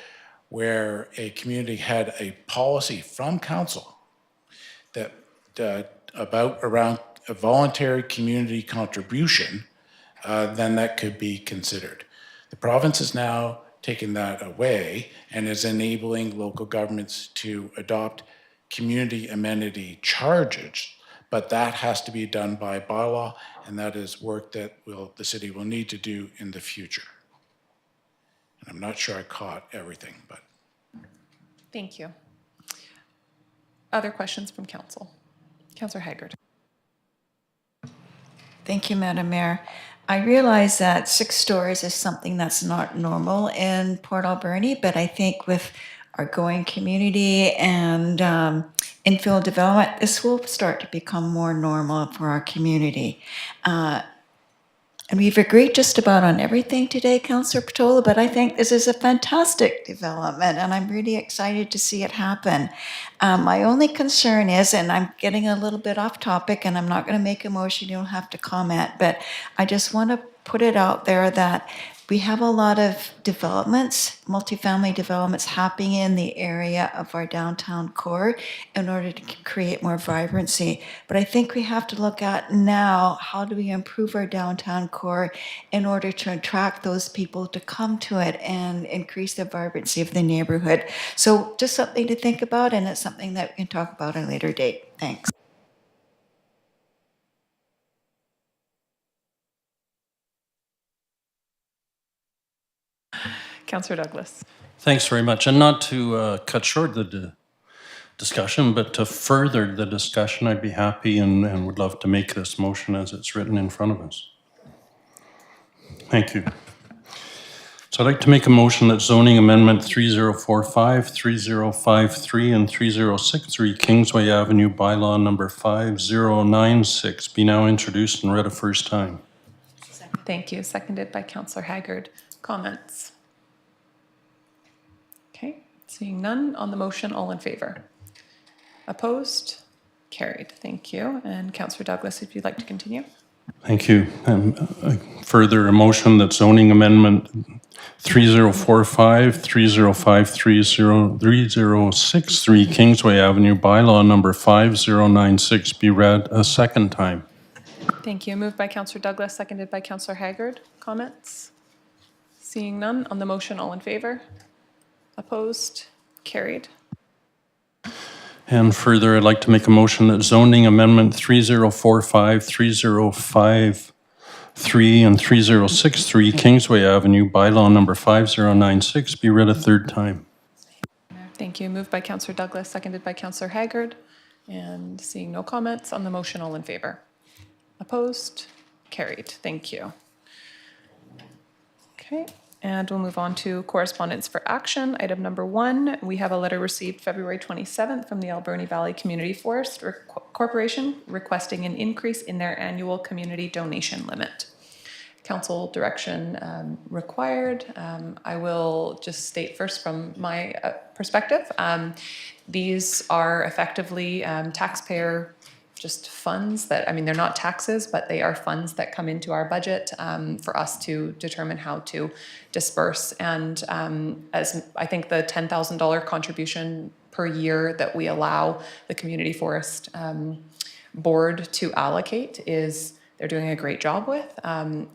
where a community had a policy from council that around a voluntary community contribution, then that could be considered. The province has now taken that away and is enabling local governments to adopt community amenity charges, but that has to be done by bylaw, and that is work that the city will need to do in the future. And I'm not sure I caught everything, but. Thank you. Other questions from council? Councillor Haggard. Thank you, Madam Mayor. I realize that 6 stories is something that's not normal in Port Alberni, but I think with our growing community and infill development, this will start to become more normal for our community. And we've agreed just about on everything today, Councillor Patola, but I think this is a fantastic development and I'm really excited to see it happen. My only concern is, and I'm getting a little bit off topic and I'm not going to make a motion, you don't have to comment, but I just want to put it out there that we have a lot of developments, multifamily developments happening in the area of our downtown core in order to create more vibrancy. But I think we have to look at now, how do we improve our downtown core in order to attract those people to come to it and increase the vibrancy of the neighborhood? So just something to think about, and it's something that we can talk about at a later date. Thanks. Councillor Douglas. Thanks very much. And not to cut short the discussion, but to further the discussion, I'd be happy and would love to make this motion as it's written in front of us. Thank you. So I'd like to make a motion that zoning amendment 3045, 3053, and 3063 Kingsway Avenue bylaw number 5096 be now introduced and read a first time. Thank you. Seconded by Councillor Haggard. Comments? Okay, seeing none on the motion, all in favor? Opposed? Carried. Thank you. And Councillor Douglas, if you'd like to continue. Thank you. Further, a motion that zoning amendment 3045, 3053, 3063 Kingsway Avenue bylaw number 5096 be read a second time. Thank you. Moved by Councillor Douglas, seconded by Councillor Haggard. Comments? Seeing none on the motion, all in favor? Opposed? Carried. And further, I'd like to make a motion that zoning amendment 3045, 3053, and 3063 Kingsway Avenue bylaw number 5096 be read a third time. Thank you. Moved by Councillor Douglas, seconded by Councillor Haggard. And seeing no comments on the motion, all in favor? Opposed? Carried. Thank you. Okay. And we'll move on to correspondence for action. Item number 1, we have a letter received February 27th from the Alberni Valley Community Forest Corporation requesting an increase in their annual community donation limit. Council direction required. I will just state first from my perspective. These are effectively taxpayer just funds that, I mean, they're not taxes, but they are funds that come into our budget for us to determine how to disperse. And as I think the $10,000 contribution per year that we allow the Community Forest Board to allocate is, they're doing a great job with.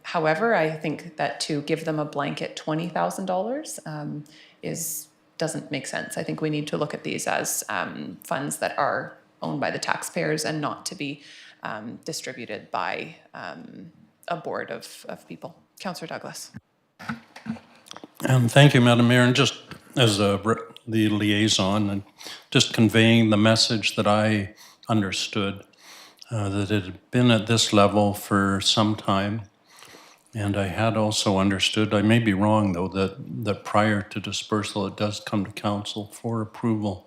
However, I think that to give them a blanket $20,000 doesn't make sense. I think we need to look at these as funds that are owned by the taxpayers and not to be distributed by a board of people. Councillor Douglas. Thank you, Madam Mayor. And just as the liaison and just conveying the message that I understood, that it had been at this level for some time. And I had also understood, I may be wrong though, that prior to dispersal, it does come to council for approval.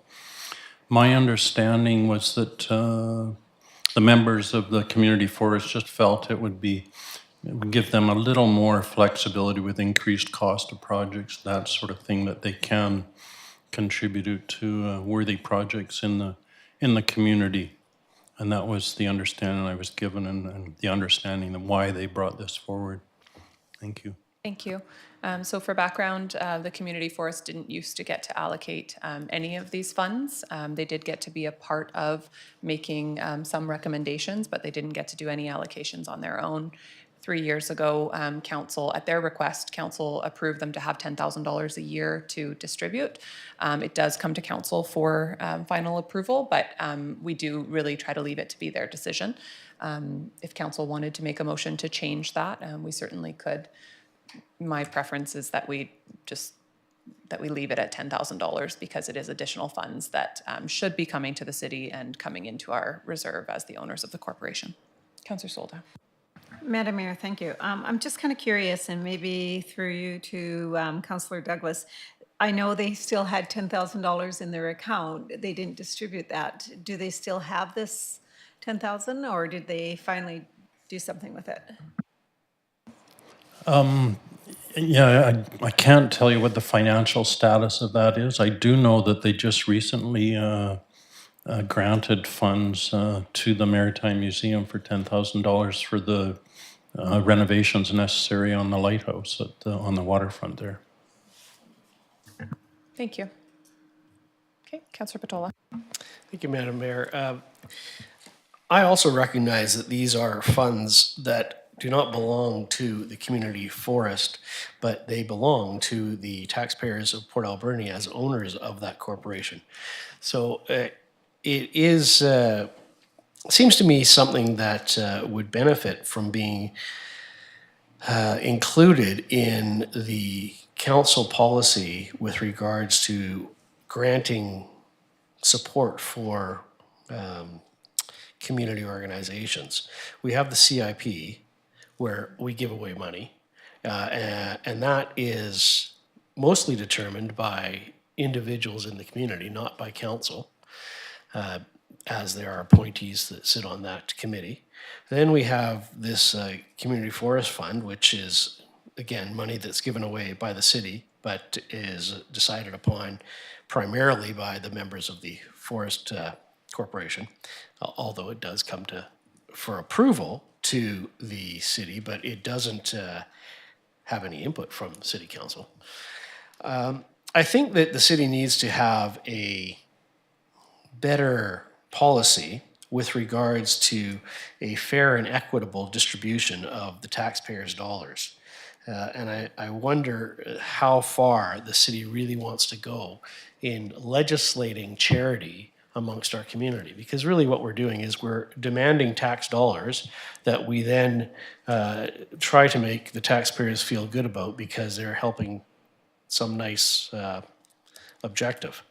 My understanding was that the members of the community forest just felt it would give them a little more flexibility with increased cost of projects, that sort of thing, that they can contribute to worthy projects in the community. And that was the understanding I was given and the understanding of why they brought this forward. Thank you. Thank you. So for background, the community forest didn't used to get to allocate any of these funds. They did get to be a part of making some recommendations, but they didn't get to do any allocations on their own. 3 years ago, council, at their request, council approved them to have $10,000 a year to distribute. It does come to council for final approval, but we do really try to leave it to be their decision. If council wanted to make a motion to change that, we certainly could. My preference is that we leave it at $10,000 because it is additional funds that should be coming to the city and coming into our reserve as the owners of the corporation. Councillor Solda. Madam Mayor, thank you. I'm just kind of curious, and maybe through you to Councillor Douglas. I know they still had $10,000 in their account. They didn't distribute that. Do they still have this $10,000, or did they finally do something with it? Yeah, I can't tell you what the financial status of that is. I do know that they just recently granted funds to the Maritime Museum for $10,000 for the renovations necessary on the lighthouse on the waterfront there. Thank you. Okay, Councillor Patola. Thank you, Madam Mayor. I also recognize that these are funds that do not belong to the community forest, but they belong to the taxpayers of Port Alberni as owners of that corporation. So it is, seems to me something that would benefit from being included in the council policy with regards to granting support for community organizations. We have the CIP where we give away money, and that is mostly determined by individuals in the community, not by council, as there are appointees that sit on that committee. Then we have this community forest fund, which is, again, money that's given away by the city, but is decided upon primarily by the members of the forest corporation, although it does come for approval to the city, but it doesn't have any input from the city council. I think that the city needs to have a better policy with regards to a fair and equitable distribution of the taxpayers' dollars. And I wonder how far the city really wants to go in legislating charity amongst our community. Because really what we're doing is we're demanding tax dollars that we then try to make the taxpayers feel good about because they're helping some nice objective.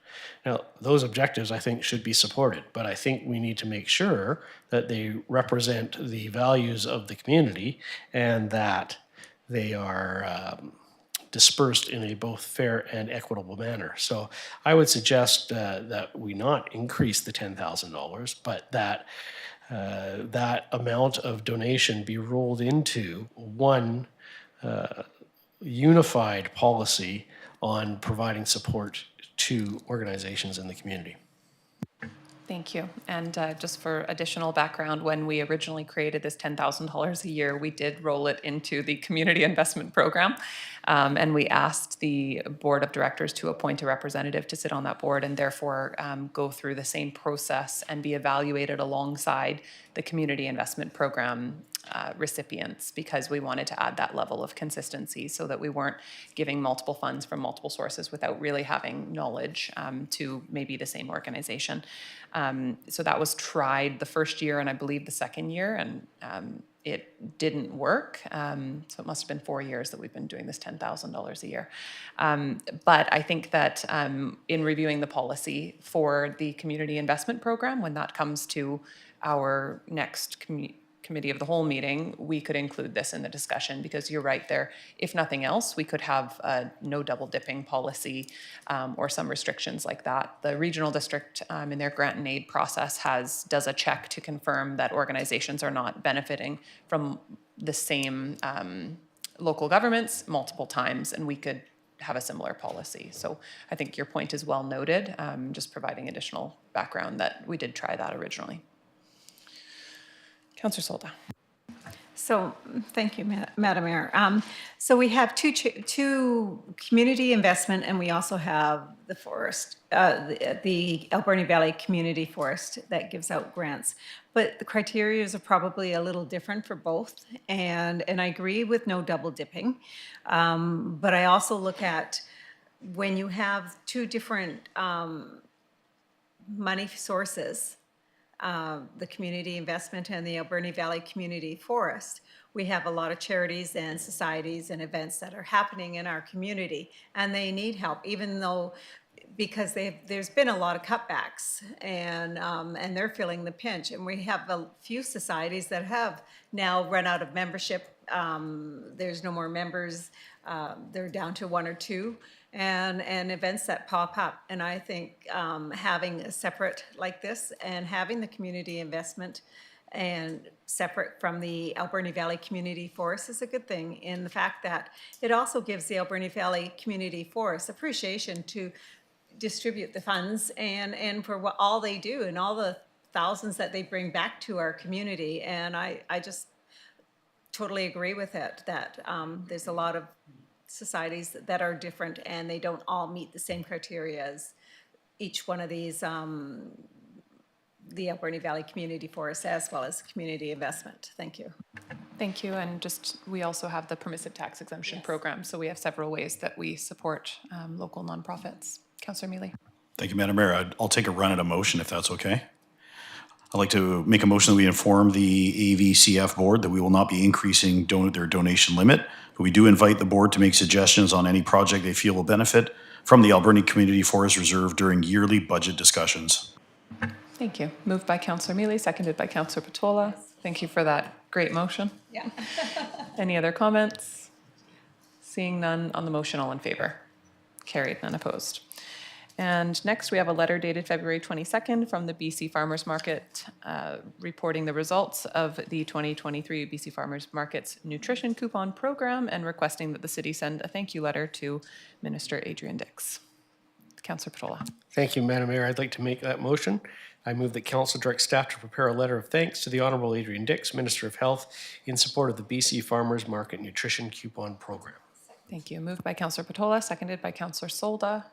Now, those objectives I think should be supported, but I think we need to make sure that they represent the values of the community and that they are dispersed in a both fair and equitable manner. So I would suggest that we not increase the $10,000, but that that amount of donation be rolled into one unified policy on providing support to organizations in the community. Thank you. And just for additional background, when we originally created this $10,000 a year, we did roll it into the community investment program. And we asked the board of directors to appoint a representative to sit on that board and therefore go through the same process and be evaluated alongside the community investment program recipients, because we wanted to add that level of consistency so that we weren't giving multiple funds from multiple sources without really having knowledge to maybe the same organization. So that was tried the first year and I believe the second year, and it didn't work. So it must have been 4 years that we've been doing this $10,000 a year. But I think that in reviewing the policy for the community investment program, when that comes to our next committee of the whole meeting, we could include this in the discussion, because you're right there. If nothing else, we could have a no double dipping policy or some restrictions like that. The regional district in their grant and aid process does a check to confirm that organizations are not benefiting from the same local governments multiple times, and we could have a similar policy. So I think your point is well noted, just providing additional background that we did try that originally. Councillor Solda. So, thank you, Madam Mayor. So we have two community investment, and we also have the forest, the Alberni Valley Community Forest that gives out grants. But the criteria are probably a little different for both, and I agree with no double dipping. But I also look at when you have two different money sources, the community investment and the Alberni Valley Community Forest, we have a lot of charities and societies and events that are happening in our community, and they need help, even though, because there's been a lot of cutbacks, and they're feeling the pinch. And we have a few societies that have now run out of membership. There's no more members. They're down to one or two. And events that pop up. And I think having a separate like this and having the community investment and separate from the Alberni Valley Community Forest is a good thing, in the fact that it also gives the Alberni Valley Community Forest appreciation to distribute the funds and for what all they do and all the thousands that they bring back to our community. And I just totally agree with it, that there's a lot of societies that are different and they don't all meet the same criteria as each one of these, the Alberni Valley Community Forest as well as community investment. Thank you. Thank you, and just, we also have the permissive tax exemption program, so we have several ways that we support local nonprofits. Councillor Mealy. Thank you, Madam Mayor. I'll take a run at a motion if that's okay. I'd like to make a motion that we inform the AVCF board that we will not be increasing their donation limit, but we do invite the board to make suggestions on any project they feel will benefit from the Alberni Community Forest Reserve during yearly budget discussions. Thank you. Moved by Councillor Mealy, seconded by Councillor Patola. Thank you for that great motion. Yeah. Any other comments? Seeing none on the motion, all in favor? Carried, none opposed. And next, we have a letter dated February 22nd from the BC Farmers Market reporting the results of the 2023 BC Farmers Market's nutrition coupon program and requesting that the city send a thank you letter to Minister Adrian Dix. Councillor Patola. Thank you, Madam Mayor. I'd like to make that motion. I move that council direct staff to prepare a letter of thanks to the Honourable Adrian Dix, Minister of Health, in support of the BC Farmers Market Nutrition Coupon Program. Thank you. Moved by Councillor Patola, seconded by Councillor Solda.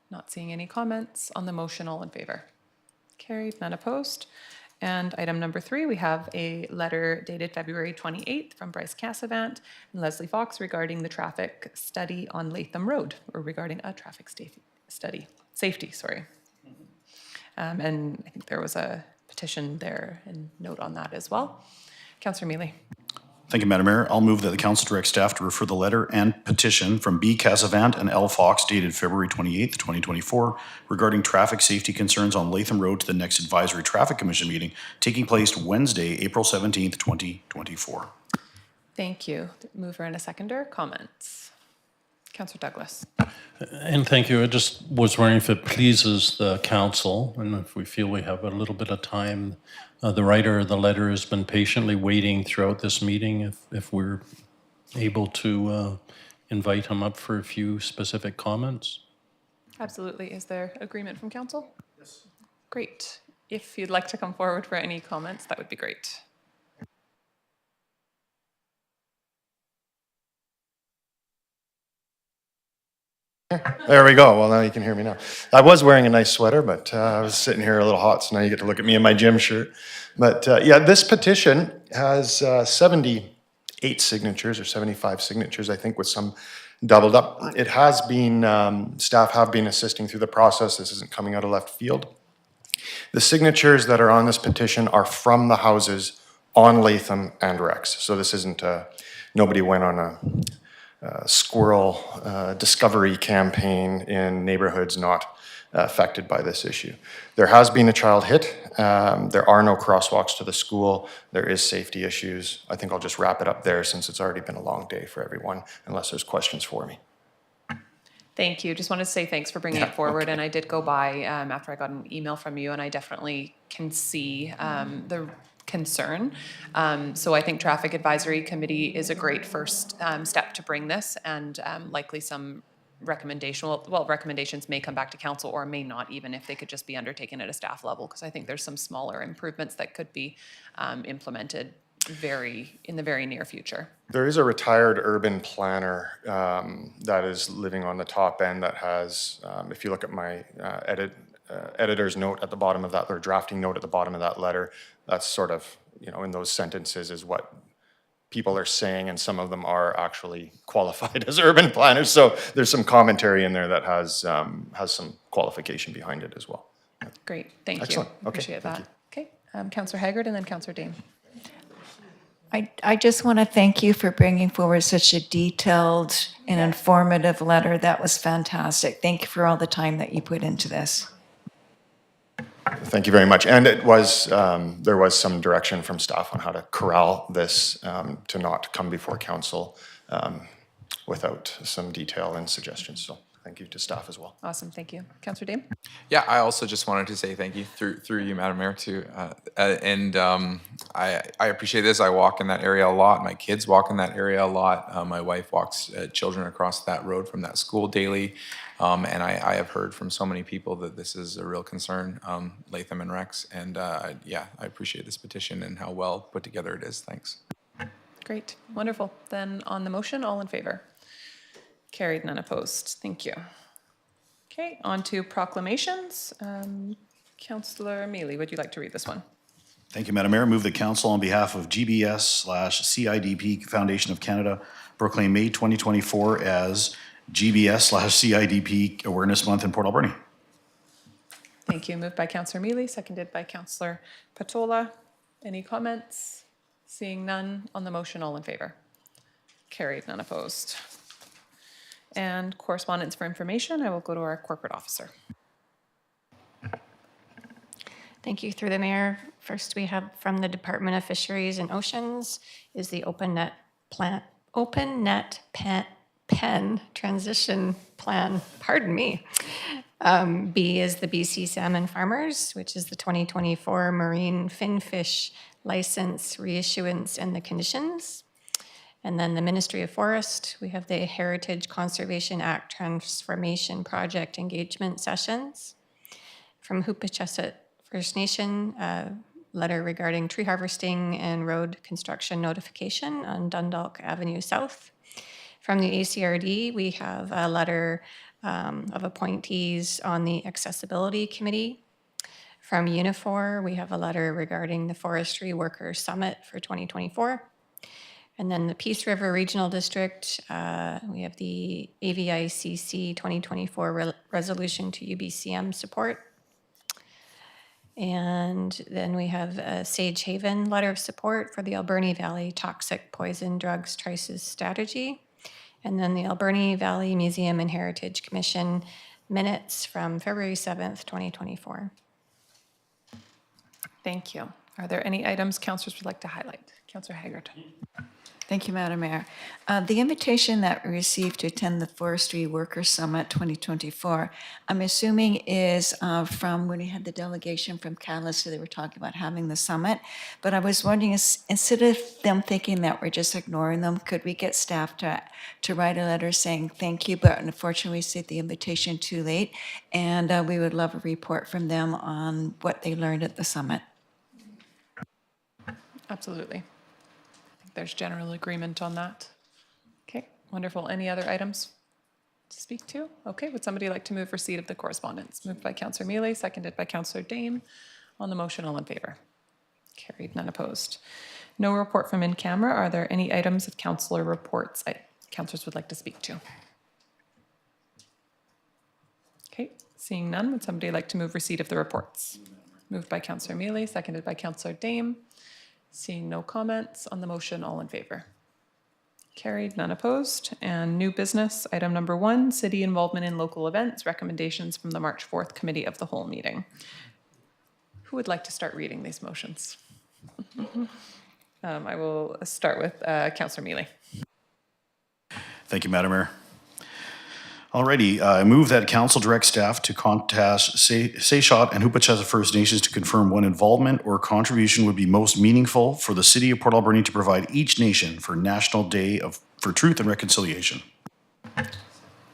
Not seeing any comments on the motion, all in favor? Carried, none opposed. And item number 3, we have a letter dated February 28th from Bryce Cassavant and Leslie Fox regarding the traffic study on Latham Road, or regarding a traffic safety, sorry. And I think there was a petition there and note on that as well. Councillor Mealy. Thank you, Madam Mayor. I'll move that the council direct staff to refer the letter and petition from B. Cassavant and L. Fox dated February 28th, 2024 regarding traffic safety concerns on Latham Road to the next Advisory Traffic Commission meeting taking place Wednesday, April 17th, 2024. Thank you. Mover and a seconder. Comments? Councillor Douglas. And thank you. I just was wondering if it pleases the council and if we feel we have a little bit of time. The writer of the letter has been patiently waiting throughout this meeting. If we're able to invite him up for a few specific comments. Absolutely. Is there agreement from council? Yes. Great. If you'd like to come forward for any comments, that would be great. There we go. Well, now you can hear me now. I was wearing a nice sweater, but I was sitting here a little hot, so now you get to look at me in my gym shirt. But yeah, this petition has 78 signatures or 75 signatures, I think, with some doubled up. It has been, staff have been assisting through the process. This isn't coming out of left field. The signatures that are on this petition are from the houses on Latham and Rex. So this isn't, nobody went on a squirrel discovery campaign in neighborhoods not affected by this issue. There has been a child hit. There are no crosswalks to the school. There is safety issues. I think I'll just wrap it up there since it's already been a long day for everyone, unless there's questions for me. Thank you. Just wanted to say thanks for bringing it forward. Okay. And I did go by after I got an email from you, and I definitely can see the concern. So I think Traffic Advisory Committee is a great first step to bring this, and likely some recommendations may come back to council or may not, even if they could just be undertaken at a staff level, because I think there's some smaller improvements that could be implemented in the very near future. There is a retired urban planner that is living on the top end that has, if you look at my editor's note at the bottom of that, or drafting note at the bottom of that letter, that's sort of, in those sentences is what people are saying, and some of them are actually qualified as urban planners. So there's some commentary in there that has some qualification behind it as well. Great, thank you. Excellent. Okay, Appreciate that. Okay, Councillor Haggard and then Councillor Dane. I just want to thank you for bringing forward such a detailed and informative letter. That was fantastic. Thank you for all the time that you put into this. Thank you very much. And it was, there was some direction from staff on how to corral this to not come before council without some detail and suggestions. So thank you to staff as well. Awesome, thank you. Councillor Dane? Yeah, I also just wanted to say thank you through you, Madam Mayor, too. I appreciate this. I walk in that area a lot. My kids walk in that area a lot. My wife walks children across that road from that school daily. And I have heard from so many people that this is a real concern, Latham and Rex. And yeah, I appreciate this petition and how well put together it is. Thanks. Great, wonderful. Then on the motion, all in favor? Carried, none opposed. Thank you. Okay, on to proclamations. Councillor Mealy, would you like to read this one? Thank you, Madam Mayor. Move the council on behalf of GBS/CIDP Foundation of Canada proclaim May 2024 as GBS/CIDP Awareness Month in Port Alberni. Thank you. Moved by Councillor Mealy, seconded by Councillor Patola. Any comments? Seeing none on the motion, all in favor? Carried, none opposed. And correspondence for information, I will go to our corporate officer. Thank you, through the mayor. First, we have from the Department of Fisheries and Oceans is the OpenNet pen transition plan. Pardon me. B is the BC Salmon Farmers, which is the 2024 Marine Finfish License Reissuance and the Conditions. And then the Ministry of Forest, we have the Heritage Conservation Act Transformation Project Engagement Sessions. From Hoopachesset First Nation, letter regarding tree harvesting and road construction notification on Dundalk Avenue South. From the ACRD, we have a letter of appointees on the Accessibility Committee. From Unifor, we have a letter regarding the Forestry Workers Summit for 2024. And then the Peace River Regional District, we have the AVICC 2024 resolution to UBCM support. And then we have a Sage Haven letter of support for the Alberni Valley Toxic Poison Drugs Traces Strategy. And then the Alberni Valley Museum and Heritage Commission minutes from February 7th, 2024. Thank you. Are there any items councillors would like to highlight? Councillor Haggard. Thank you, Madam Mayor. The invitation that we received to attend the Forestry Workers Summit 2024, I'm assuming is from when we had the delegation from Catalyst, so they were talking about having the summit. But I was wondering, instead of them thinking that we're just ignoring them, could we get staff to write a letter saying thank you, but unfortunately we received the invitation too late, and we would love a report from them on what they learned at the summit. Absolutely. There's general agreement on that. Okay, wonderful. Any other items to speak to? Okay, would somebody like to move receipt of the correspondence? Moved by Councillor Mealy, seconded by Councillor Dame. On the motion, all in favor? Carried, none opposed. No report from in camera. Are there any items of councillor reports councillors would like to speak to? Okay, seeing none, would somebody like to move receipt of the reports? Moved by Councillor Mealy, seconded by Councillor Dame. Seeing no comments on the motion, all in favor? Carried, none opposed. And new business, item number 1, city involvement in local events, recommendations from the March 4th Committee of the Whole meeting. Who would like to start reading these motions? I will start with Councillor Mealy. Thank you, Madam Mayor. Alrighty, I move that council direct staff to contact Sayshot and Hoopachesset First Nations to confirm when involvement or contribution would be most meaningful for the city of Port Alberni to provide each nation for National Day for Truth and Reconciliation.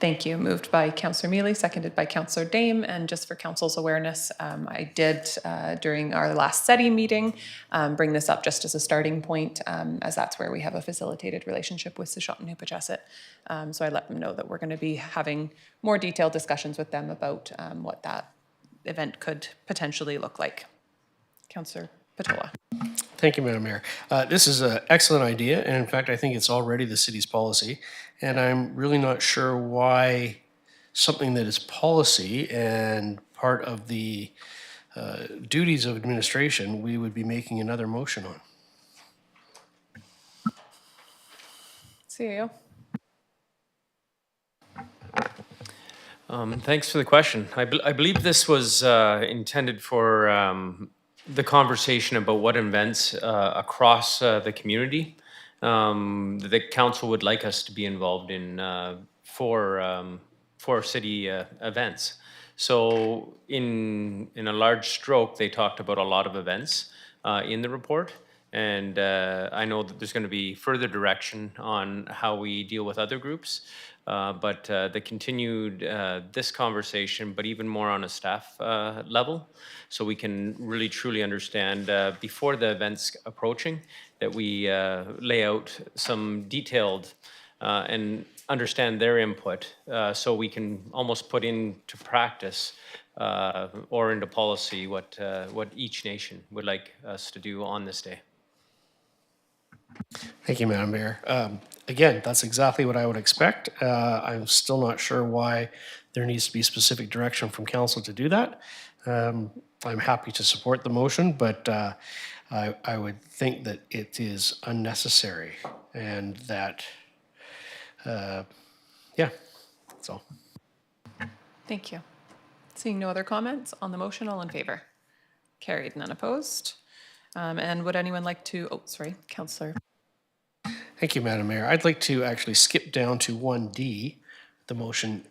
Thank you. Moved by Councillor Mealy, seconded by Councillor Dame. And just for council's awareness, I did, during our last SETI meeting, bring this up just as a starting point, as that's where we have a facilitated relationship with Sayshot and Hoopachesset. So I let them know that we're going to be having more detailed discussions with them about what that event could potentially look like. Councillor Patola. Thank you, Madam Mayor. This is an excellent idea, and in fact, I think it's already the city's policy. And I'm really not sure why something that is policy and part of the duties of administration, we would be making another motion on. CAO. Thanks for the question. I believe this was intended for the conversation about what events across the community the council would like us to be involved in for city events. So in a large stroke, they talked about a lot of events in the report. And I know that there's going to be further direction on how we deal with other groups. But the continued this conversation, but even more on a staff level, so we can really truly understand before the event's approaching, that we lay out some detailed and understand their input, so we can almost put into practice or into policy what each nation would like us to do on this day. Thank you, Madam Mayor. Again, that's exactly what I would expect. I'm still not sure why there needs to be specific direction from council to do that. I'm happy to support the motion, but I would think that it is unnecessary and that, yeah, that's all. Thank you. Seeing no other comments on the motion, all in favor? Carried, none opposed. And would anyone like to, oh, sorry, Councillor. Thank you, Madam Mayor. I'd like to actually skip down to 1D, the motion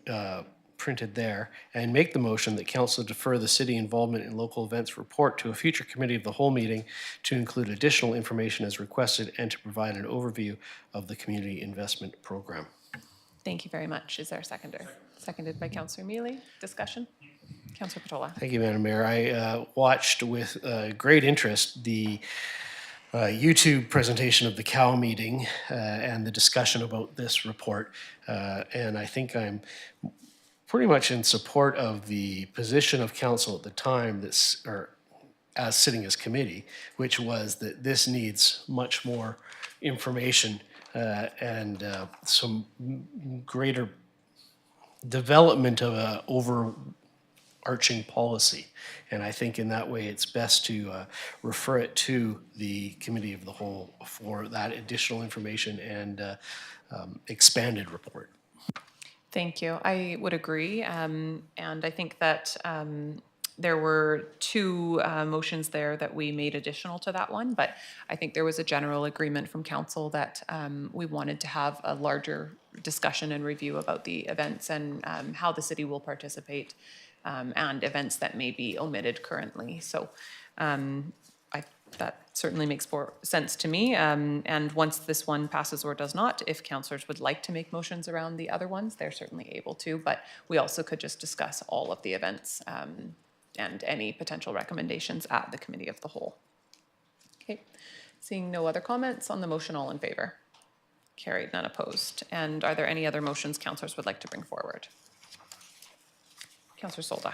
printed there, and make the motion that council defer the city involvement in local events report to a future committee of the whole meeting to include additional information as requested and to provide an overview of the community investment program. Thank you very much. Is there a seconder? Seconded by Councillor Mealy. Discussion? Councillor Patola. Thank you, Madam Mayor. I watched with great interest the YouTube presentation of the COW meeting and the discussion about this report. And I think I'm pretty much in support of the position of council at the time that's, or as sitting as committee, which was that this needs much more information and some greater development of a overarching policy. And I think in that way, it's best to refer it to the committee of the whole for that additional information and expanded report. Thank you. I would agree. And I think that there were two motions there that we made additional to that one, but I think there was a general agreement from council that we wanted to have a larger discussion and review about the events and how the city will participate and events that may be omitted currently. So that certainly makes more sense to me. And once this one passes or does not, if councillors would like to make motions around the other ones, they're certainly able to, but we also could just discuss all of the events and any potential recommendations at the committee of the whole. Okay, seeing no other comments on the motion, all in favor? Carried, none opposed. And are there any other motions councillors would like to bring forward? Councillor Solda.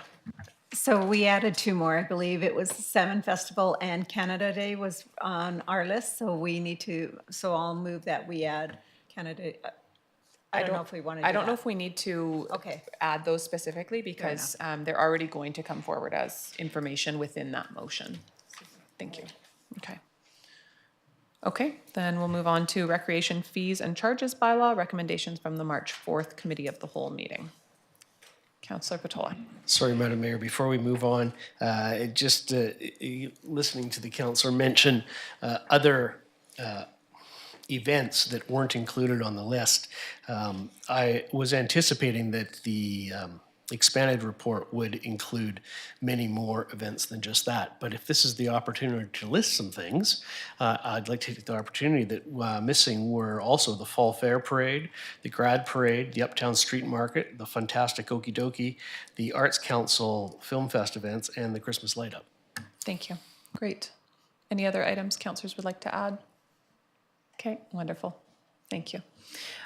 So we added two more. I believe it was Salmon Festival and Canada Day was on our list. So we need to, so I'll move that we add Canada. I don't know if we want to do I don't know that. if we need to Okay. add those specifically because they're already going to come forward as information within that motion. Thank you. Okay. Okay, then we'll move on to recreation fees and charges bylaw recommendations from the March 4th Committee of the Whole meeting. Councillor Patola. Sorry, Madam Mayor, before we move on, just listening to the councillor mention other events that weren't included on the list. I was anticipating that the expanded report would include many more events than just that. But if this is the opportunity to list some things, I'd like to take the opportunity that missing were also the Fall Fair Parade, the Grad Parade, the Uptown Street Market, the Fantastic Okie Dokie, the Arts Council Film Fest events, and the Christmas Light Up. Thank you. Great. Any other items councillors would like to add? Okay, wonderful. Thank you.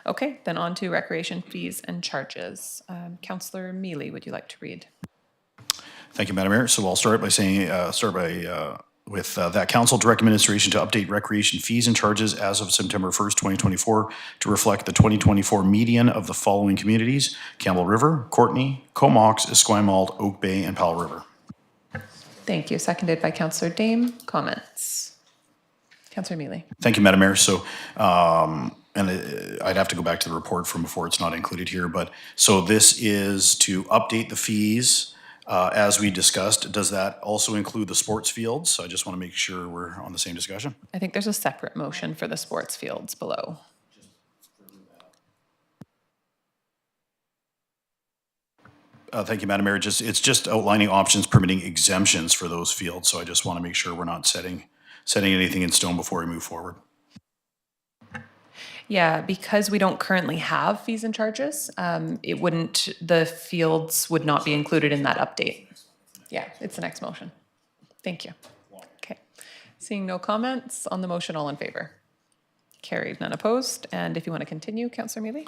Okay, then on to recreation fees and charges. Councillor Mealy, would you like to read? Thank you, Madam Mayor. So I'll start by saying, with that council direct administration to update recreation fees and charges as of September 1st, 2024 to reflect the 2024 median of the following communities: Campbell River, Courtenay, Comox, Esquimalt, Oak Bay, and Powell River. Thank you. Seconded by Councillor Dame. Comments? Councillor Mealy. Thank you, Madam Mayor. So, I'd have to go back to the report from before, it's not included here, but so this is to update the fees as we discussed. Does that also include the sports fields? So I just want to make sure we're on the same discussion. I think there's a separate motion for the sports fields below. Thank you, Madam Mayor. It's just outlining options permitting exemptions for those fields. So I just want to make sure we're not setting setting anything in stone before we move forward. Yeah, because we don't currently have fees and charges, the fields would not be included in that update. Yeah, it's the next motion. Thank you. Okay. Seeing no comments on the motion, all in favor? Carried, none opposed. And if you want to continue, Councillor Mealy?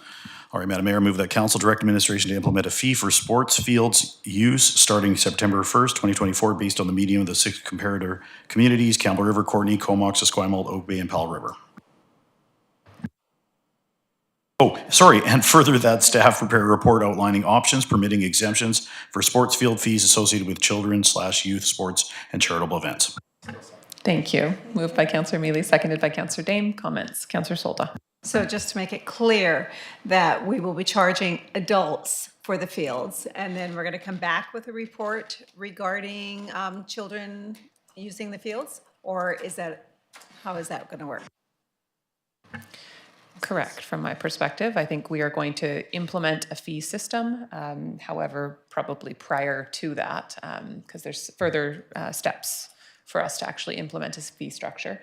All right, Madam Mayor, move that council direct administration to implement a fee for sports fields use starting September 1st, 2024, based on the median of the 6 comparator communities, Campbell River, Courtenay, Comox, Esquimalt, Oak Bay, and Powell River. Oh, sorry, and further that staff prepare a report outlining options permitting exemptions for sports field fees associated with children/youth sports and charitable events. Thank you. Moved by Councillor Mealy, seconded by Councillor Dame. Comments? Councillor Solda. So just to make it clear that we will be charging adults for the fields, and then we're going to come back with a report regarding children using the fields? Or how is that going to work? Correct. From my perspective, I think we are going to implement a fee system. However, probably prior to that, because there's further steps for us to actually implement a fee structure.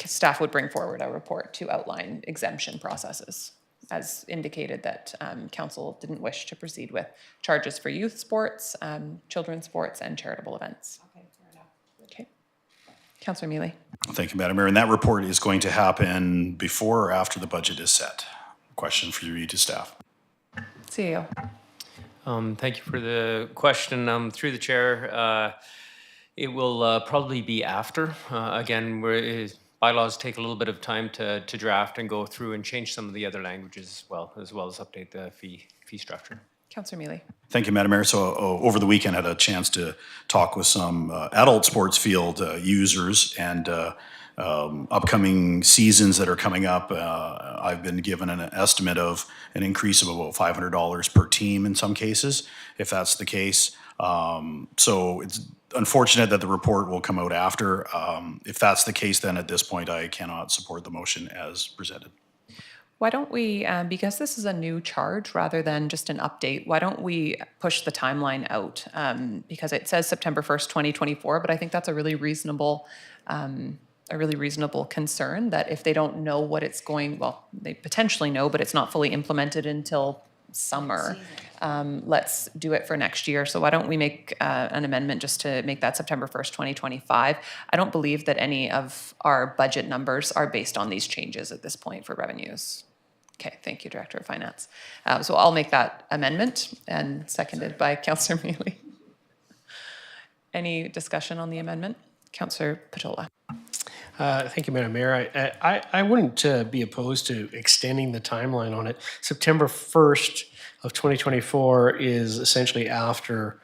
Staff would bring forward a report to outline exemption processes, as indicated that council didn't wish to proceed with charges for youth sports, children's sports, and charitable events. Okay, fair enough. Okay. Councillor Mealy. Thank you, Madam Mayor. And that report is going to happen before or after the budget is set. Question for you to staff. CEO. Thank you for the question. Through the chair, it will probably be after. Again, bylaws take a little bit of time to draft and go through and change some of the other languages as well as update the fee structure. Councillor Mealy. Thank you, Madam Mayor. So over the weekend, I had a chance to talk with some adult sports field users and upcoming seasons that are coming up. I've been given an estimate of an increase of about $500 per team in some cases, if that's the case. So it's unfortunate that the report will come out after. If that's the case, then at this point, I cannot support the motion as presented. Why don't we, because this is a new charge rather than just an update, why don't we push the timeline out? Because it says September 1st, 2024, but I think that's a really reasonable concern that if they don't know what it's going, well, they potentially know, but it's not fully implemented until summer. Let's do it for next year. So why don't we make an amendment just to make that September 1st, 2025? I don't believe that any of our budget numbers are based on these changes at this point for revenues. Okay, thank you, Director of Finance. So I'll make that amendment and seconded by Councillor Mealy. Any discussion on the amendment? Councillor Patola. Thank you, Madam Mayor. I wouldn't be opposed to extending the timeline on it. September 1st of 2024 is essentially after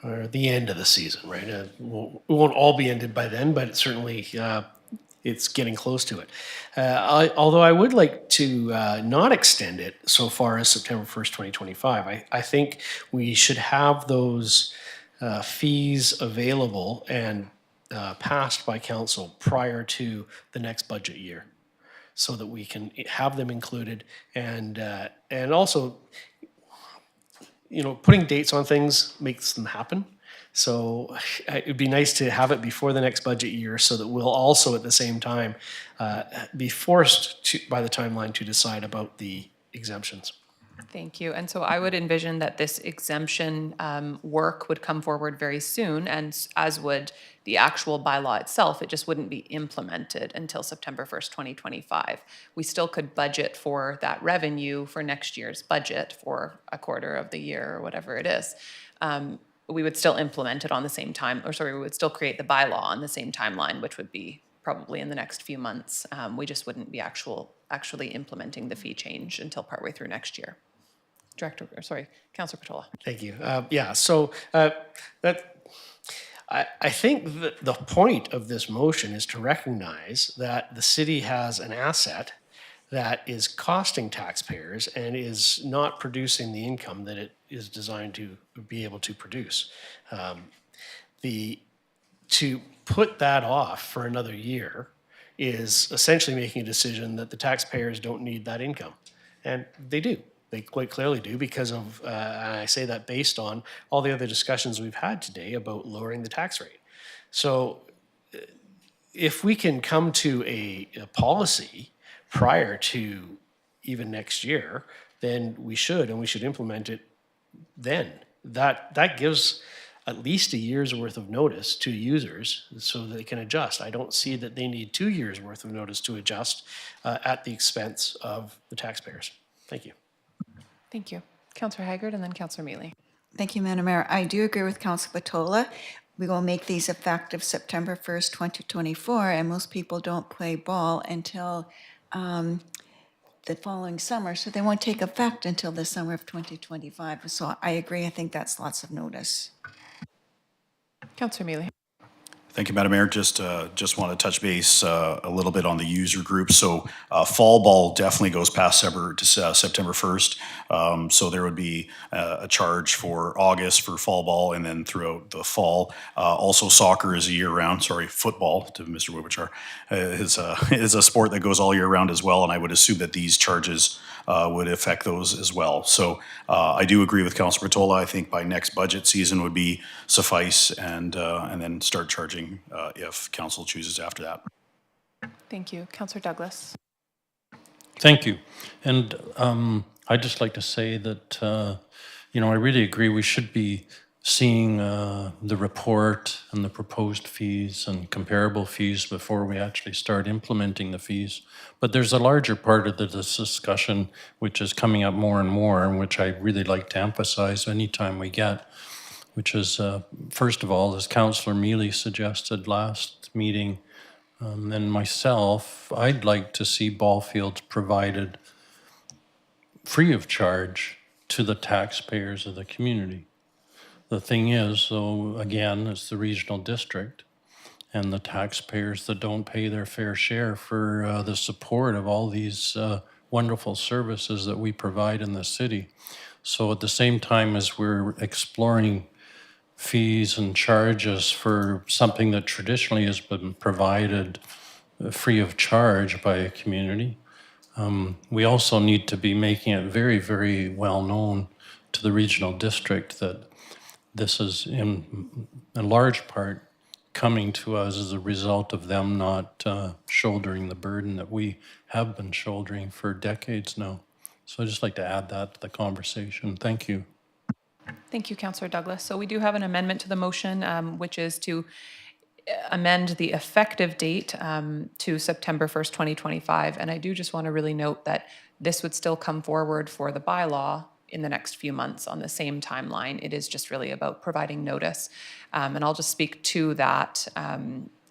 the end of the season, right? It won't all be ended by then, but certainly it's getting close to it. Although I would like to not extend it so far as September 1st, 2025. I think we should have those fees available and passed by council prior to the next budget year, so that we can have them included, and also, putting dates on things makes them happen. So it'd be nice to have it before the next budget year, so that we'll also at the same time be forced by the timeline to decide about the exemptions. Thank you. And so I would envision that this exemption work would come forward very soon, and as would the actual bylaw itself. It just wouldn't be implemented until September 1st, 2025. We still could budget for that revenue for next year's budget for a quarter of the year or whatever it is. We would still implement it on the same time, we would still create the bylaw on the same timeline, which would be probably in the next few months. We just wouldn't be actually implementing the fee change until partway through next year. Councillor Patola. Thank you. So I think that the point of this motion is to recognize that the city has an asset that is costing taxpayers and is not producing the income that it is designed to be able to produce. To put that off for another year is essentially making a decision that the taxpayers don't need that income. And they do. They quite clearly do, because of, and I say that based on all the other discussions we've had today about lowering the tax rate. So if we can come to a policy prior to even next year, then we should, and we should implement it then. That gives at least a year's worth of notice to users so that they can adjust. I don't see that they need 2 years' worth of notice to adjust at the expense of the taxpayers. Thank you. Thank you. Councillor Haggard and then Councillor Mealy. Thank you, Madam Mayor. I do agree with Councillor Patola. We will make these effective September 1st, 2024, and most people don't play ball until the following summer, so they won't take effect until the summer of 2025. So I agree. I think that's lots of notice. Councillor Mealy. Thank you, Madam Mayor. Just want to touch base a little bit on the user group. So fall ball definitely goes past September 1st. So there would be a charge for August for fall ball and then throughout the fall. Also soccer is a year round, football to Mr. Wobichar is a sport that goes all year round as well. And I would assume that these charges would affect those as well. So I do agree with Councillor Patola. I think by next budget season would be suffice and then start charging if council chooses after that. Thank you. Councillor Douglas. Thank you. And I'd just like to say that, I really agree we should be seeing the report and the proposed fees and comparable fees before we actually start implementing the fees. But there's a larger part of this discussion which is coming up more and more, and which I really like to emphasize anytime we get, which is, first of all, as Councillor Mealy suggested last meeting, and myself, I'd like to see ball fields provided free of charge to the taxpayers of the community. The thing is, so again, it's the regional district and the taxpayers that don't pay their fair share for the support of all these wonderful services that we provide in the city. So at the same time as we're exploring fees and charges for something that traditionally has been provided free of charge by a community, we also need to be making it very, very well known to the regional district that this is in large part coming to us as a result of them not shouldering the burden that we have been shouldering for decades now. So I'd just like to add that to the conversation. Thank you. Thank you, Councillor Douglas. So we do have an amendment to the motion, which is to amend the effective date to September 1st, 2025. And I do just want to really note that this would still come forward for the bylaw in the next few months on the same timeline. It is just really about providing notice. And I'll just speak to that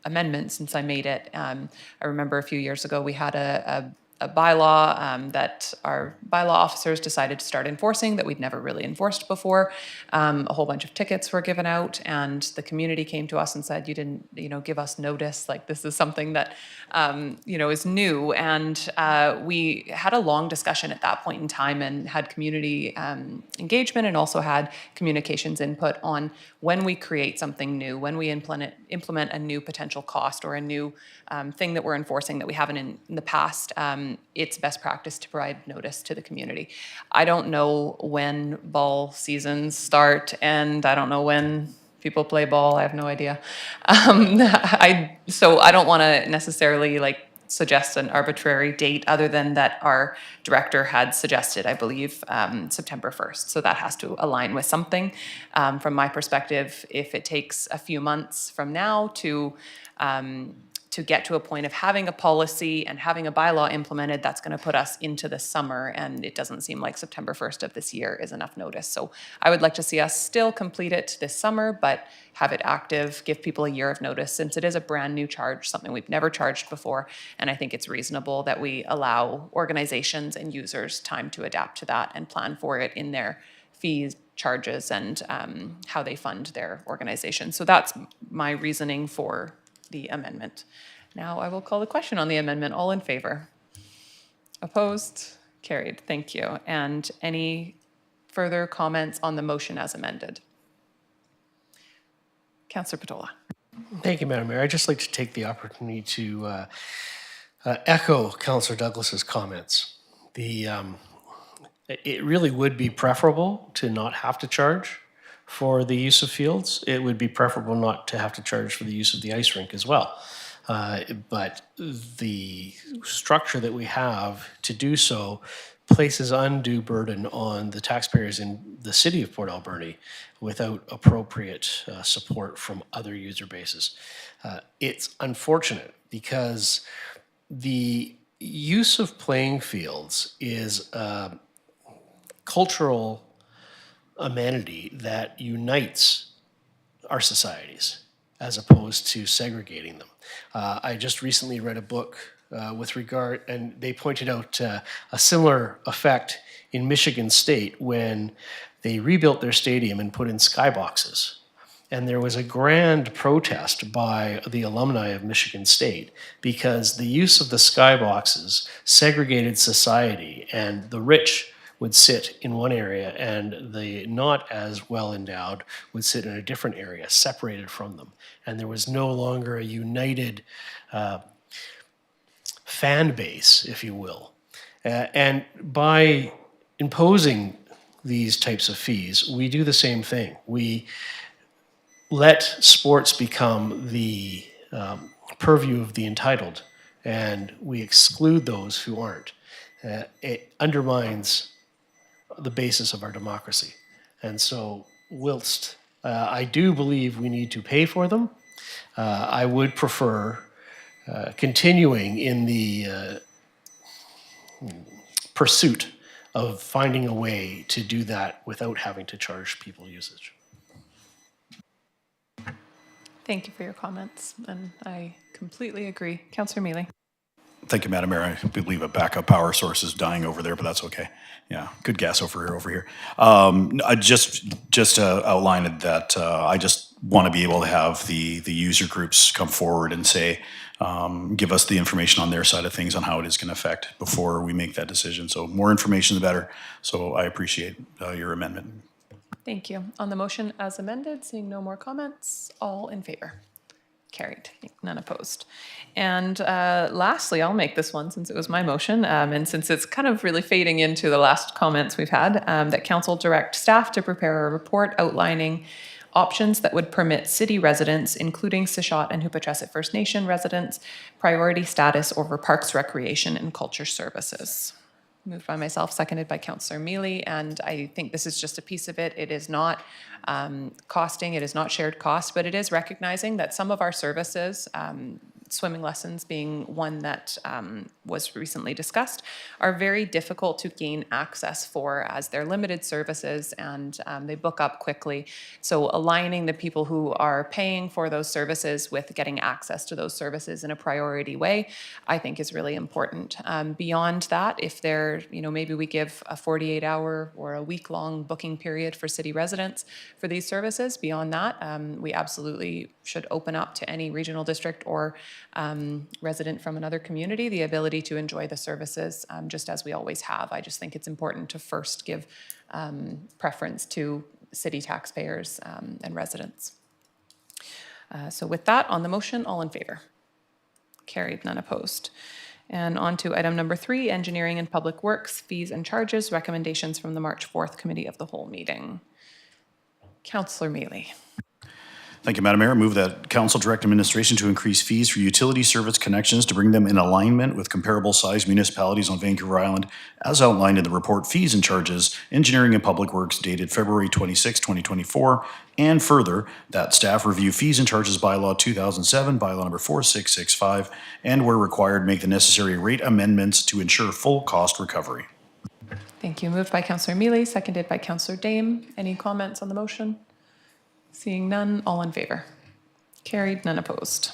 amendment since I made it. I remember a few years ago we had a bylaw that our bylaw officers decided to start enforcing that we'd never really enforced before. A whole bunch of tickets were given out, and the community came to us and said, "You didn't, give us notice. Like this is something that, is new." And we had a long discussion at that point in time and had community engagement and also had communications input on when we create something new, when we implement a new potential cost or a new thing that we're enforcing that we haven't in the past. It's best practice to provide notice to the community. I don't know when ball seasons start, and I don't know when people play ball. I have no idea. So I don't want to necessarily suggest an arbitrary date other than that our director had suggested, I believe, September 1st. So that has to align with something. From my perspective, if it takes a few months from now to get to a point of having a policy and having a bylaw implemented, that's going to put us into the summer, and it doesn't seem like September 1st of this year is enough notice. So I would like to see us still complete it this summer, but have it active, give people a year of notice, since it is a brand new charge, something we've never charged before, and I think it's reasonable that we allow organizations and users time to adapt to that and plan for it in their fees, charges, and how they fund their organization. So that's my reasoning for the amendment. Now I will call the question on the amendment. All in favor? Opposed? Carried. Thank you. And any further comments on the motion as amended? Councillor Patola. Thank you, Madam Mayor. I'd just like to take the opportunity to echo Councillor Douglas's comments. It really would be preferable to not have to charge for the use of fields. It would be preferable not to have to charge for the use of the ice rink as well. But the structure that we have to do so places undue burden on the taxpayers in the city of Port Alberni without appropriate support from other user bases. It's unfortunate because the use of playing fields is a cultural amenity that unites our societies as opposed to segregating them. I just recently read a book with regard, and they pointed out a similar effect in Michigan State when they rebuilt their stadium and put in skyboxes. And there was a grand protest by the alumni of Michigan State because the use of the skyboxes segregated society, and the rich would sit in one area and the not as well endowed would sit in a different area, separated from them. And there was no longer a united fan base, if you will. And by imposing these types of fees, we do the same thing. We let sports become the purview of the entitled, and we exclude those who aren't. It undermines the basis of our democracy. And so, whilst I do believe we need to pay for them, I would prefer continuing in the pursuit of finding a way to do that without having to charge people usage. Thank you for your comments, and I completely agree. Councillor Mealy. Thank you, Madam Mayor. I believe a backup power source is dying over there, but that's okay. Yeah, good guess over here. I just outlined that I just want to be able to have the user groups come forward and say, give us the information on their side of things on how it is going to affect before we make that decision. So more information, the better. So I appreciate your amendment. Thank you. On the motion as amended, seeing no more comments, all in favor? Carried, none opposed. And lastly, I'll make this one since it was my motion, and since it's kind of really fading into the last comments we've had, that council direct staff to prepare a report outlining options that would permit city residents, including Sishot and Hoopatrasset First Nation residents, priority status over parks, recreation, and culture services. Moved by myself, seconded by Councillor Mealy, and I think this is just a piece of it. It is not costing, it is not shared cost, but it is recognizing that some of our services, swimming lessons being one that was recently discussed, are very difficult to gain access for as they're limited services and they book up quickly. So aligning the people who are paying for those services with getting access to those services in a priority way, I think is really important. Beyond that, if they're, maybe we give a 48-hour or a week-long booking period for city residents for these services. Beyond that, we absolutely should open up to any regional district or resident from another community the ability to enjoy the services just as we always have. I just think it's important to first give preference to city taxpayers and residents. So with that, on the motion, all in favor? Carried, none opposed. And on to item number 3, Engineering and Public Works, Fees and Charges, Recommendations from the March 4th Committee of the Whole meeting. Councillor Mealy. Thank you, Madam Mayor. I move that Council direct administration to increase fees for utility service connections to bring them in alignment with comparable sized municipalities on Vancouver Island, as outlined in the report Fees and Charges, Engineering and Public Works dated February 26, 2024, and further, that staff review Fees and Charges Bylaw 2007, Bylaw number 4665, and where required, make the necessary rate amendments to ensure full cost recovery. Thank you. Moved by Councillor Mealy, seconded by Councillor Dame. Any comments on the motion? Seeing none, all in favor? Carried, none opposed.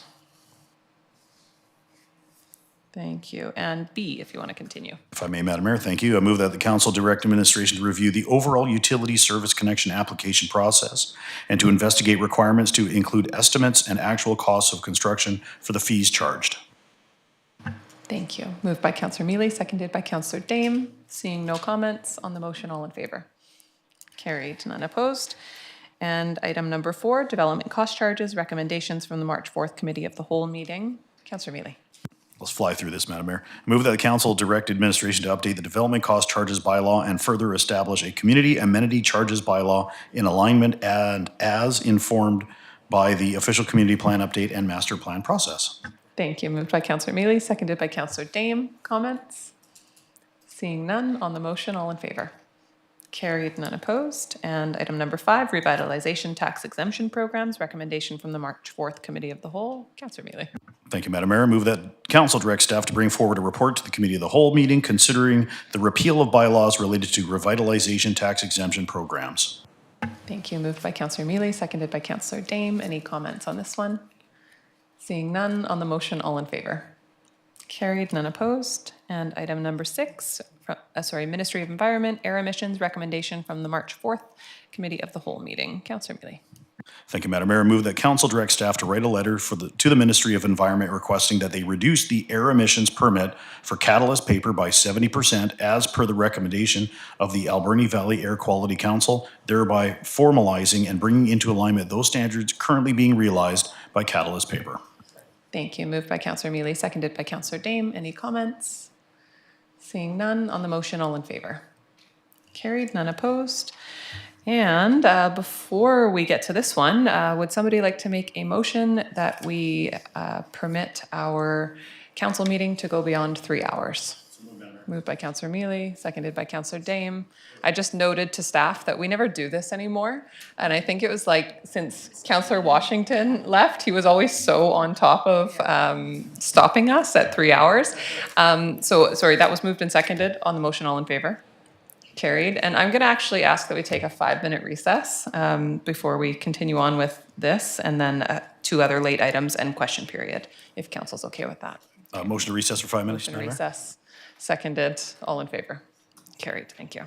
Thank you. And B, if you want to continue. If I may, Madam Mayor, thank you. I move that the Council direct administration to review the overall utility service connection application process and to investigate requirements to include estimates and actual costs of construction for the fees charged. Thank you. Moved by Councillor Mealy, seconded by Councillor Dame. Seeing no comments on the motion, all in favor? Carried, none opposed. And item number 4, Development Cost Charges, Recommendations from the March 4th Committee of the Whole meeting. Councillor Mealy. Let's fly through this, Madam Mayor. I move that the Council direct administration to update the Development Cost Charges Bylaw and further establish a Community Amenity Charges Bylaw in alignment and as informed by the official community plan update and master plan process. Thank you. Moved by Councillor Mealy, seconded by Councillor Dame. Comments? Seeing none on the motion, all in favor? Carried, none opposed. And item number 5, revitalization tax exemption programs, recommendation from the March 4th Committee of the Whole. Councillor Mealy. Thank you, Madam Mayor. Move that council direct staff to bring forward a report to the Committee of the Whole meeting considering the repeal of bylaws related to revitalization tax exemption programs. Thank you. Moved by Councillor Mealy, seconded by Councillor Dame. Any comments on this one? Seeing none on the motion, all in favor? Carried, none opposed. And item number 6, Ministry of Environment, air emissions recommendation from the March 4th Committee of the Whole meeting. Councillor Mealy. Thank you, Madam Mayor. Move that council direct staff to write a letter to the Ministry of Environment requesting that they reduce the air emissions permit for catalyst paper by 70% as per the recommendation of the Alberni Valley Air Quality Council, thereby formalizing and bringing into alignment those standards currently being realized by catalyst paper. Thank you. Moved by Councillor Mealy, seconded by Councillor Dame. Any comments? Seeing none on the motion, all in favor? Carried, none opposed. And before we get to this one, would somebody like to make a motion that we permit our council meeting to go beyond 3 hours? Moved by Councillor Mealy, seconded by Councillor Dame. I just noted to staff that we never do this anymore. And I think it was like since Councillor Washington left, he was always so on top of stopping us at 3 hours. So sorry, that was moved and seconded on the motion. All in favor? Carried. And I'm going to actually ask that we take a 5-minute recess before we continue on with this, and then 2 other late items and question period, if council's okay with that. Motion to recess for 5 minutes, Motion to Madam Mayor. recess. Seconded. All in favor? Carried. Thank you.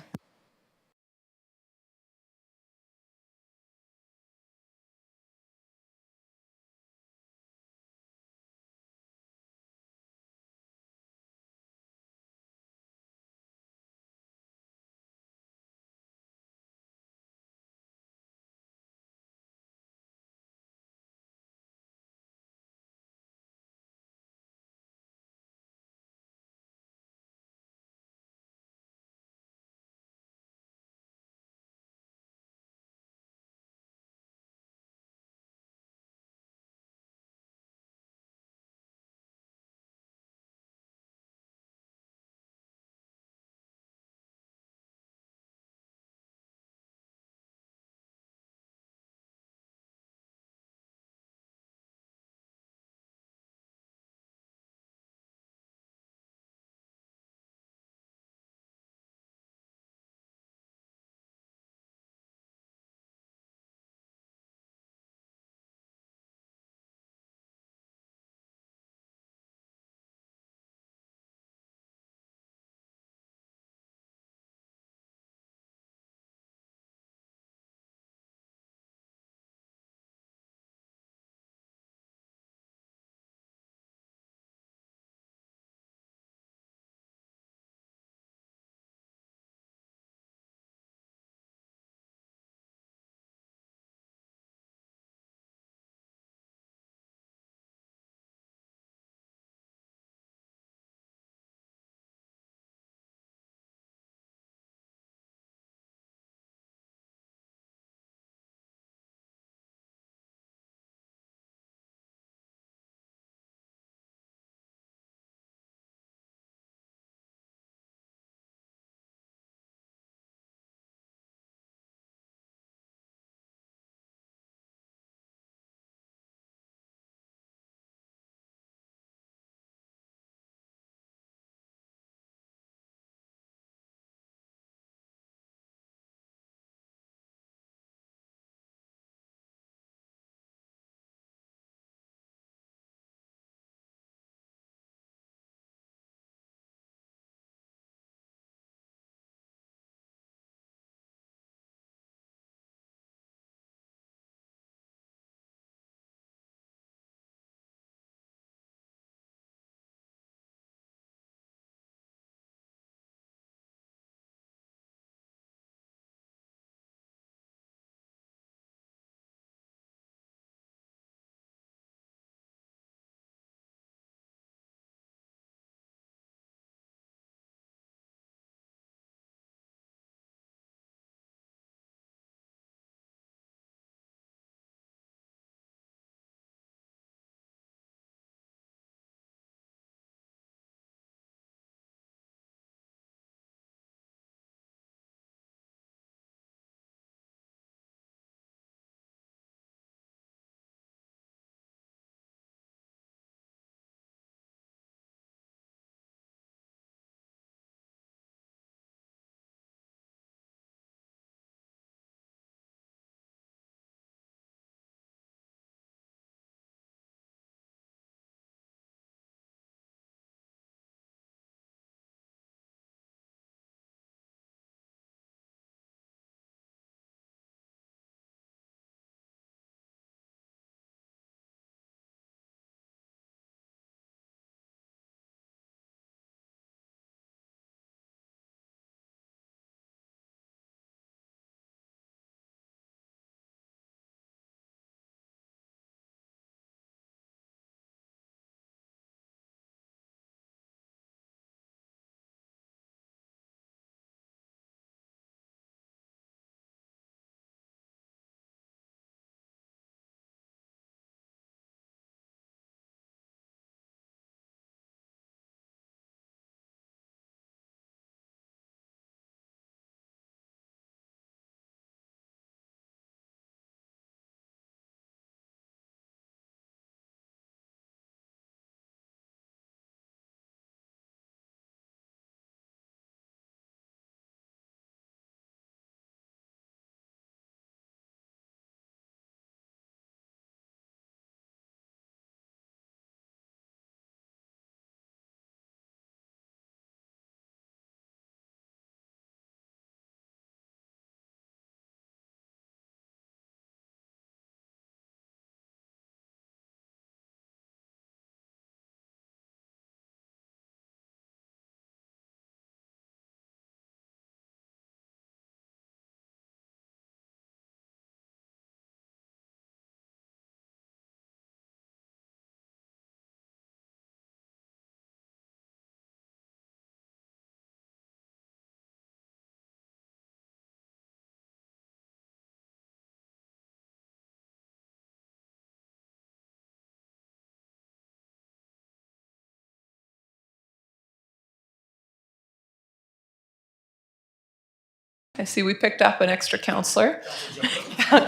I see we picked up an extra counselor.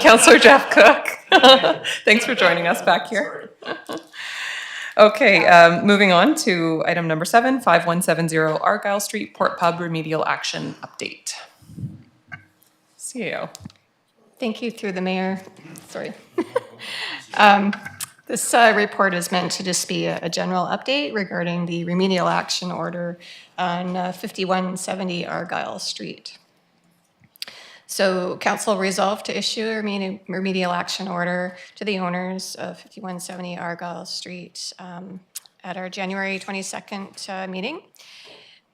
Counselor Jeff Cook. Thanks for joining us back here. Okay, moving on to item number 7, 5170 Argyle Street, Port Pub remedial action update. CEO. Thank you through the mayor. Sorry. This report is meant to just be a general update regarding the remedial action order on 5170 Argyle Street. So council resolved to issue a remedial action order to the owners of 5170 Argyle Street at our January 22nd meeting.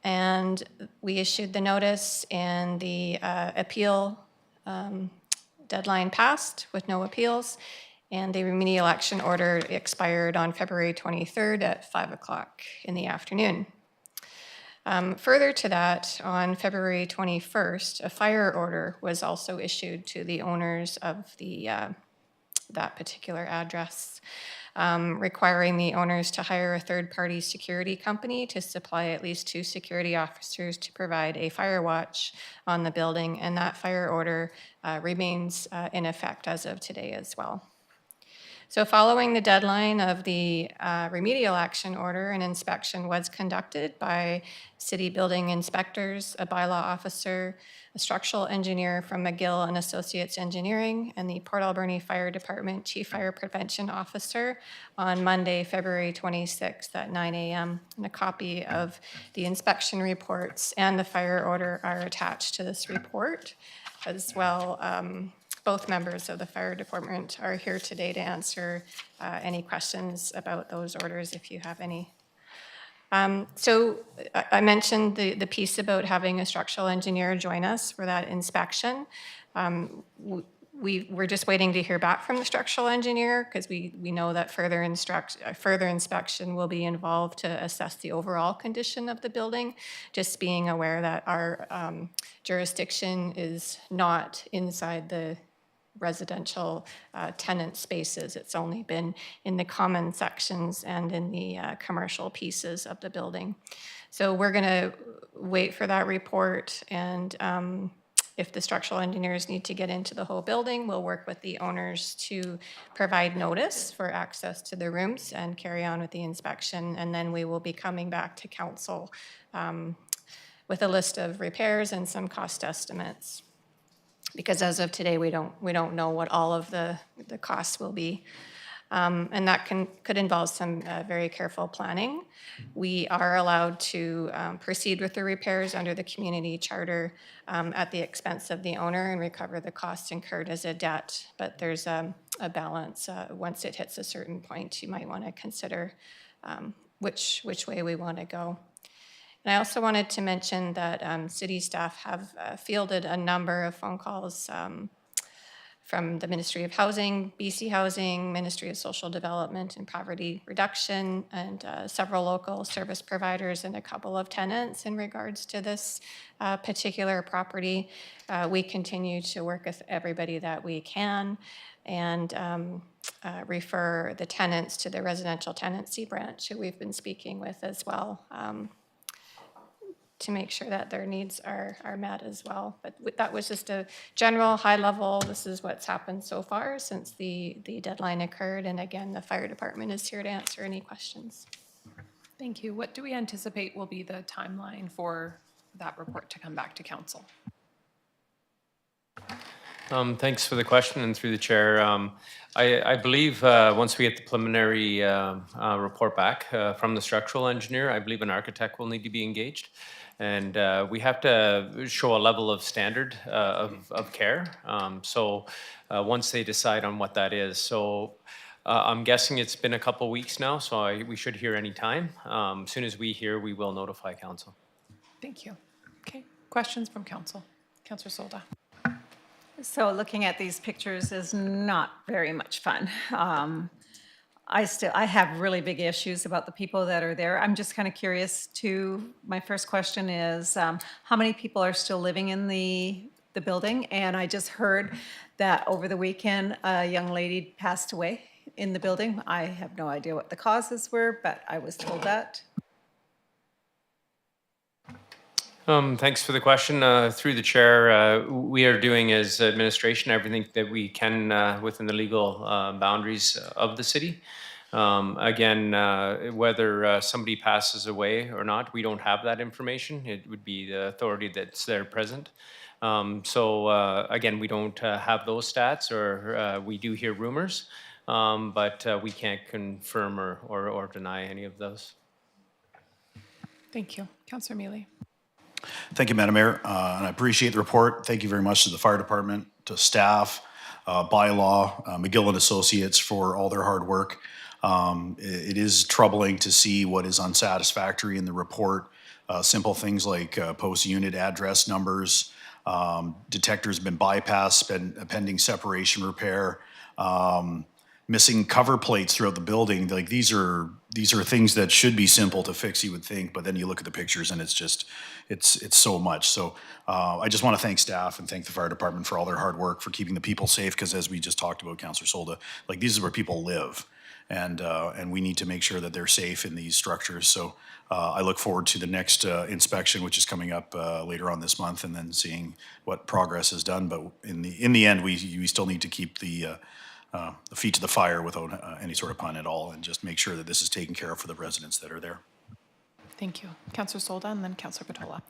And we issued the notice, and the appeal deadline passed with no appeals, and the remedial action order expired on February 23rd at 5 o'clock in the afternoon. Further to that, on February 21st, a fire order was also issued to the owners of that particular address, requiring the owners to hire a third-party security company to supply at least 2 security officers to provide a fire watch on the building, and that fire order remains in effect as of today as well. So following the deadline of the remedial action order, an inspection was conducted by city building inspectors, a bylaw officer, a structural engineer from McGill and Associates Engineering, and the Port Alberni Fire Department Chief Fire Prevention Officer on Monday, February 26th at 9 a.m. And a copy of the inspection reports and the fire order are attached to this report as well. Both members of the fire department are here today to answer any questions about those orders if you have any. So I mentioned the piece about having a structural engineer join us for that inspection. We're just waiting to hear back from the structural engineer because we know that further inspection will be involved to assess the overall condition of the building, just being aware that our jurisdiction is not inside the residential tenant spaces. It's only been in the common sections and in the commercial pieces of the building. So we're going to wait for that report, and if the structural engineers need to get into the whole building, we'll work with the owners to provide notice for access to the rooms and carry on with the inspection, and then we will be coming back to council with a list of repairs and some cost estimates. Because as of today, we don't know what all of the costs will be. And that could involve some very careful planning. We are allowed to proceed with the repairs under the community charter at the expense of the owner and recover the costs incurred as a debt. But there's a balance. Once it hits a certain point, you might want to consider which way we want to go. And I also wanted to mention that city staff have fielded a number of phone calls from the Ministry of Housing, BC Housing, Ministry of Social Development and Poverty Reduction, and several local service providers and a couple of tenants in regards to this particular property. We continue to work with everybody that we can and refer the tenants to the residential tenancy branch who we've been speaking with as well. To make sure that their needs are met as well. But that was just a general high level, this is what's happened so far since the deadline occurred. And again, the fire department is here to answer any questions. Thank you. What do we anticipate will be the timeline for that report to come back to council? Thanks for the question, and through the chair. I believe once we get the preliminary report back from the structural engineer, I believe an architect will need to be engaged. And we have to show a level of standard of care. So once they decide on what that is. So I'm guessing it's been a couple weeks now, so we should hear any time. As soon as we hear, we will notify council. Thank you. Okay, questions from council? Councillor Solda. So looking at these pictures is not very much fun. I have really big issues about the people that are there. I'm just kind of curious too. My first question is, how many people are still living in the building? And I just heard that over the weekend, a young lady passed away in the building. I have no idea what the causes were, but I was told that. Thanks for the question. Through the chair, we are doing as administration everything that we can within the legal boundaries of the city. Again, whether somebody passes away or not, we don't have that information. It would be the authority that's there present. Again, we don't have those stats, or we do hear rumors, but we can't confirm or deny any of those. Thank you. Councillor Mealy. Thank you, Madam Mayor, and I appreciate the report. Thank you very much to the fire department, to staff, Bylaw, McGill and Associates for all their hard work. It is troubling to see what is unsatisfactory in the report. Simple things like post-unit address numbers, detectors been bypassed, pending separation repair, missing cover plates throughout the building. Like these are things that should be simple to fix, you would think, but then you look at the pictures and it's just, it's so much. So I just want to thank staff and thank the fire department for all their hard work for keeping the people safe, because as we just talked about, Councillor Solda, like these is where people live. And we need to make sure that they're safe in these structures. So I look forward to the next inspection, which is coming up later on this month, and then seeing what progress is done. But in the end, we still need to keep the feet to the fire without any sort of pun at all, and just make sure that this is taken care of for the residents that are there. Thank you. Councillor Solda and then Councillor Patola.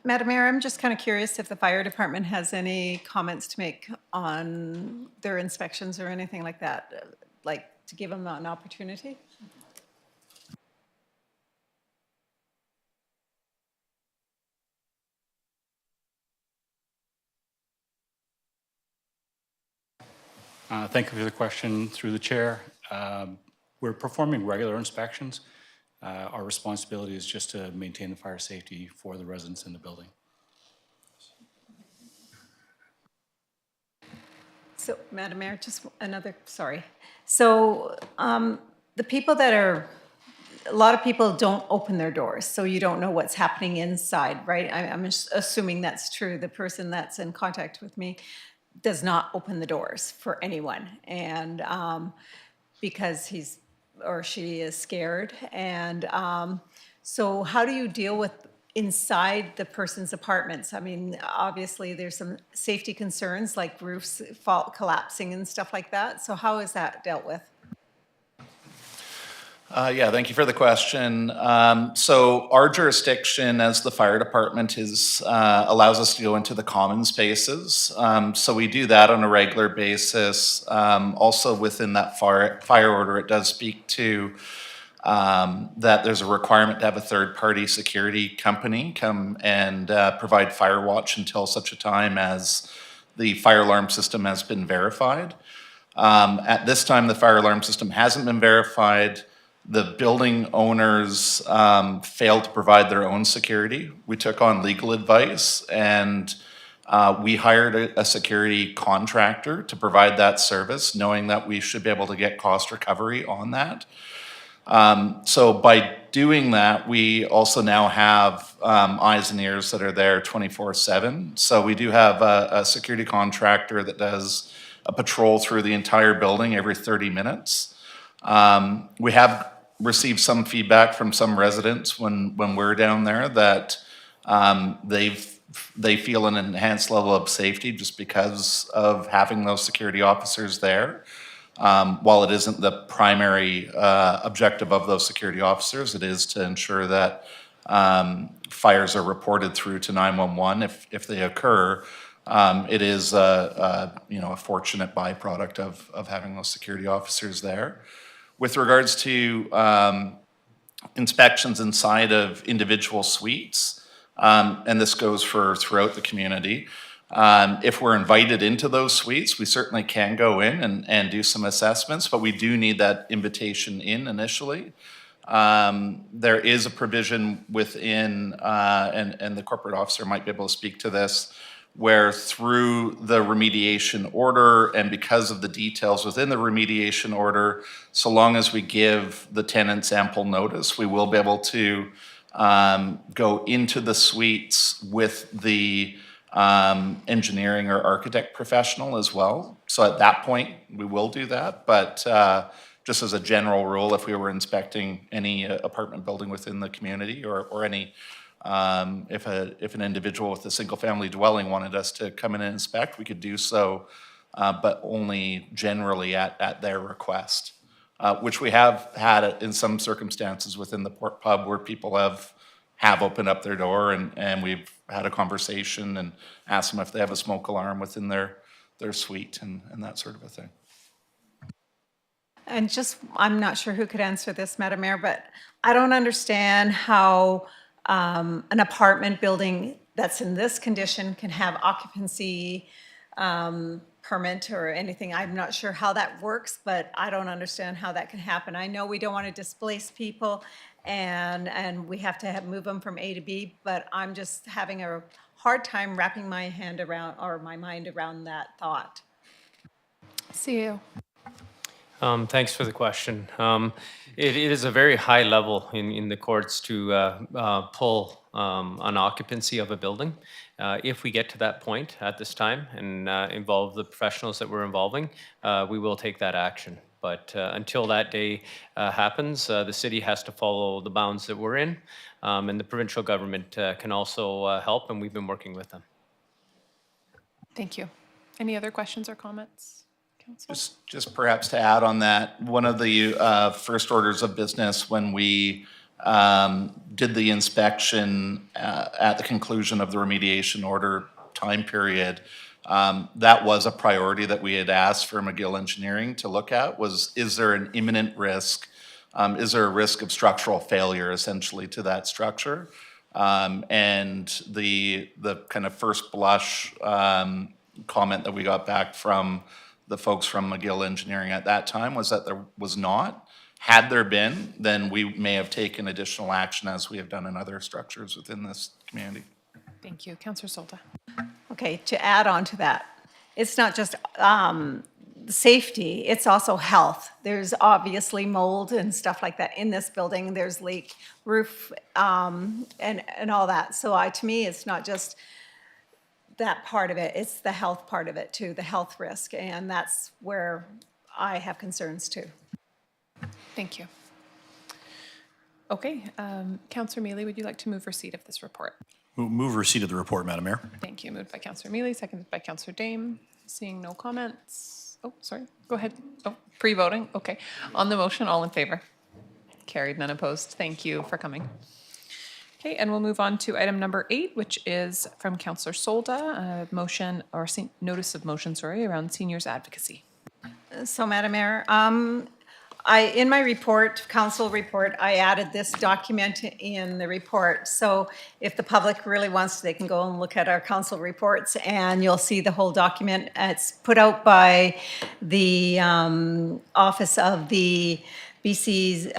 Madam Mayor, I'm just kind of curious if the fire department has any comments to make on their inspections or anything like that, like to give them an opportunity. Thank you for the question through the chair. We're performing regular inspections. Our responsibility is just to maintain the fire safety for the residents in the building. So, Madam Mayor, just another, sorry. So the people that are, a lot of people don't open their doors, so you don't know what's happening inside, right? I'm assuming that's true. The person that's in contact with me does not open the doors for anyone, and because he's or she is scared. And so how do you deal with inside the person's apartments? I mean, obviously there's some safety concerns like roofs collapsing and stuff like that. So how is that dealt with? Yeah, thank you for the question. So our jurisdiction as the fire department is allows us to go into the common spaces. So we do that on a regular basis. Also within that fire order, it does speak to that there's a requirement to have a third-party security company come and provide fire watch until such a time as the fire alarm system has been verified. At this time, the fire alarm system hasn't been verified. The building owners failed to provide their own security. We took on legal advice and we hired a security contractor to provide that service, knowing that we should be able to get cost recovery on that. So by doing that, we also now have eyes and ears that are there 24/7. So we do have a security contractor that does a patrol through the entire building every 30 minutes. We have received some feedback from some residents when we're down there that they feel an enhanced level of safety just because of having those security officers there. While it isn't the primary objective of those security officers, it is to ensure that fires are reported through to 911 if they occur. It is a fortunate byproduct of having those security officers there. With regards to inspections inside of individual suites, and this goes for throughout the community, if we're invited into those suites, we certainly can go in and do some assessments, but we do need that invitation in initially. There is a provision within, and the corporate officer might be able to speak to this, where through the remediation order and because of the details within the remediation order, so long as we give the tenants ample notice, we will be able to go into the suites with the engineering or architect professional as well. So at that point, we will do that. But just as a general rule, if we were inspecting any apartment building within the community or any If an individual with a single-family dwelling wanted us to come in and inspect, we could do so, but only generally at their request, which we have had it in some circumstances within the Port Pub where people have opened up their door and we've had a conversation and asked them if they have a smoke alarm within their suite and that sort of a thing. And just, I'm not sure who could answer this, Madam Mayor, but I don't understand how an apartment building that's in this condition can have occupancy permit or anything. I'm not sure how that works, but I don't understand how that can happen. I know we don't want to displace people and we have to move them from A to B, but I'm just having a hard time wrapping my hand around, or my mind around that thought. CEO. Thanks for the question. It is a very high level in the courts to pull an occupancy of a building. If we get to that point at this time and involve the professionals that we're involving, we will take that action. But until that day happens, the city has to follow the bounds that we're in, and the provincial government can also help, and we've been working with them. Thank you. Any other questions or comments? Just perhaps to add on that, one of the first orders of business when we did the inspection at the conclusion of the remediation order time period, that was a priority that we had asked for McGill Engineering to look at, was is there an imminent risk, is there a risk of structural failure essentially to that structure? And the kind of first blush comment that we got back from the folks from McGill Engineering at that time was that there was not. Had there been, then we may have taken additional action as we have done in other structures within this community. Thank you. Councillor Solta. Okay, to add on to that, it's not just safety, it's also health. There's obviously mold and stuff like that in this building. There's leak roof and all that. So to me, it's not just that part of it, it's the health part of it too, the health risk. And that's where I have concerns too. Thank you. Okay, Councillor Mealy, would you like to move receipt of this report? Move receipt of the report, Madam Mayor. Thank you. Moved by Councillor Mealy, seconded by Councillor Dame. Seeing no comments. Oh, sorry. Go ahead. Oh, pre-voting. Okay. On the motion, all in favor? Carried, none opposed. Thank you for coming. Okay, and we'll move on to item number 8, which is from Councillor Solda, a motion or notice of motion, sorry, around seniors advocacy. So, Madam Mayor, in my report, council report, I added this document in the report. So if the public really wants to, they can go and look at our council reports and you'll see the whole document. It's put out by the Office of the BC's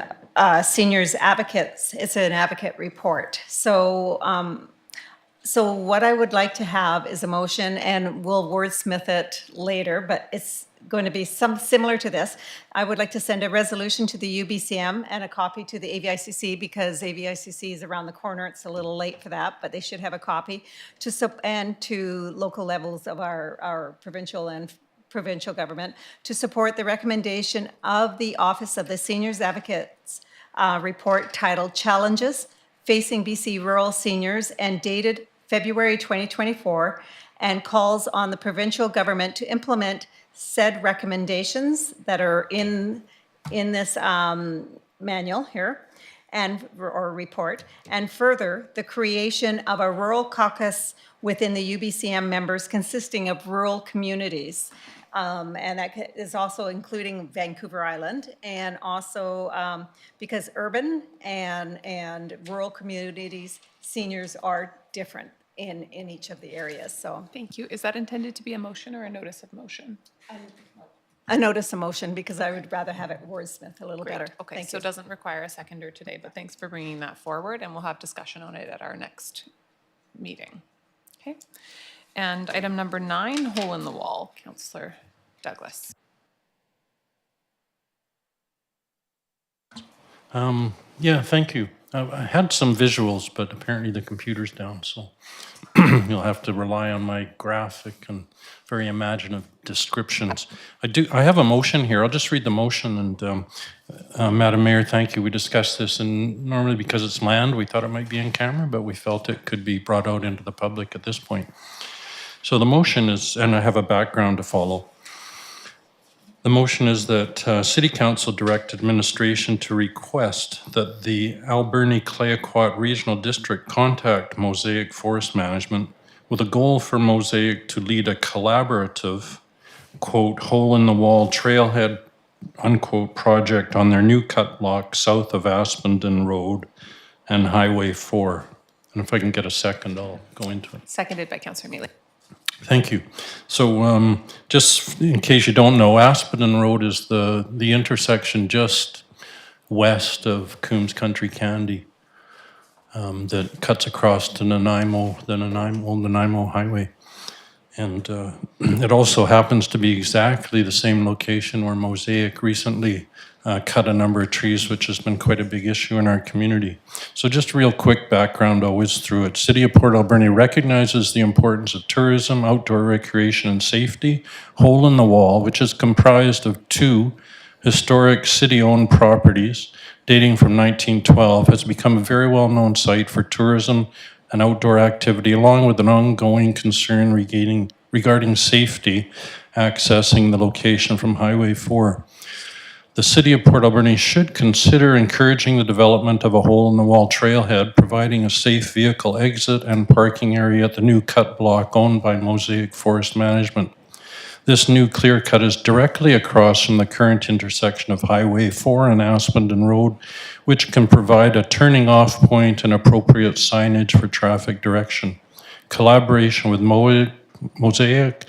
Seniors Advocates. It's an advocate report. So what I would like to have is a motion, and we'll wordsmith it later, but it's going to be similar to this. I would like to send a resolution to the UBCM and a copy to the AVICC, because AVICC is around the corner. It's a little late for that, but they should have a copy and to local levels of our provincial and provincial government to support the recommendation of the Office of the Seniors Advocates report titled Challenges Facing BC Rural Seniors and dated February 2024, and calls on the provincial government to implement said recommendations that are in this manual here or report, and further, the creation of a rural caucus within the UBCM members consisting of rural communities. And that is also including Vancouver Island, and also because urban and rural communities, seniors are different in each of the areas, so. Thank you. Is that intended to be a motion or a notice of motion? A notice of motion, because I would rather have it wordsmith a little better. Okay, Thank so you. it doesn't require a seconder today, but thanks for bringing that forward, and we'll have discussion on it at our next meeting. Okay. And item number 9, hole in the wall, Councillor Douglas. Yeah, thank you. I had some visuals, but apparently the computer's down, so. you'll have to rely on my graphic and very imaginative descriptions. I have a motion here. I'll just read the motion. And Madam Mayor, thank you. We discussed this, and normally because it's land, we thought it might be in camera, but we felt it could be brought out into the public at this point. So the motion is, and I have a background to follow. The motion is that City Council direct administration to request that the Alberni Clayoquot Regional District contact Mosaic Forest Management with a goal for Mosaic to lead a collaborative, quote, hole-in-the-wall trailhead, unquote, project on their new cut block south of Aspenden Road and Highway 4. And if I can get a second, I'll go into it. Seconded by Councillor Mealy. Thank you. So just in case you don't know, Aspenden Road is the intersection just west of Coombs Country Candy that cuts across to Nanaimo, old Nanaimo Highway. And it also happens to be exactly the same location where Mosaic recently cut a number of trees, which has been quite a big issue in our community. So just real quick background always through it. City of Port Alberni recognizes the importance of tourism, outdoor recreation, and safety. Hole in the Wall, which is comprised of 2 historic city-owned properties dating from 1912, has become a very well-known site for tourism and outdoor activity, along with an ongoing concern regarding safety accessing the location from Highway 4. The City of Port Alberni should consider encouraging the development of a hole-in-the-wall trailhead, providing a safe vehicle exit and parking area at the new cut block owned by Mosaic Forest Management. This new clear cut is directly across from the current intersection of Highway 4 and Aspenden Road, which can provide a turning off point and appropriate signage for traffic direction. Collaboration with Mosaic,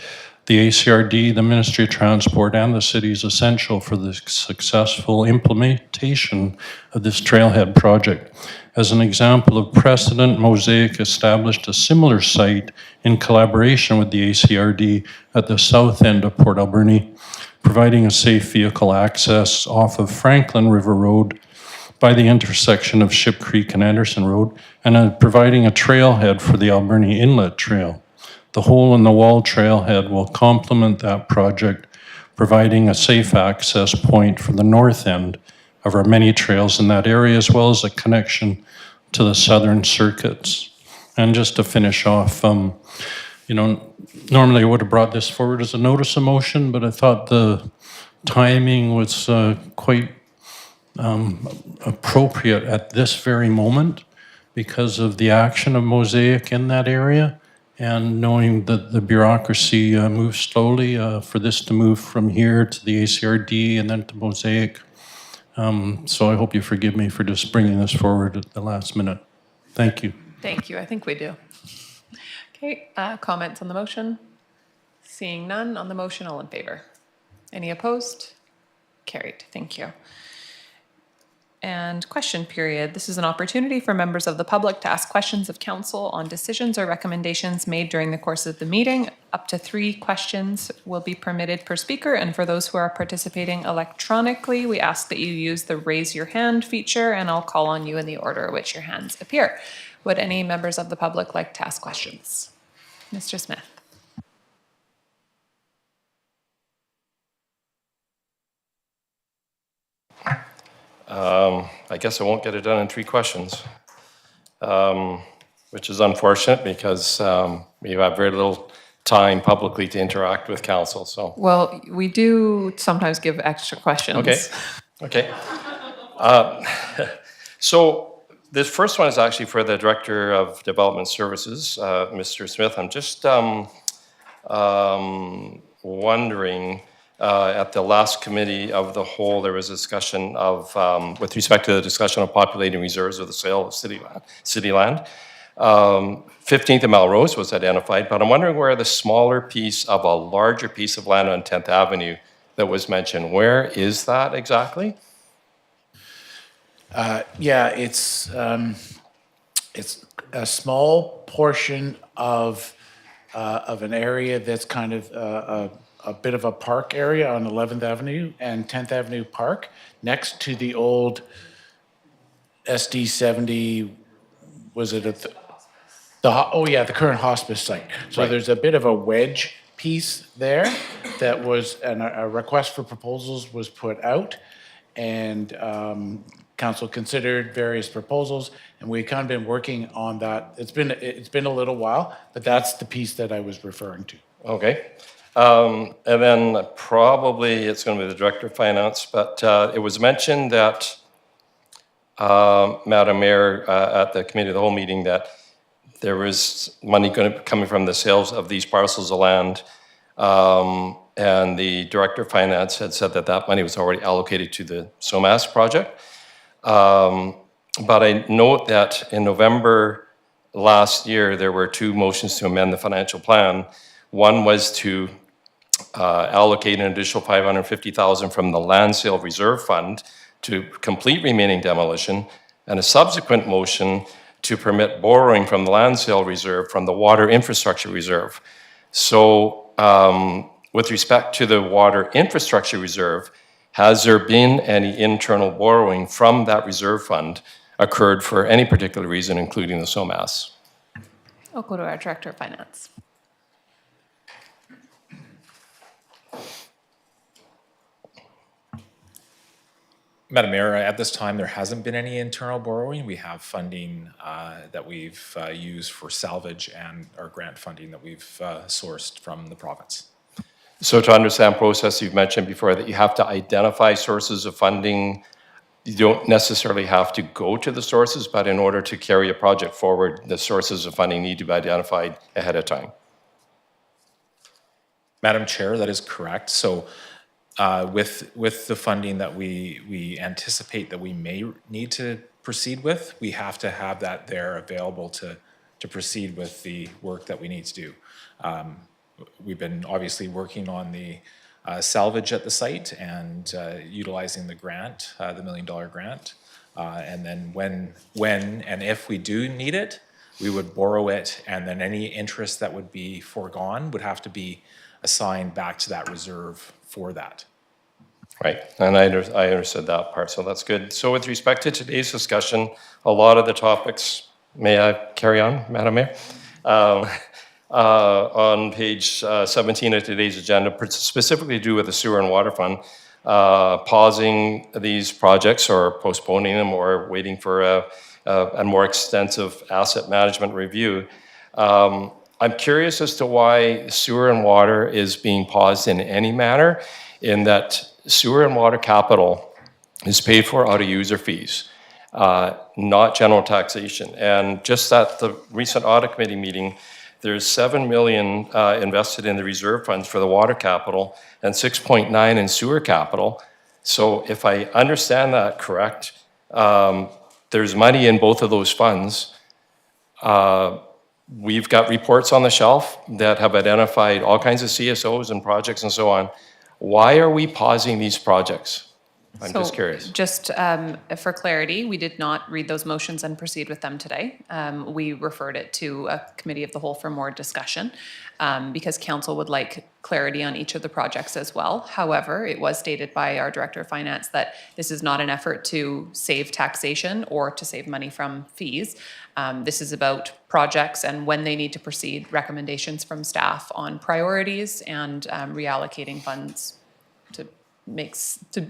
the ACRD, the Ministry of Transport, and the city is essential for the successful implementation of this trailhead project. As an example of precedent, Mosaic established a similar site in collaboration with the ACRD at the south end of Port Alberni, providing a safe vehicle access off of Franklin River Road by the intersection of Ship Creek and Anderson Road, and providing a trailhead for the Alberni Inlet Trail. The hole-in-the-wall trailhead will complement that project, providing a safe access point for the north end of our many trails in that area, as well as a connection to the southern circuits. And just to finish off, normally I would have brought this forward as a notice of motion, but I thought the timing was quite appropriate at this very moment because of the action of Mosaic in that area. And knowing that the bureaucracy moves slowly for this to move from here to the ACRD and then to Mosaic. So I hope you forgive me for just bringing this forward at the last minute. Thank you. Thank you. I think we do. Okay, comments on the motion? Seeing none on the motion, all in favor? Any opposed? Carried. Thank you. And question period. This is an opportunity for members of the public to ask questions of council on decisions or recommendations made during the course of the meeting. Up to 3 questions will be permitted per speaker. And for those who are participating electronically, we ask that you use the raise your hand feature, and I'll call on you in the order in which your hands appear. Would any members of the public like to ask questions? Mr. Smith. I guess I won't get it done in 3 questions, which is unfortunate because we have very little time publicly to interact with council, so. Well, we do sometimes give extra questions. Okay. So this first one is actually for the Director of Development Services, Mr. Smith. I'm just wondering, at the last committee of the whole, there was a discussion of, with respect to the discussion of populating reserves of the sale of city land. 15th and Melrose was identified, but I'm wondering where the smaller piece of a larger piece of land on 10th Avenue that was mentioned, where is that exactly? Yeah, it's a small portion of an area that's kind of a bit of a park area on 11th Avenue and 10th Avenue Park, next to the old SD 70, was it The current hospice site. So there's a bit of a wedge piece there that was, and a request for proposals was put out, and council considered various proposals, and we've kind of been working on that. It's been a little while, but that's the piece that I was referring to. Okay. And then probably it's going to be the Director of Finance, but it was mentioned that, Madam Mayor, at the Committee of the Whole meeting, that there was money coming from the sales of these parcels of land. And the Director of Finance had said that that money was already allocated to the SOMAS project. But I note that in November last year, there were 2 motions to amend the financial plan. One was to allocate an additional $550,000 from the land sale reserve fund to complete remaining demolition, and a subsequent motion to permit borrowing from the land sale reserve from the water infrastructure reserve. So with respect to the water infrastructure reserve, has there been any internal borrowing from that reserve fund occurred for any particular reason, including the SOMAS? I'll go to our Director of Finance. Madam Mayor, at this time, there hasn't been any internal borrowing. We have funding that we've used for salvage and our grant funding that we've sourced from the province. So to understand process, you've mentioned before that you have to identify sources of funding. You don't necessarily have to go to the sources, but in order to carry a project forward, the sources of funding need to be identified ahead of time. Madam Chair, that is correct. So with the funding that we anticipate that we may need to proceed with, we have to have that there available to proceed with the work that we need to do. We've been obviously working on the salvage at the site and utilizing the grant, the $1 million grant. And then when and if we do need it, we would borrow it, and then any interest that would be foregone would have to be assigned back to that reserve for that. Right, and I understood that part, so that's good. So with respect to today's discussion, a lot of the topics, may I carry on, Madam Mayor? On page 17 of today's agenda, specifically to do with the sewer and water fund, pausing these projects or postponing them or waiting for a more extensive asset management review. I'm curious as to why sewer and water is being paused in any manner, in that sewer and water capital is paid for out of user fees, not general taxation. And just at the recent audit committee meeting, there's $7 million invested in the reserve funds for the water capital and 6.9 in sewer capital. So if I understand that correct, there's money in both of those funds. We've got reports on the shelf that have identified all kinds of CSOs and projects and so on. Why are we pausing these projects? I'm just curious. Just for clarity, we did not read those motions and proceed with them today. We referred it to a committee of the whole for more discussion because council would like clarity on each of the projects as well. However, it was stated by our Director of Finance that this is not an effort to save taxation or to save money from fees. This is about projects and when they need to proceed, recommendations from staff on priorities and reallocating funds to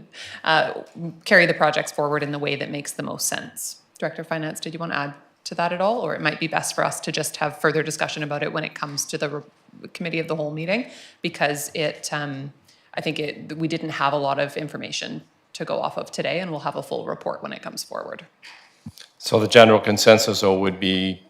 carry the projects forward in the way that makes the most sense. Director of Finance, did you want to add to that at all? Or it might be best for us to just have further discussion about it when it comes to the committee of the whole meeting, because we didn't have a lot of information to go off of today, and we'll have a full report when it comes forward. So the general consensus, though, would be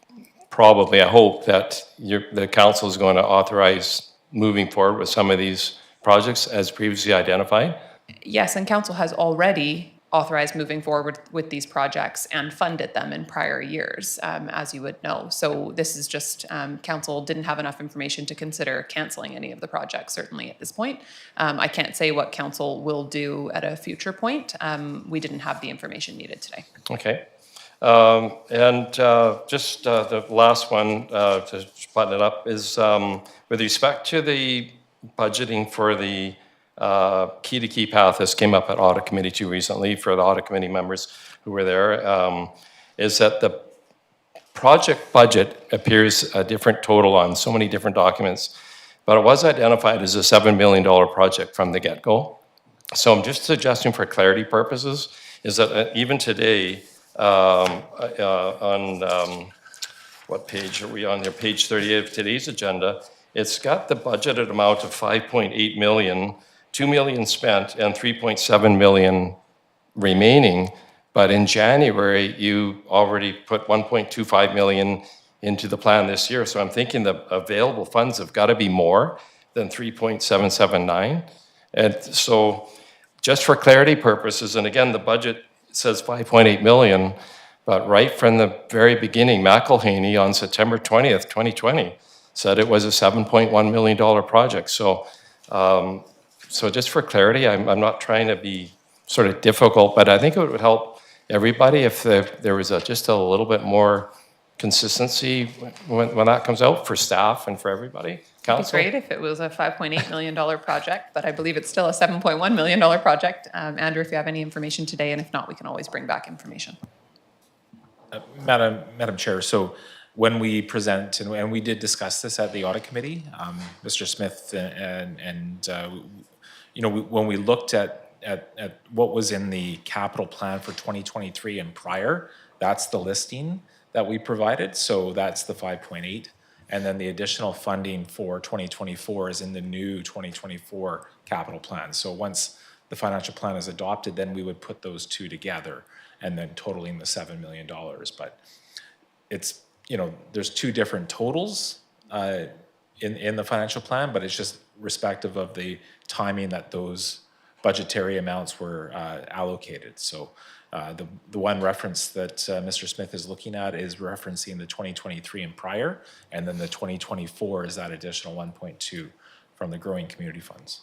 probably, I hope, that the council is going to authorize moving forward with some of these projects as previously identified? Yes, and council has already authorized moving forward with these projects and funded them in prior years, as you would know. So this is just, council didn't have enough information to consider canceling any of the projects, certainly at this point. I can't say what council will do at a future point. We didn't have the information needed today. Okay. And just the last one to button it up is with respect to the budgeting for the key-to-key path. This came up at audit committee too recently for the audit committee members who were there, is that project budget appears a different total on so many different documents, but it was identified as a $7 million project from the get-go. So I'm just suggesting for clarity purposes is that even today, what page are we on here? Page 38 of today's agenda, it's got the budgeted amount of 5.8 million, 2 million spent, and 3.7 million remaining. But in January, you already put 1.25 million into the plan this year. So I'm thinking the available funds have got to be more than 3.779. And so just for clarity purposes, and again, the budget says 5.8 million, but right from the very beginning, McElhaney on September 20th, 2020, said it was a $7.1 million project. So, so just for clarity, I'm not trying to be sort of difficult, but I think it would help everybody if there was just a little bit more consistency when that comes out for staff and for everybody. Council? It'd be great if it was a $5.8 million project, but I believe it's still a $7.1 million project. Andrew, if you have any information today, and if not, we can always bring back information. Madam Chair, so when we present, and we did discuss this at the audit committee, Mr. Smith and you know, when we looked at what was in the capital plan for 2023 and prior, that's the listing that we provided. So that's the 5.8. And then the additional funding for 2024 is in the new 2024 capital plan. So once the financial plan is adopted, then we would put those two together and then totaling the $7 million. But it's, you know, there's two different totals in the financial plan, but it's just respective of the timing that those budgetary amounts were allocated. So the one reference that Mr. Smith is looking at is referencing the 2023 and prior, and then the 2024 is that additional 1.2 from the growing community funds.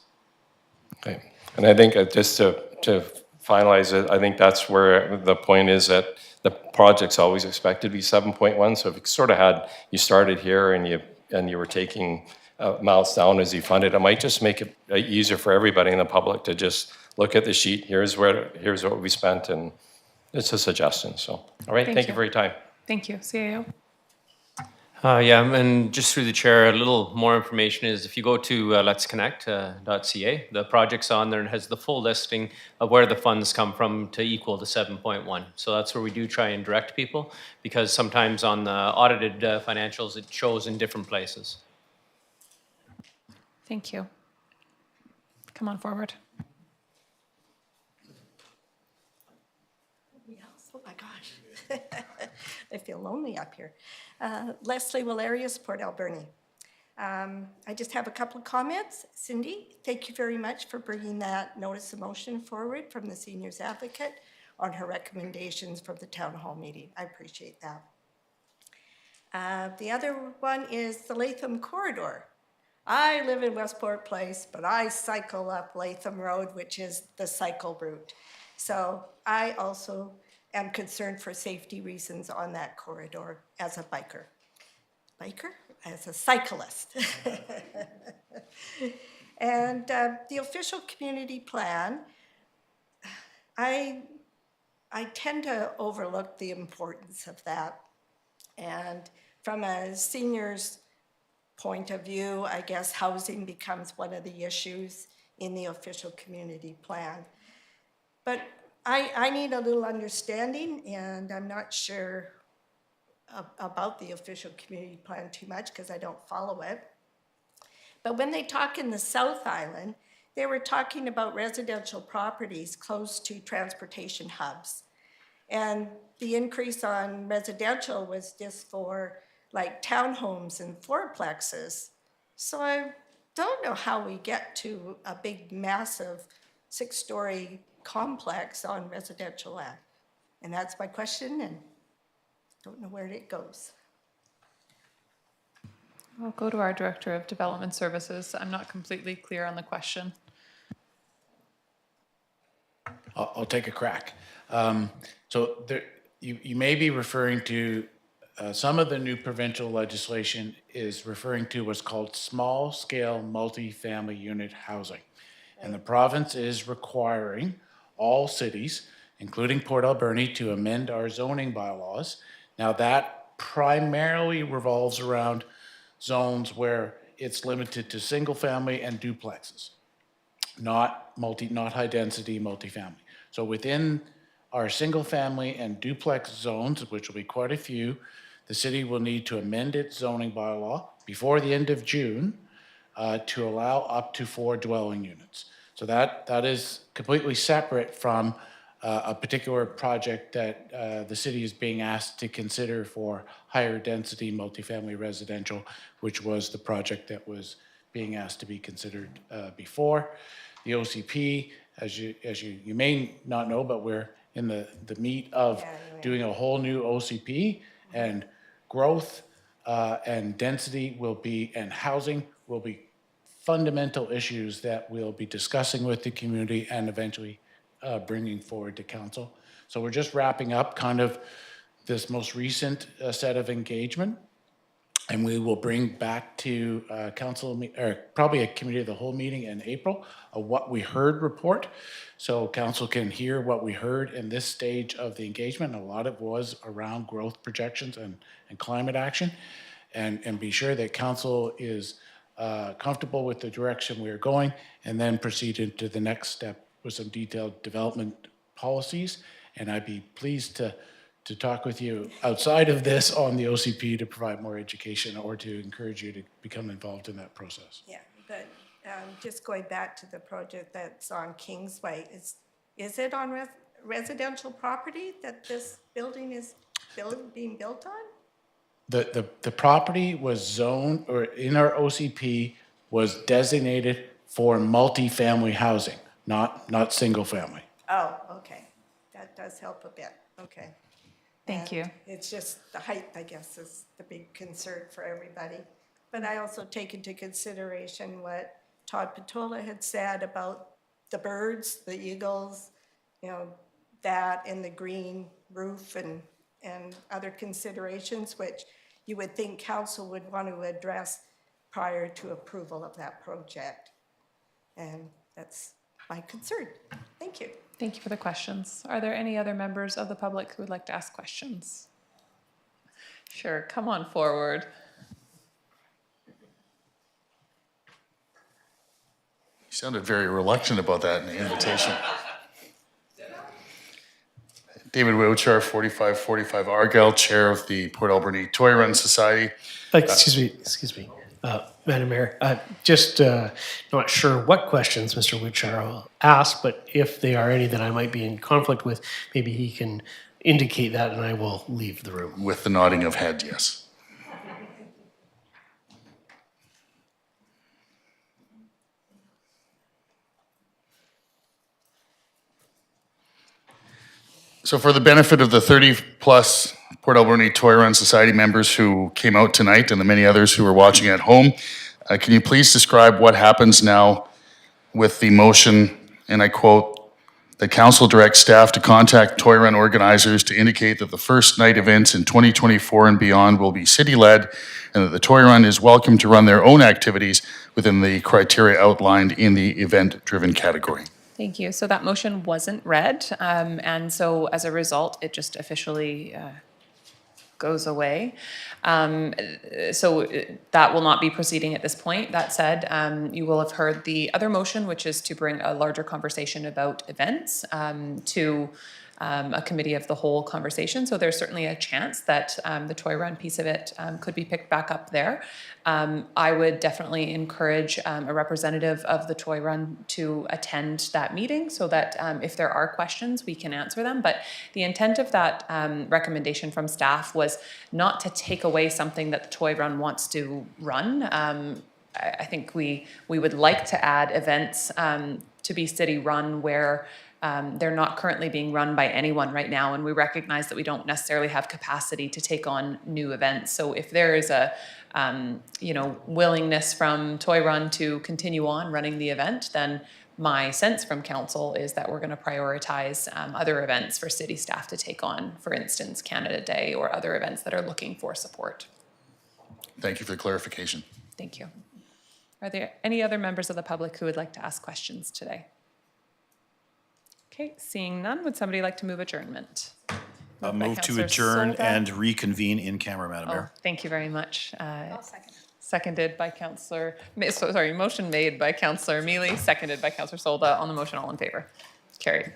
Okay, and I think just to finalize it, I think that's where the point is that the project's always expected to be 7.1. So if you sort of you started here and you were taking amounts down as you funded, it might just make it easier for everybody in the public to just look at the sheet. Here's what we spent, and it's a suggestion. So, all right, thank you for your time. Thank you. CAO. Yeah, and just through the chair, a little more information is if you go to letsconnect.ca, the project's on there and has the full listing of where the funds come from to equal the 7.1. So that's where we do try and direct people, because sometimes on the audited financials, it shows in different places. Thank you. Come on forward. Oh my gosh, I feel lonely up here. Leslie Valerius, Port Alberni. I just have a couple of comments. Cindy, thank you very much for bringing that notice of motion forward from the seniors advocate on her recommendations from the town hall meeting. I appreciate that. The other one is the Latham corridor. I live in Westport Place, but I cycle up Latham Road, which is the cycle route. So I also am concerned for safety reasons on that corridor as a biker. As a cyclist. And the official community plan, I tend to overlook the importance of that. And from a senior's point of view, I guess housing becomes one of the issues in the official community plan. But I need a little understanding, and I'm not sure about the official community plan too much because I don't follow it. But when they talk in the South Island, they were talking about residential properties close to transportation hubs. And the increase on residential was just for like townhomes and fourplexes. So I don't know how we get to a big, massive 6-story complex on residential land. And that's my question, and don't know where it goes. I'll go to our Director of Development Services. I'm not completely clear on the question. I'll take a crack. So there, you may be referring to some of the new provincial legislation is referring to what's called small-scale multifamily unit housing. And the province is requiring all cities, including Port Alberni, to amend our zoning bylaws. Now that primarily revolves around zones where it's limited to single family and duplexes, not high density multifamily. So within our single family and duplex zones, which will be quite a few, the city will need to amend its zoning bylaw before the end of June to allow up to 4 dwelling units. So that is completely separate from a particular project that the city is being asked to consider for higher density multifamily residential, which was the project that was being asked to be considered before. The OCP, as you may not know, but we're in the meat of doing a whole new OCP, and growth and density will be, and housing will be fundamental issues that we'll be discussing with the community and eventually bringing forward to council. So we're just wrapping up kind of this most recent set of engagement, and we will bring back to council, or probably a committee of the whole meeting in April, a what we heard report. So council can hear what we heard in this stage of the engagement. A lot of it was around growth projections and climate action, and be sure that council is comfortable with the direction we're going, and then proceed into the next step with some detailed development policies. And I'd be pleased to talk with you outside of this on the OCP to provide more education or to encourage you to become involved in that process. Yeah, but just going back to the project that's on Kingsway, is it on residential property that this building is being built on? The property was zoned, or in our OCP, was designated for multifamily housing, not single family. Oh, okay. That does help a bit. Okay. Thank you. It's just the height, I guess, is the big concern for everybody. But I also take into consideration what Todd Patola had said about the birds, the eagles, that and the green roof and other considerations, which you would think council would want to address prior to approval of that project. And that's my concern. Thank you. Thank you for the questions. Are there any other members of the public who would like to ask questions? Sure, come on forward. You sounded very reluctant about that in the invitation. David Wheelchair, 4545 Argyle, Chair of the Port Alberni Toy Run Society. Excuse me, Madam Mayor. Just not sure what questions Mr. Woodshire will ask, but if they are any that I might be in conflict with, maybe he can indicate that and I will leave the room. With the nodding of head, yes. So for the benefit of the 30-plus Port Alberni Toy Run Society members who came out tonight and the many others who are watching at home, can you please describe what happens now with the motion, and I quote, "The council directs staff to contact toy run organizers to indicate that the first night events in 2024 and beyond will be city-led, and that the toy run is welcome to run their own activities within the criteria outlined in the event-driven category." Thank you. So that motion wasn't read, and so as a result, it just officially goes away. So that will not be proceeding at this point. That said, you will have heard the other motion, which is to bring a larger conversation about events to a committee of the whole conversation. So there's certainly a chance that the toy run piece of it could be picked back up there. I would definitely encourage a representative of the toy run to attend that meeting so that if there are questions, we can answer them. But the intent of that recommendation from staff was not to take away something that the toy run wants to run. I think we would like to add events to be city run where they're not currently being run by anyone right now, and we recognize that we don't necessarily have capacity to take on new events. So if there is a willingness from Toy Run to continue on running the event, then my sense from council is that we're going to prioritize other events for city staff to take on, for instance, Canada Day or other events that are looking for support. Thank you for the clarification. Thank you. Are there any other members of the public who would like to ask questions today? Okay, seeing none, would somebody like to move adjournment? by Move to Councillor adjourn Solda. and reconvene in camera, Madam Oh, Mayor. thank you very much. Seconded by Councillor, sorry, motion made by Councillor Mealy, seconded by Councillor Solda. On the motion, all in favor? Carried.